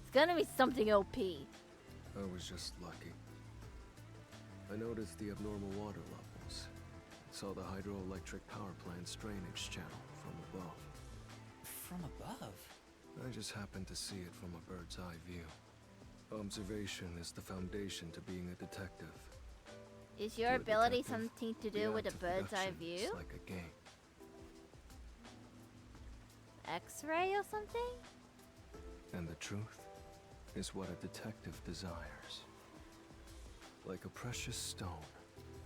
It's gonna be something OP. I was just lucky. I noticed the abnormal water levels. Saw the hydroelectric power plant's drainage channel from above. From above? I just happened to see it from a bird's eye view. Observation is the foundation to being a detective. Is your To a ability detective, something to the do with a act of bird's eye deduction is view? like a game. X-ray or something? And the truth is what a detective desires. Like a precious stone,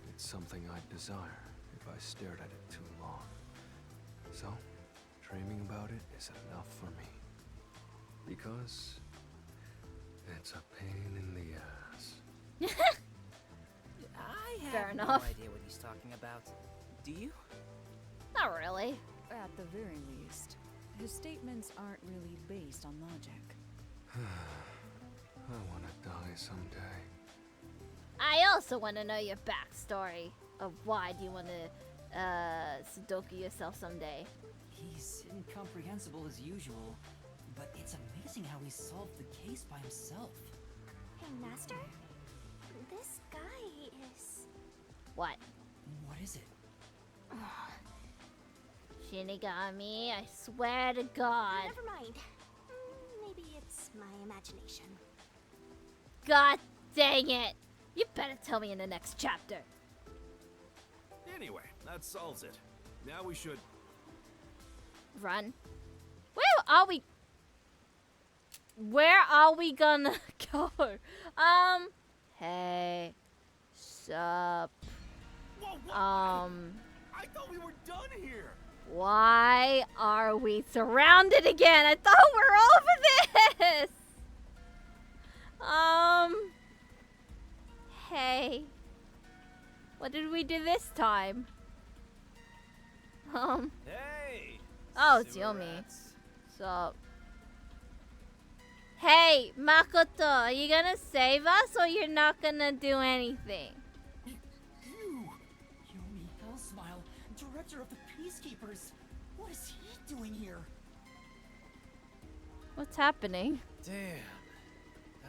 it's something I'd desire if I stared at it too long. So, dreaming about it is enough for me. Because it's a pain in the ass. I Fair have enough. no idea what he's talking about. Do you? Not really. At the very least. his statements aren't really based on logic. I want to die someday. I also want to know your backstory of why do you want to Sudoku yourself someday. He's incomprehensible as usual, but it's amazing how he solved the case by himself. Hey, Master? This guy is... What? What is it? Shinigami, I swear to God. Never mind. Maybe it's my imagination. God dang it! You better tell me in the next chapter. Anyway, that solves it. Now we should... Run. Where are we? Where are we gonna go? Hey. Sup. Whoa, whoa. I thought we were done here. Why are we surrounded again? I thought we were over this. Hey. What did we do this time? Hey. Oh, it's Yomi. Sup? Hey, Makoto, are you gonna save us or you're not gonna do anything? You! Yomi Hellsmile, director of the Peacekeepers. What is he doing here? What's happening? Damn.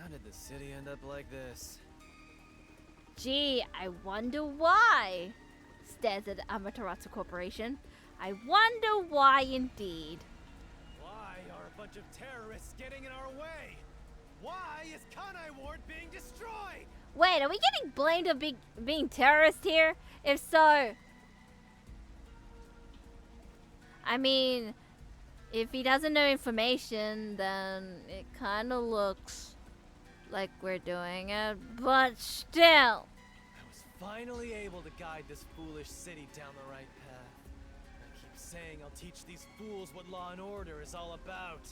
How did the city end up like this? Gee, I wonder why. Stares at the Amaterasu Corporation. I wonder why indeed. Why are a bunch of terrorists getting in our way? Why is Kanai Ward being destroyed? Wait, are we getting blamed of being terrorists here? If so... I mean, if he doesn't know information, then it kind of looks like we're doing it. But still... I was finally able to guide this foolish city down the right path. I keep saying I'll teach these fools what law and order is all about.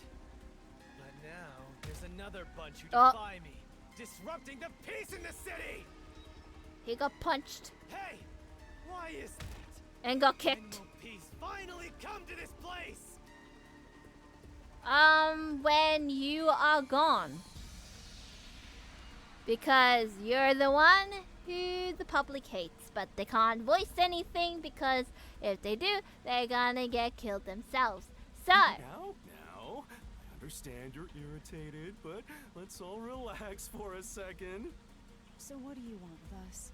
But now, there's another bunch who defy me, disrupting the peace in the city! He got punched. Hey! Why is that? And got kicked. When will peace finally come to this place? When you are gone. Because you're the one who the public hates, but they can't voice anything because if they do, they're gonna get killed themselves. So... Now, I understand you're irritated, but let's all relax for a second. So what do you want with us?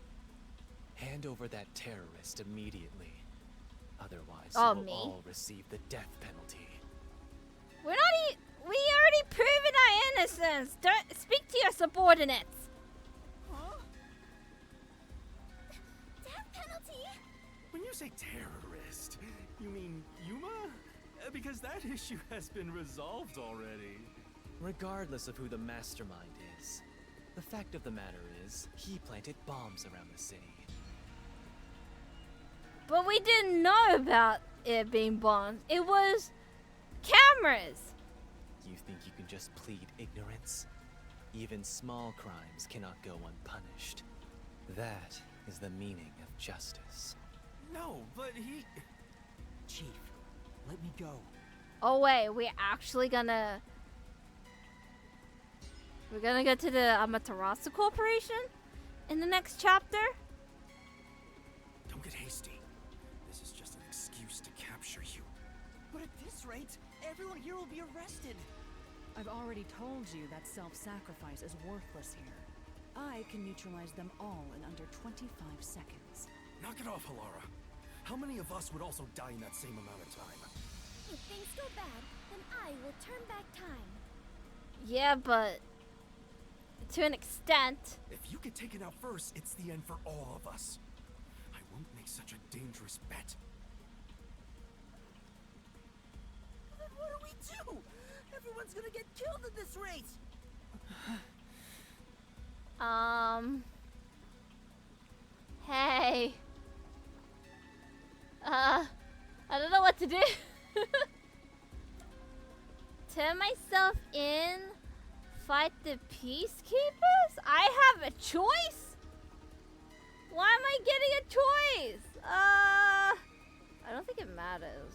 Hand over that terrorist immediately. Otherwise, Oh, you will me? all receive the death penalty. We're not we already proven our innocence. Don't speak to your subordinates. Huh? Death penalty? When you say terrorist, you mean Yuma? Because that issue has been resolved already. Regardless of who the mastermind is, the fact of the matter is, he planted bombs around the city. But we didn't know about it being bombs. It was cameras. You think you can just plead ignorance? Even small crimes cannot go unpunished. That is the meaning of justice. No, but he... Chief, let me go. Oh wait, we're actually gonna... We're gonna go to the Amaterasu Corporation in the next chapter? Don't get hasty. This is just an excuse to capture you. But at this rate, everyone here will be arrested. I've already told you that self-sacrifice is worthless here. I can neutralize them all in under 25 seconds. Knock it off, Halara. How many of us would also die in that same amount of time? If things go bad, then I will turn back time. Yeah, but... to an extent. If you get taken out first, it's the end for all of us. I won't make such a dangerous bet. Then what do we do? Everyone's gonna get killed at this rate! Hey. I don't know what to do. Turn myself in, fight the peacekeepers? I have a choice? Why am I getting a choice? I don't think it matters.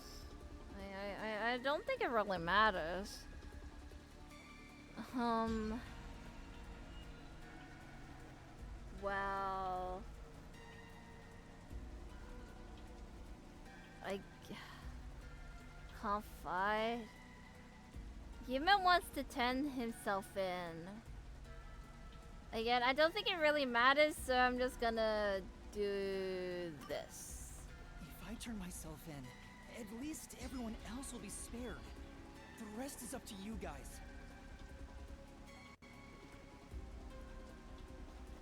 I don't think it really matters. Well, I can't fight. Human wants to turn himself in. Again, I don't think it really matters, so I'm just gonna do this. If I turn myself in, at least everyone else will be spared. The rest is up to you guys.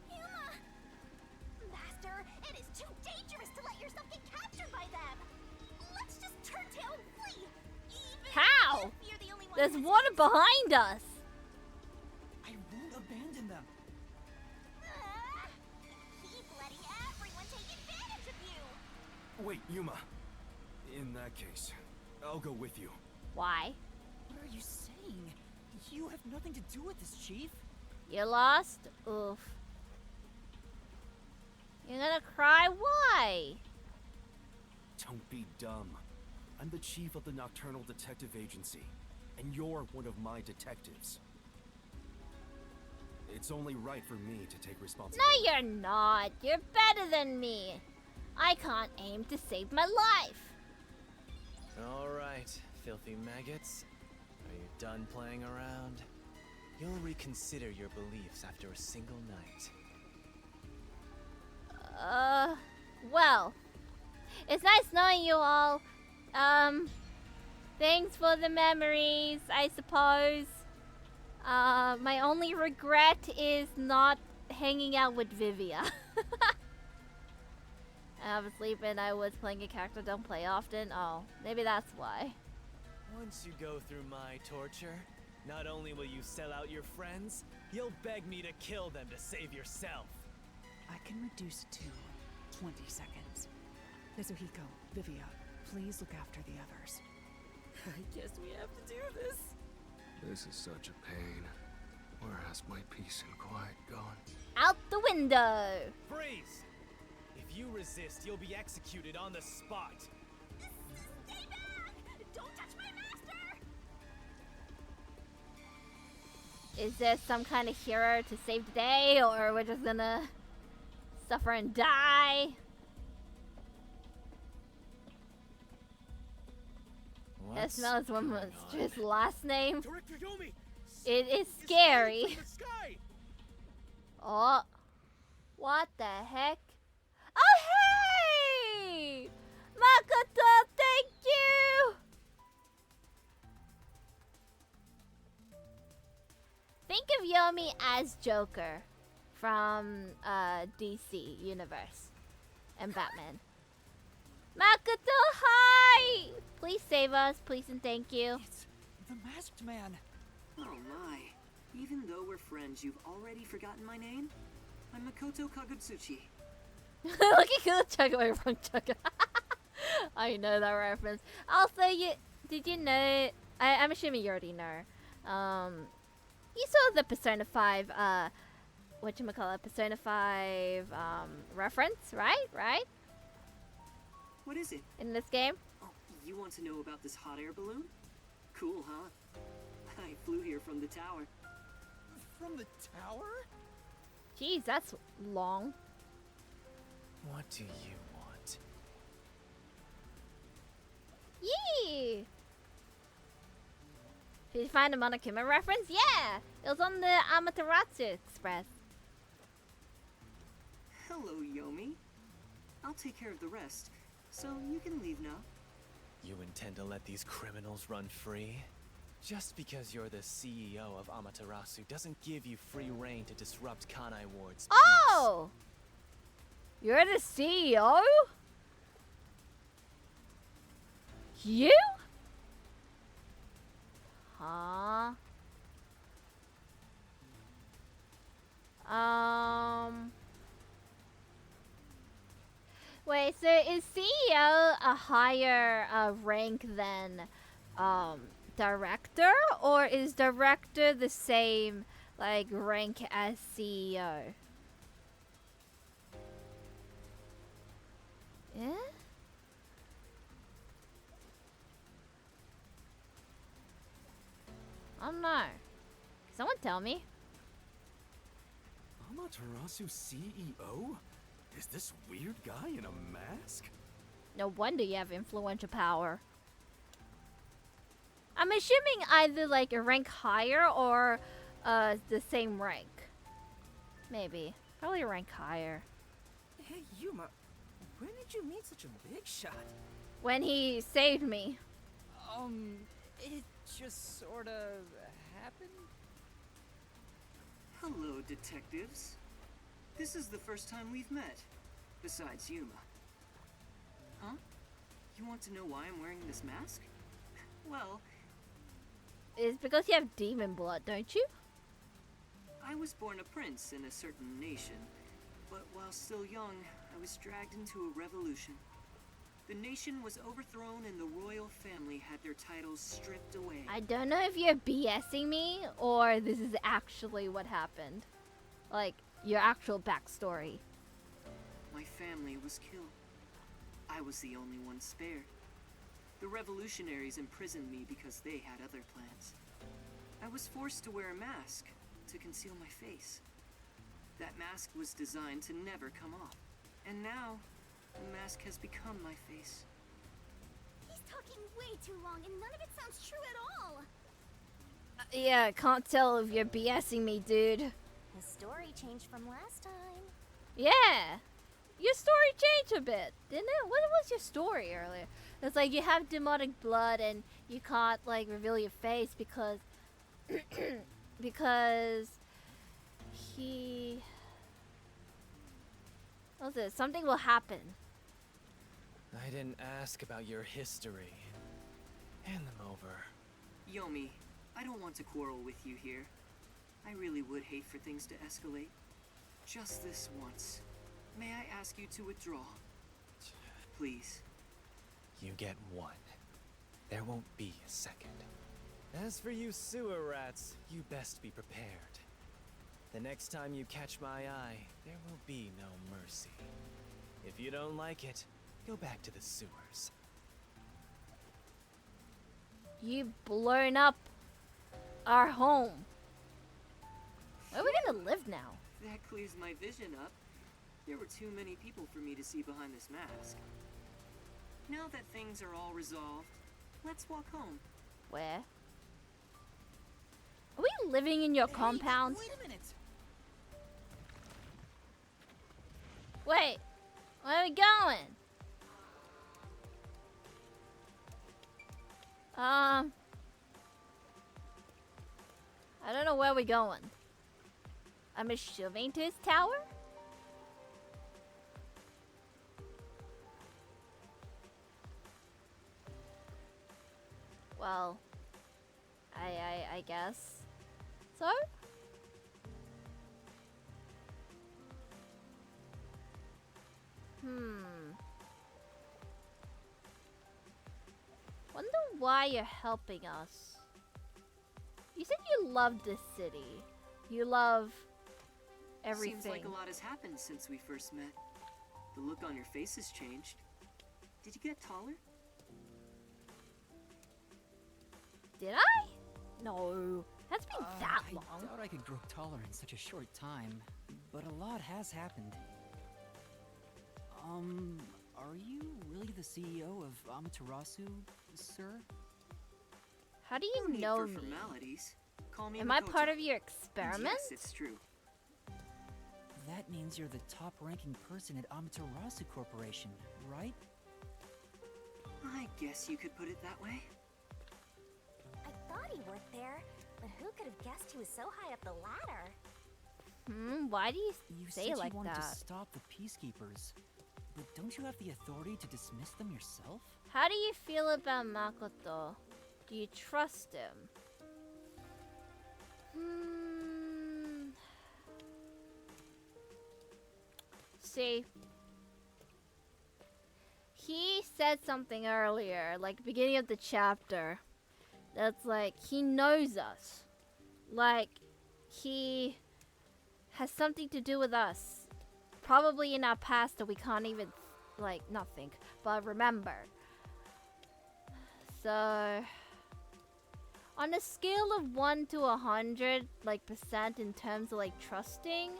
Yuma! Master, it is too dangerous to let yourself get captured by them. Let's just turn tail and flee. Even How? if you're the only one There's who water escapes. behind us. I won't abandon them. Keep letting everyone take advantage of you. Wait, Yuma. In that case, I'll go with you. Why? What are you saying? You have nothing to do with this, Chief. You lost? Oof. You're gonna cry? Why? Don't be dumb. I'm the chief of the Nocturnal Detective Agency, and you're one of my detectives. It's only right for me to take responsibility. No, you're not. You're better than me. I can't aim to save my life. Alright, filthy maggots. Are you done playing around? You'll reconsider your beliefs after a single night. Well, it's nice knowing you all. Thanks for the memories, I suppose. My only regret is not hanging out with Vivia. I was sleeping, I was playing a character I don't play often. Oh, maybe that's why. Once you go through my torture, not only will you sell out your friends, you'll beg me to kill them to save yourself. I can reduce it to 20 seconds. Kazuhiko, Vivia, please look after the others. I guess we have to do this. This is such a pain. Where has my peace and quiet gone? Out the window! Freeze! If you resist, you'll be executed on the spot. Stay back! Don't touch my master! Is there some kind of hero to save the day, or we're just gonna suffer and die? That What's smells one going his last name. Director Yomi! It is It's scary. falling from the sky! Oh, what the heck? Oh, hey! Makoto, thank you! Think of Yomi as Joker from DC Universe and Batman. Makoto, hi! Please save us, please and thank you. It's the Masked Man. Oh my. Even though we're friends, you've already forgotten my name? I'm Makoto Kagutsuchi. Look at Chugga away from Chugga. I know that reference. Also, did you know? I'm assuming you already know. You saw the Persona 5 whatchamacallit, Persona 5 reference, right? Right? What is it? In this game? Oh, you want to know about this hot air balloon? Cool, huh? I flew here from the tower. From the tower? Jeez, that's long. What do you want? Yee! Did you find a Monokuma reference? Yeah! It was on the Amaterasu Express. Hello, Yomi. I'll take care of the rest, so you can leave now. You intend to let these criminals run free? Just because you're the CEO of Amaterasu doesn't give you free reign to disrupt Kanai Ward's peace. Oh! You're the CEO? You? Huh? Wait, so is CEO a higher rank than director, or is director the same like rank as CEO? Yeah? I don't know. Someone tell me. Amaterasu CEO? Is this weird guy in a mask? No wonder you have influential power. I'm assuming either like a rank higher or the same rank. Maybe. Probably a rank higher. Hey, Yuma, when did you meet such a big shot? When he saved me. It just sorta happened? Hello, detectives. This is the first time we've met, besides Yuma. Huh? You want to know why I'm wearing this mask? Well, It's because you have demon blood, don't you? I was born a prince in a certain nation, but while still young, I was dragged into a revolution. The nation was overthrown and the royal family had their titles stripped away. I don't know if you're BSing me or this is actually what happened. Like, your actual backstory. My family was killed. I was the only one spared. The revolutionaries imprisoned me because they had other plans. I was forced to wear a mask to conceal my face. That mask was designed to never come off. And now, the mask has become my face. He's talking way too long and none of it sounds true at all. Yeah, can't tell if you're BSing me, dude. His story changed from last time. Yeah! Your story changed a bit, didn't it? What was your story earlier? It's like you have demonic blood and you can't like reveal your face because because he what was it? Something will happen. I didn't ask about your history. Hand them over. Yomi, I don't want to quarrel with you here. I really would hate for things to escalate. Just this once. May I ask you to withdraw? Please. You get one. There won't be a second. As for you sewer rats, you best be prepared. The next time you catch my eye, there will be no mercy. If you don't like it, go back to the sewers. You blown up our home. Where are we gonna live now? That clears my vision up. There were too many people for me to see behind this mask. Now that things are all resolved, let's walk home. Where? Are we living in your compound? Wait a minute! Wait, where are we going? I don't know where we're going. I'm assuming to his tower? Well, I guess so? Wonder why you're helping us. You said you love this city. You love everything. Seems like a lot has happened since we first met. The look on your face has changed. Did you get taller? Did I? No. That's been that long. I doubt I could grow taller in such a short time, but a lot has happened. Are you really the CEO of Amaterasu, sir? How do you No need know for me? formalities. Call me Am I Makoto. part of your And experiment? yes, it's true. That means you're the top-ranking person at Amaterasu Corporation, right? I guess you could put it that way. I thought he worked there, but who could have guessed he was so high up the ladder? Why do you You say said like you wanted that? to stop the Peacekeepers, but don't you have the authority to dismiss them yourself? How do you feel about Makoto? Do you trust him? See, he said something earlier, like beginning of the chapter, that's like he knows us, like he has something to do with us, probably in our past that we can't even like not think, but remember. So On a scale of 1 to 100, like percent in terms of like trusting,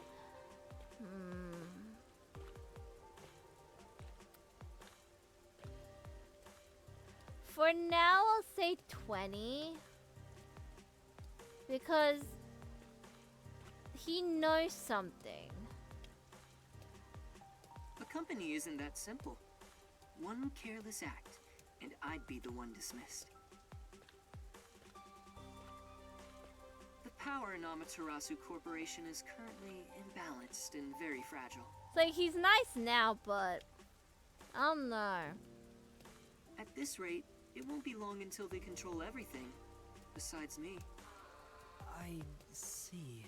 for now I'll say 20 because he knows something. A company isn't that simple. One careless act, and I'd be the one dismissed. The power in Amaterasu Corporation is currently imbalanced and very fragile. It's like he's nice now, but I don't know. At this rate, it won't be long until they control everything, besides me. I see.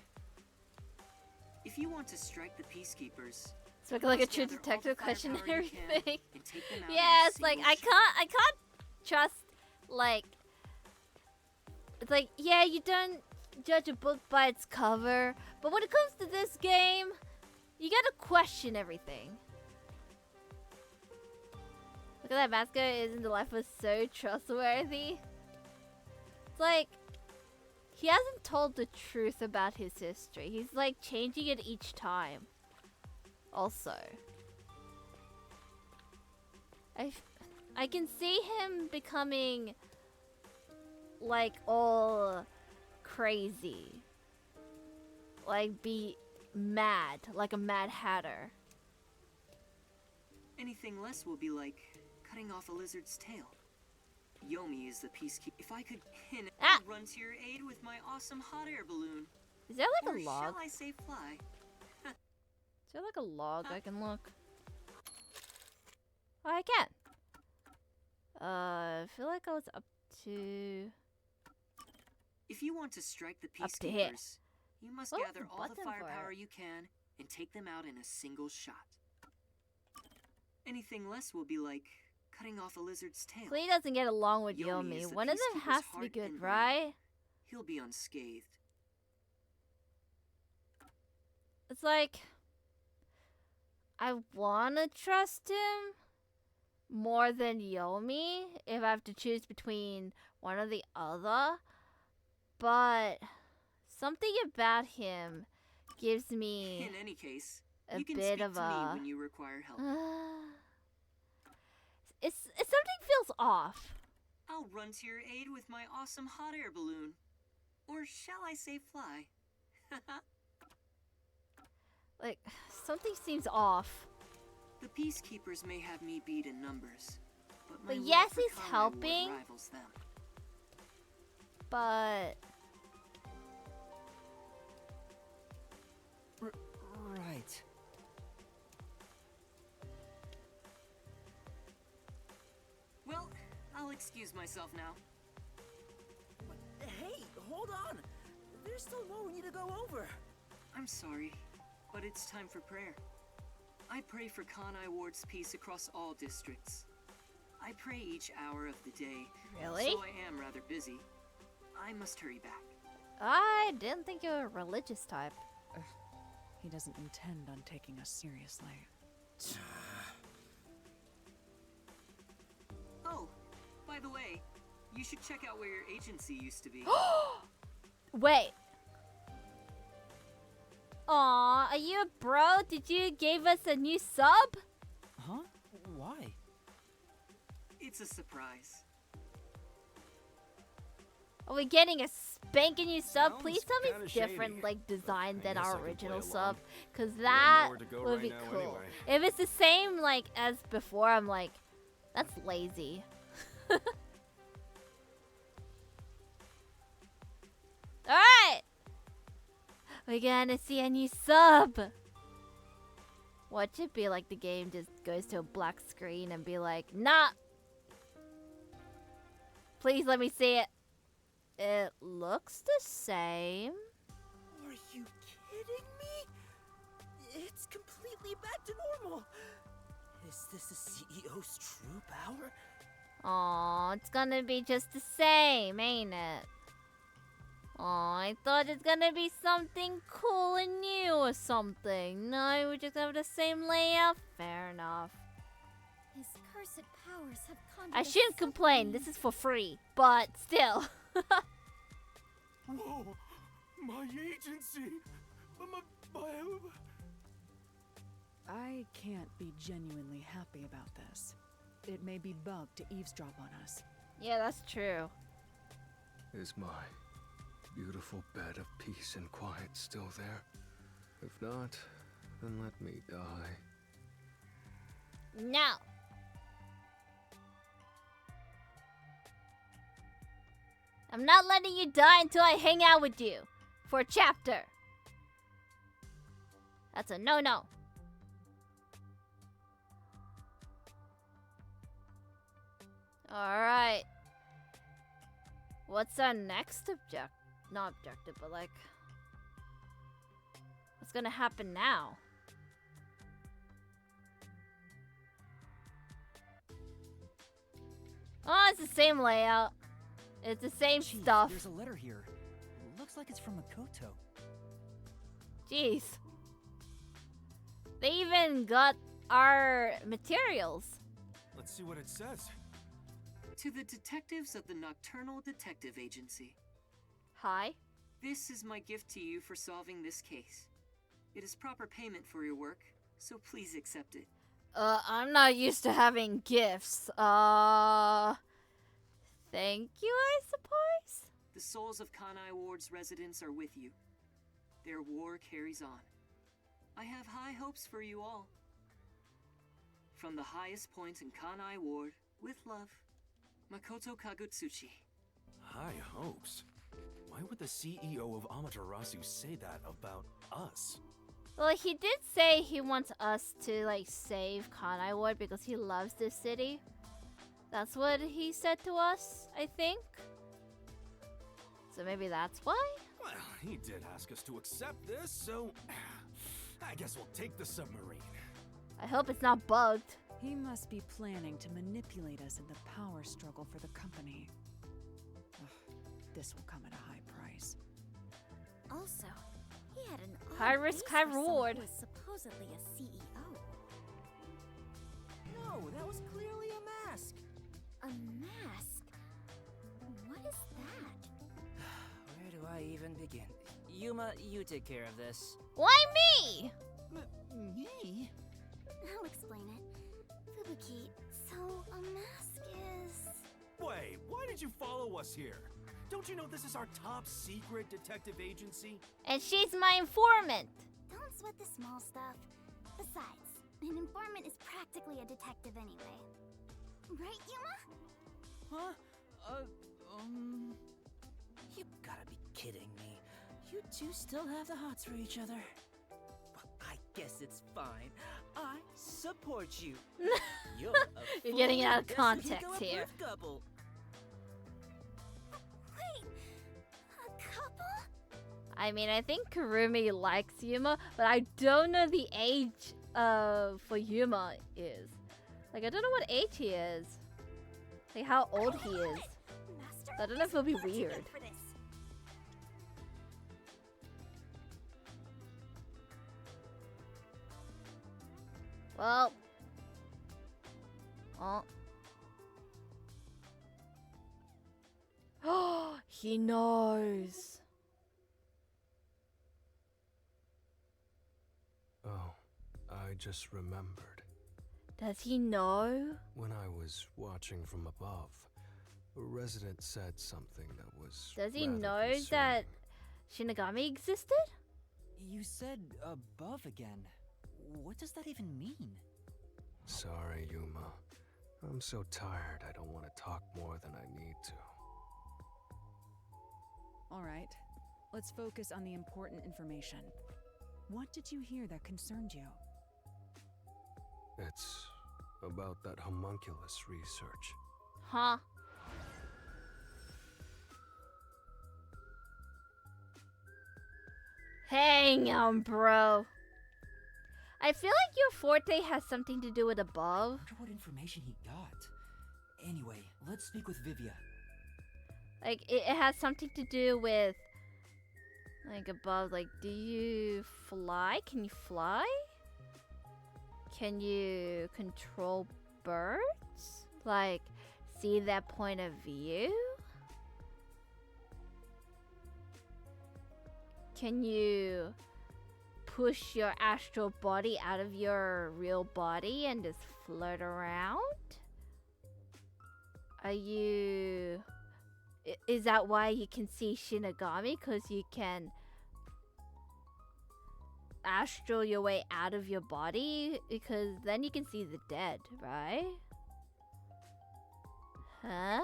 If you want to strike the Peacekeepers, It's like a true detective question and everything. Yes, like I can't trust, like, it's like, yeah, you don't judge a book by its cover, but when it comes to this game, you gotta question everything. Look at that, mascot isn't the life was so trustworthy. It's like, he hasn't told the truth about his history. He's like changing it each time. Also, I can see him becoming like all crazy, like be mad, like a Mad Hatter. anything less will be like cutting off a lizard's tail. Yomi is the peacekeeper. If I could run to your aid with my awesome hot air balloon. Is there like or a log? Shall I say fly? Is there like a log I can look? Oh, I can. I feel like I was up to. If you want to strike the Up to here. peacekeepers, you must What was gather the all the button for firepower it? you can and take them out in a single shot. Anything less will be like cutting off a lizard's tail. Klee doesn't get along with Yomi Yomi. is the One of them peacekeeper's has to be heart good, and brain. right? He'll be unscathed. It's like I wanna trust him more than Yomi if I have to choose between one or the other, but something about him gives me In any case, a you can bit speak of to me a. when you require help. It's something feels off. I'll run to your aid with my awesome hot air balloon. Or shall I say fly? Like something seems off. The peacekeepers may have me beat in numbers, but my But love yes, for he's Kanai Ward helping. rivals them. But Right. Well, I'll excuse myself now. Hey, hold on! There's still more we need to go over. I'm sorry, but it's time for prayer. I pray for Kanai Ward's peace across all districts. I pray each hour of the day. Really? So I am rather busy. I must hurry back. I didn't think you were a religious type. He doesn't intend on taking us seriously. Oh, by the way, you should check out where your agency used to be. Wait. Aw, are you a bro? Did you give us a new sub? Huh? Why? It's a surprise. Are we getting a spanking new sub? Sounds Please tell me kinda it's different, shady, like design I than guess I our can play original along. sub, cause We have that nowhere to go would right be now cool. anyway. If it's the same like as before, I'm like, that's lazy. All right, we're gonna see a new sub. Watch it be like the game just goes to a black screen and be like, nah. Please let me see it. It looks the same. Are you kidding me? It's completely back to normal. Is this the CEO's true power? Aw, it's gonna be just the same, ain't it? Aw, I thought it's gonna be something cool and new or something. No, we just have the same layout. Fair enough. His cursed powers have conjured I a shouldn't complain. submarine. This is for free, but still. Whoa! My agency! My... I can't be genuinely happy about this. It may be bugged to eavesdrop on us. Yeah, that's true. Is my beautiful bed of peace and quiet still there? If not, then let me die. No. I'm not letting you die until I hang out with you for a chapter. That's a no-no. Alright. What's our next not objective, but like... what's gonna happen now? Oh, it's the same layout. It's the same Chief, stuff. There's a letter here. Looks like it's from Makoto. Jeez. They even got our materials. Let's see what it says. To the detectives of the Nocturnal Detective Agency. Hi. This is my gift to you for solving this case. It is proper payment for your work, so please accept it. I'm not used to having gifts. Thank you, I suppose? The souls of Kanai Ward's residents are with you. Their war carries on. I have high hopes for you all. From the highest point in Kanai Ward, with love, Makoto Kagutsuchi. High hopes? Why would the CEO of Amaterasu say that about us? Well, he did say he wants us to, like, save Kanai Ward because he loves this city. That's what he said to us, I think. So maybe that's why? Well, he did ask us to accept this, so... I guess we'll take the submarine. I hope it's not bugged. He must be planning to manipulate us in the power struggle for the company. Ugh, this will come at a high price. Also, he had an odd High risk, face high for someone reward. who was supposedly a CEO. No, that was clearly a mask. A mask? What is that? Where do I even begin? Yuma, you take care of this. Why me? Me? I'll explain it. Fubuki, so a mask is... Wait, why did you follow us here? Don't you know this is our top secret detective agency? And she's my informant. Don't sweat the small stuff. Besides, an informant is practically a detective anyway. Right, Yuma? Huh? You gotta be kidding me. You two still have the hots for each other. Well, I guess it's fine. I support you. You're a You're getting it out of full context Desert here. Approved couple. Wait, a couple? I mean, I think Kurumi likes Yuma, but I don't know the age for Yuma is. Like, I don't know what age he is. Like, how old he is. Master, I don't know if it'll be far too weird. young for this. Well. Oh. Oh, he knows. Oh, I just remembered. Does he know? When I was watching from above, a resident said something that was. Does he rather know concerning. that Shinigami existed? You said above again. What does that even mean? Sorry, Yuma. I'm so tired I don't want to talk more than I need to. All right, let's focus on the important information. What did you hear that concerned you? It's about that homunculus research. Huh? Hang on, bro. I feel like your forte has something to do with above. I wonder what information he got. Anyway, let's speak with Vivia. Like, it has something to do with, like, above. Like, do you fly? Can you fly? Can you control birds? Like, see that point of view? can you push your astral body out of your real body and just float around? Are you... Is that why you can see Shinigami? Because you can astral your way out of your body? Because then you can see the dead, right? Huh?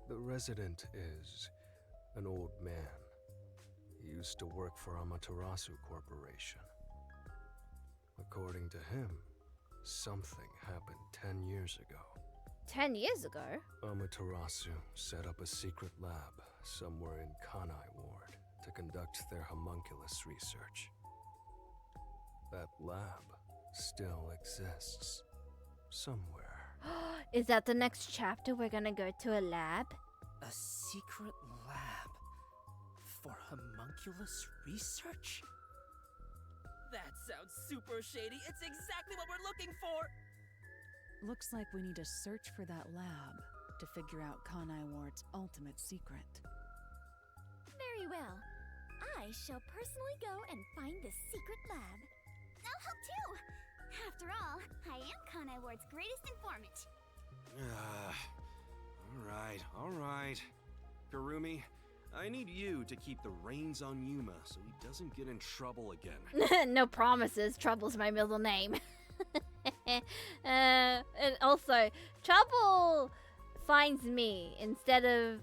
The resident is an old man. He used to work for Amaterasu Corporation. According to him, something happened 10 years ago. 10 years ago? Amaterasu set up a secret lab somewhere in Kanai Ward to conduct their homunculus research. That lab still exists. Somewhere. Is that the next chapter? We're gonna go to a lab? A secret lab for homunculus research? That sounds super shady. It's exactly what we're looking for. Looks like we need to search for that lab to figure out Kanai Ward's ultimate secret. Very well. I shall personally go and find the secret lab. I'll help too. After all, I am Kanai Ward's greatest informant. All right. Kurumi, I need you to keep the reins on Yuma so he doesn't get in trouble again. No promises. Trouble's my middle name. And also, Trouble finds me instead of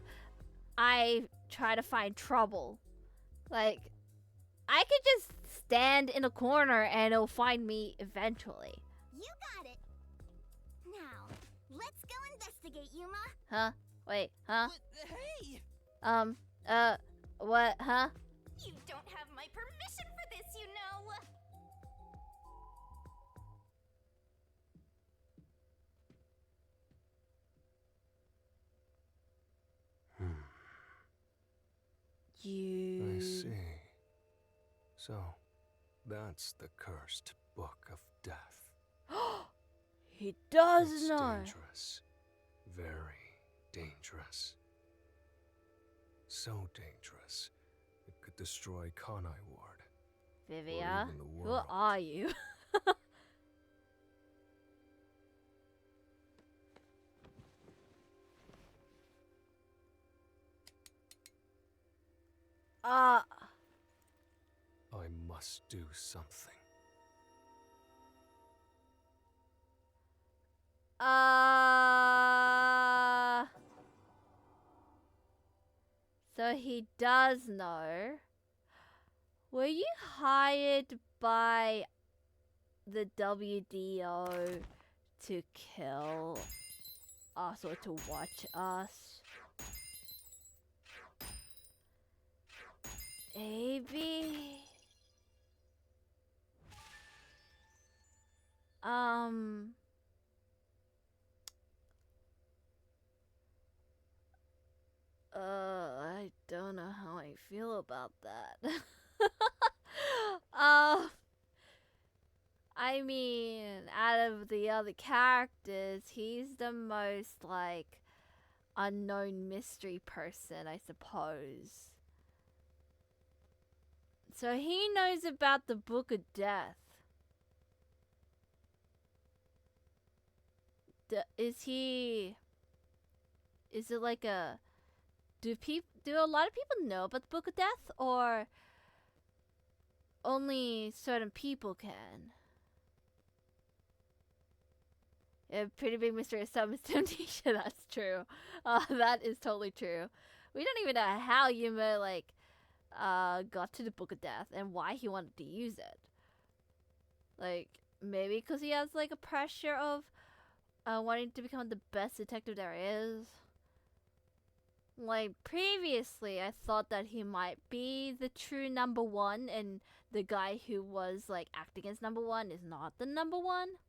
I try to find Trouble. Like, I could just stand in a corner and it'll find me eventually. You got it. Now, let's go investigate, Yuma. Huh? Wait, huh? Hey! What, huh? You don't have my permission for this, you know. You... I see. So, that's the cursed Book of Death. He does It's know. dangerous. Very dangerous. So dangerous, it could destroy Kanai Ward. Vivia, even the who world. are you? I must do something. So he does know. Were you hired by the WDO to kill us or to watch us? Maybe. I don't know how I feel about that. I mean, out of the other characters, he's the most, like, unknown mystery person, I suppose. So he knows about the Book of Death. Is it like a... Do a lot of people know about the Book of Death, or only certain people can? Yeah, pretty big mystery of some temptation. That's true. That is totally true. We don't even know how Yuma got to the Book of Death and why he wanted to use it. Like, maybe because he has like a pressure of wanting to become the best detective there is. Like, previously, I thought that he might be the true number one, and the guy who was, like, acting as number one is not the number one.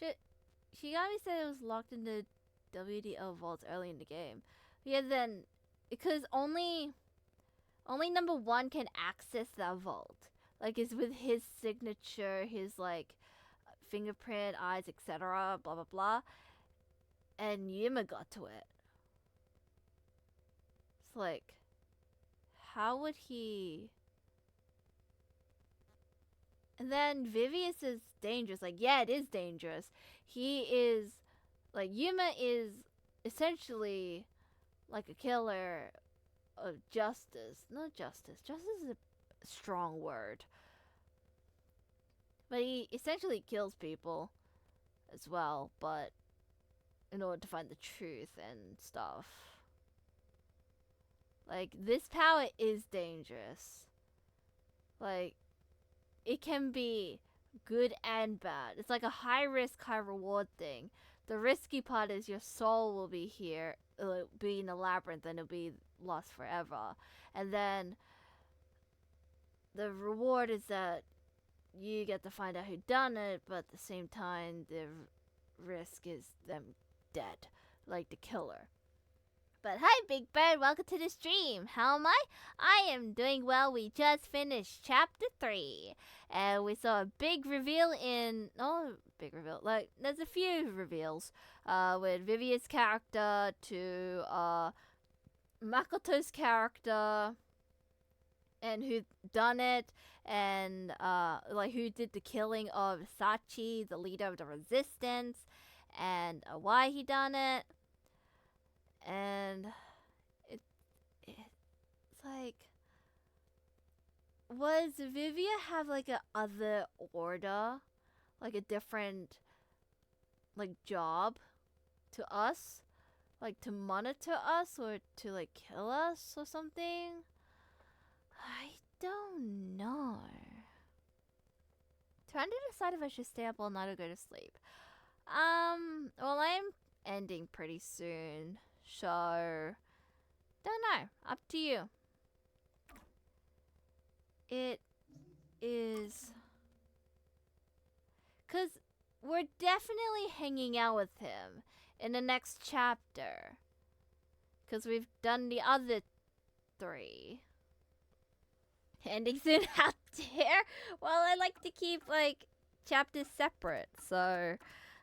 Shigami said it was locked in the WDO vaults early in the game. Yeah, then, because only number one can access that vault. Like, it's with his signature, his, like, fingerprint, eyes, etc., blah, blah, blah. And Yuma got to it. like, how would he? And then Vivius is dangerous. Like, yeah, it is dangerous. He is, like, Yuma is essentially like a killer of justice. Not justice. Justice is a strong word. But he essentially kills people as well, but in order to find the truth and stuff. Like, this power is dangerous. Like, it can be good and bad. It's like a high risk, high reward thing. The risky part is your soul will be here, it'll be in a labyrinth, and it'll be lost forever. And then the reward is that you get to find out who done it, but at the same time, the risk is them dead, like the killer. But hi, Big Bird, welcome to the stream. How am I? I am doing well. We just finished chapter 3. And we saw a big reveal in... Oh, big reveal. Like, there's a few reveals. With Vivia's character to Makoto's character. And who done it. And, like, who did the killing of Sachi, the leader of the resistance. And why he done it. And it's like, was Vivia have like a other order, like a different like job to us, like to monitor us or to like kill us or something? I don't know. Trying to decide if I should stay up all night or go to sleep. Well, I'm ending pretty soon. So, don't know. Up to you. It is... Because we're definitely hanging out with him in the next chapter. Because we've done the other 3. Ending soon out there. Well, I like to keep, like, chapters separate. So,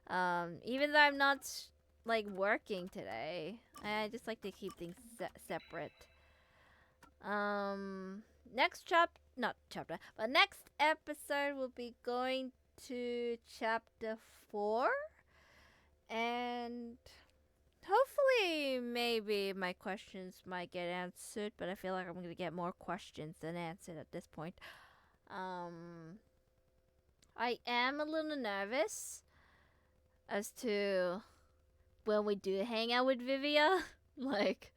even though I'm not... like working today, I just like to keep things separate. Next next episode will be going to chapter 4, and hopefully maybe my questions might get answered, but I feel like I'm gonna get more questions than answered at this point. I am a little nervous as to when we do hang out with Vivia. Like,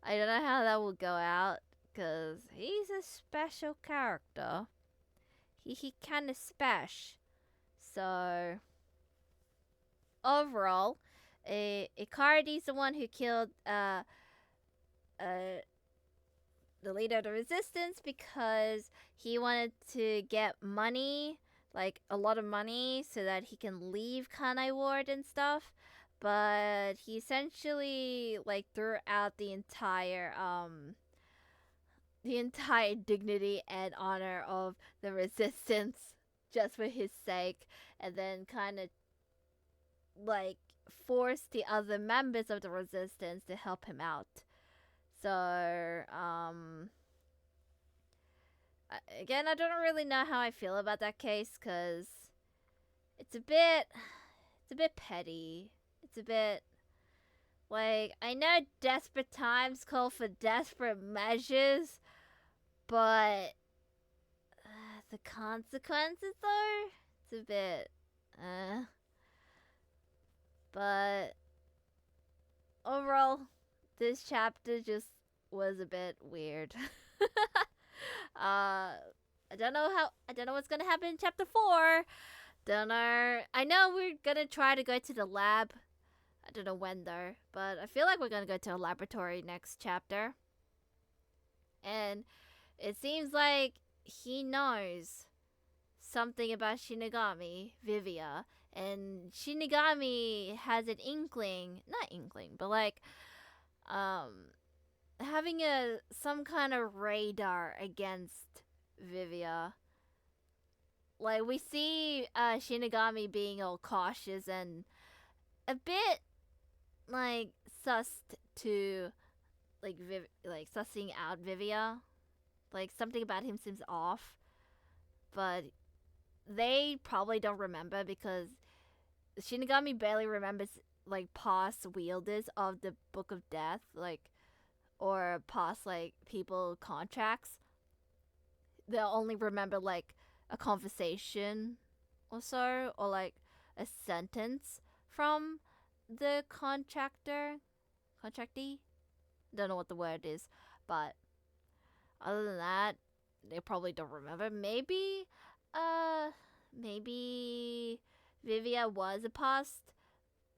I don't know how that will go out, because he's a special character. He kind of special. So, overall, Icardi's the one who killed the leader of the resistance because he wanted to get money, like a lot of money, so that he can leave Kanai Ward and stuff. But he essentially like threw out the entire dignity and honor of the resistance just for his sake, and then kind of like forced the other members of the resistance to help him out. So again, I don't really know how I feel about that case, because it's a bit petty. It's a bit like, I know desperate times call for desperate measures, but the consequences though, it's a bit but overall, this chapter just was a bit weird. I don't know what's gonna happen in chapter 4. Don't know. I know we're gonna try to go to the lab. I don't know when though, but I feel like we're gonna go to a laboratory next chapter. And it seems like he knows something about Shinigami, Vivia, and Shinigami has an but like having some kind of radar against Vivia. Like, we see Shinigami being all cautious and a bit like sus to like sussing out Vivia. Like something about him seems off, but they probably don't remember because Shinigami barely remembers like past wielders of the Book of Death, like or past like people contracts. They'll only remember like a conversation or so, or like a sentence from the contractee. Don't know what the word is, but other than that, they probably don't remember. Maybe Vivia was a past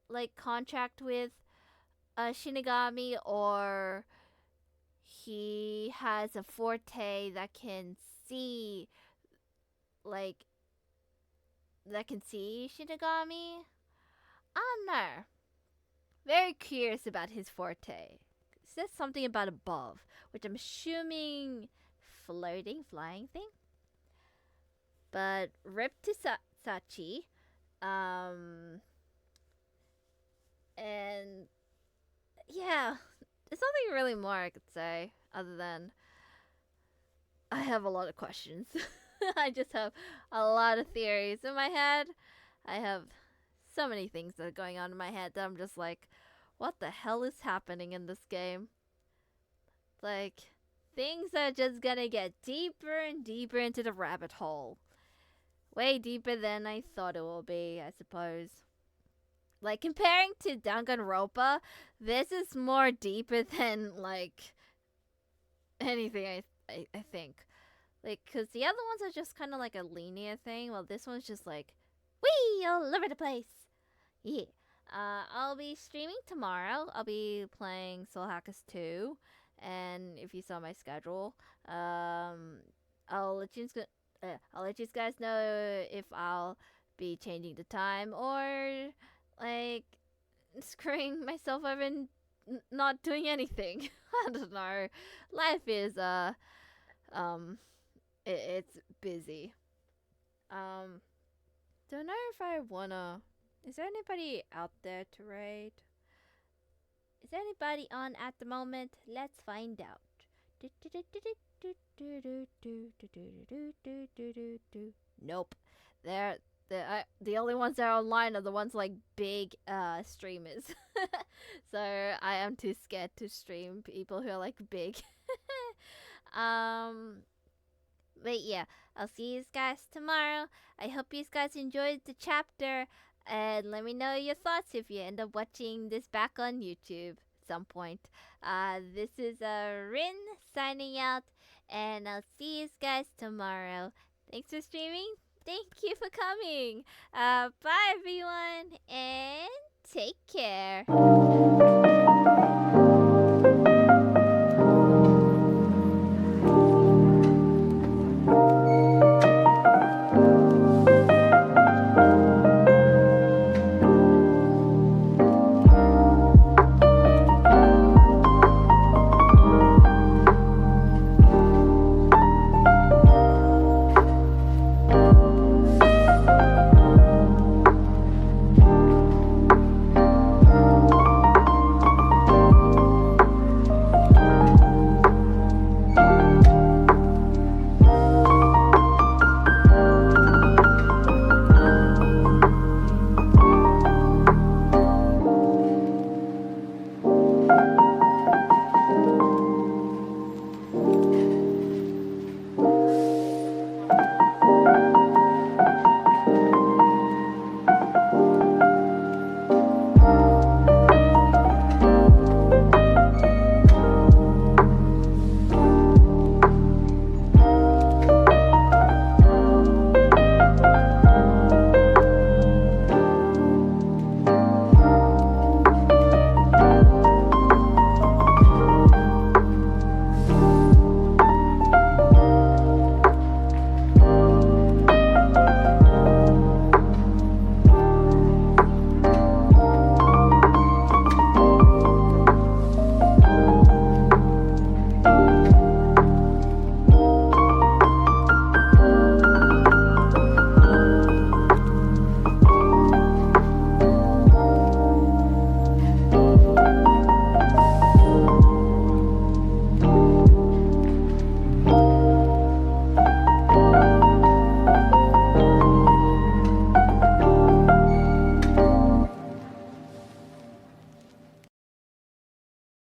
like contract with Shinigami, or he has a forte that can see Shinigami. I don't know. Very curious about his forte. It says something about above, which I'm assuming flying thing. But rip to Sachi. And yeah, there's nothing really more I could say other than I have a lot of questions. I just have a lot of theories in my head. I have so many things that are going on in my head that I'm just like, what the hell is happening in this game? Like, things are just gonna get deeper and deeper into the rabbit hole. Way deeper than I thought it will be, I suppose. Like, comparing to Danganronpa, this is more deeper than, like, anything I think. Like, because the other ones are just kind of like a linear thing, while this one's just like, whee, all over the place. Yeah. I'll be streaming tomorrow. I'll be playing Soul Hackers 2. And if you saw my schedule, I'll let you guys know if I'll be changing the time or like screwing myself over and not doing anything. I don't know. Life is it's busy. Don't know if I wanna. Is there anybody out there to raid? Is there anybody on at the moment? Let's find out. Nope. The only ones that are online are the ones like big streamers. So I am too scared to stream people who are like big. But yeah, I'll see you guys tomorrow. I hope you guys enjoyed the chapter. And let me know your thoughts if you end up watching this back on YouTube at some point. This is Rin signing out. And I'll see you guys tomorrow. Thanks for streaming. Thank you for coming. Bye everyone. And take care.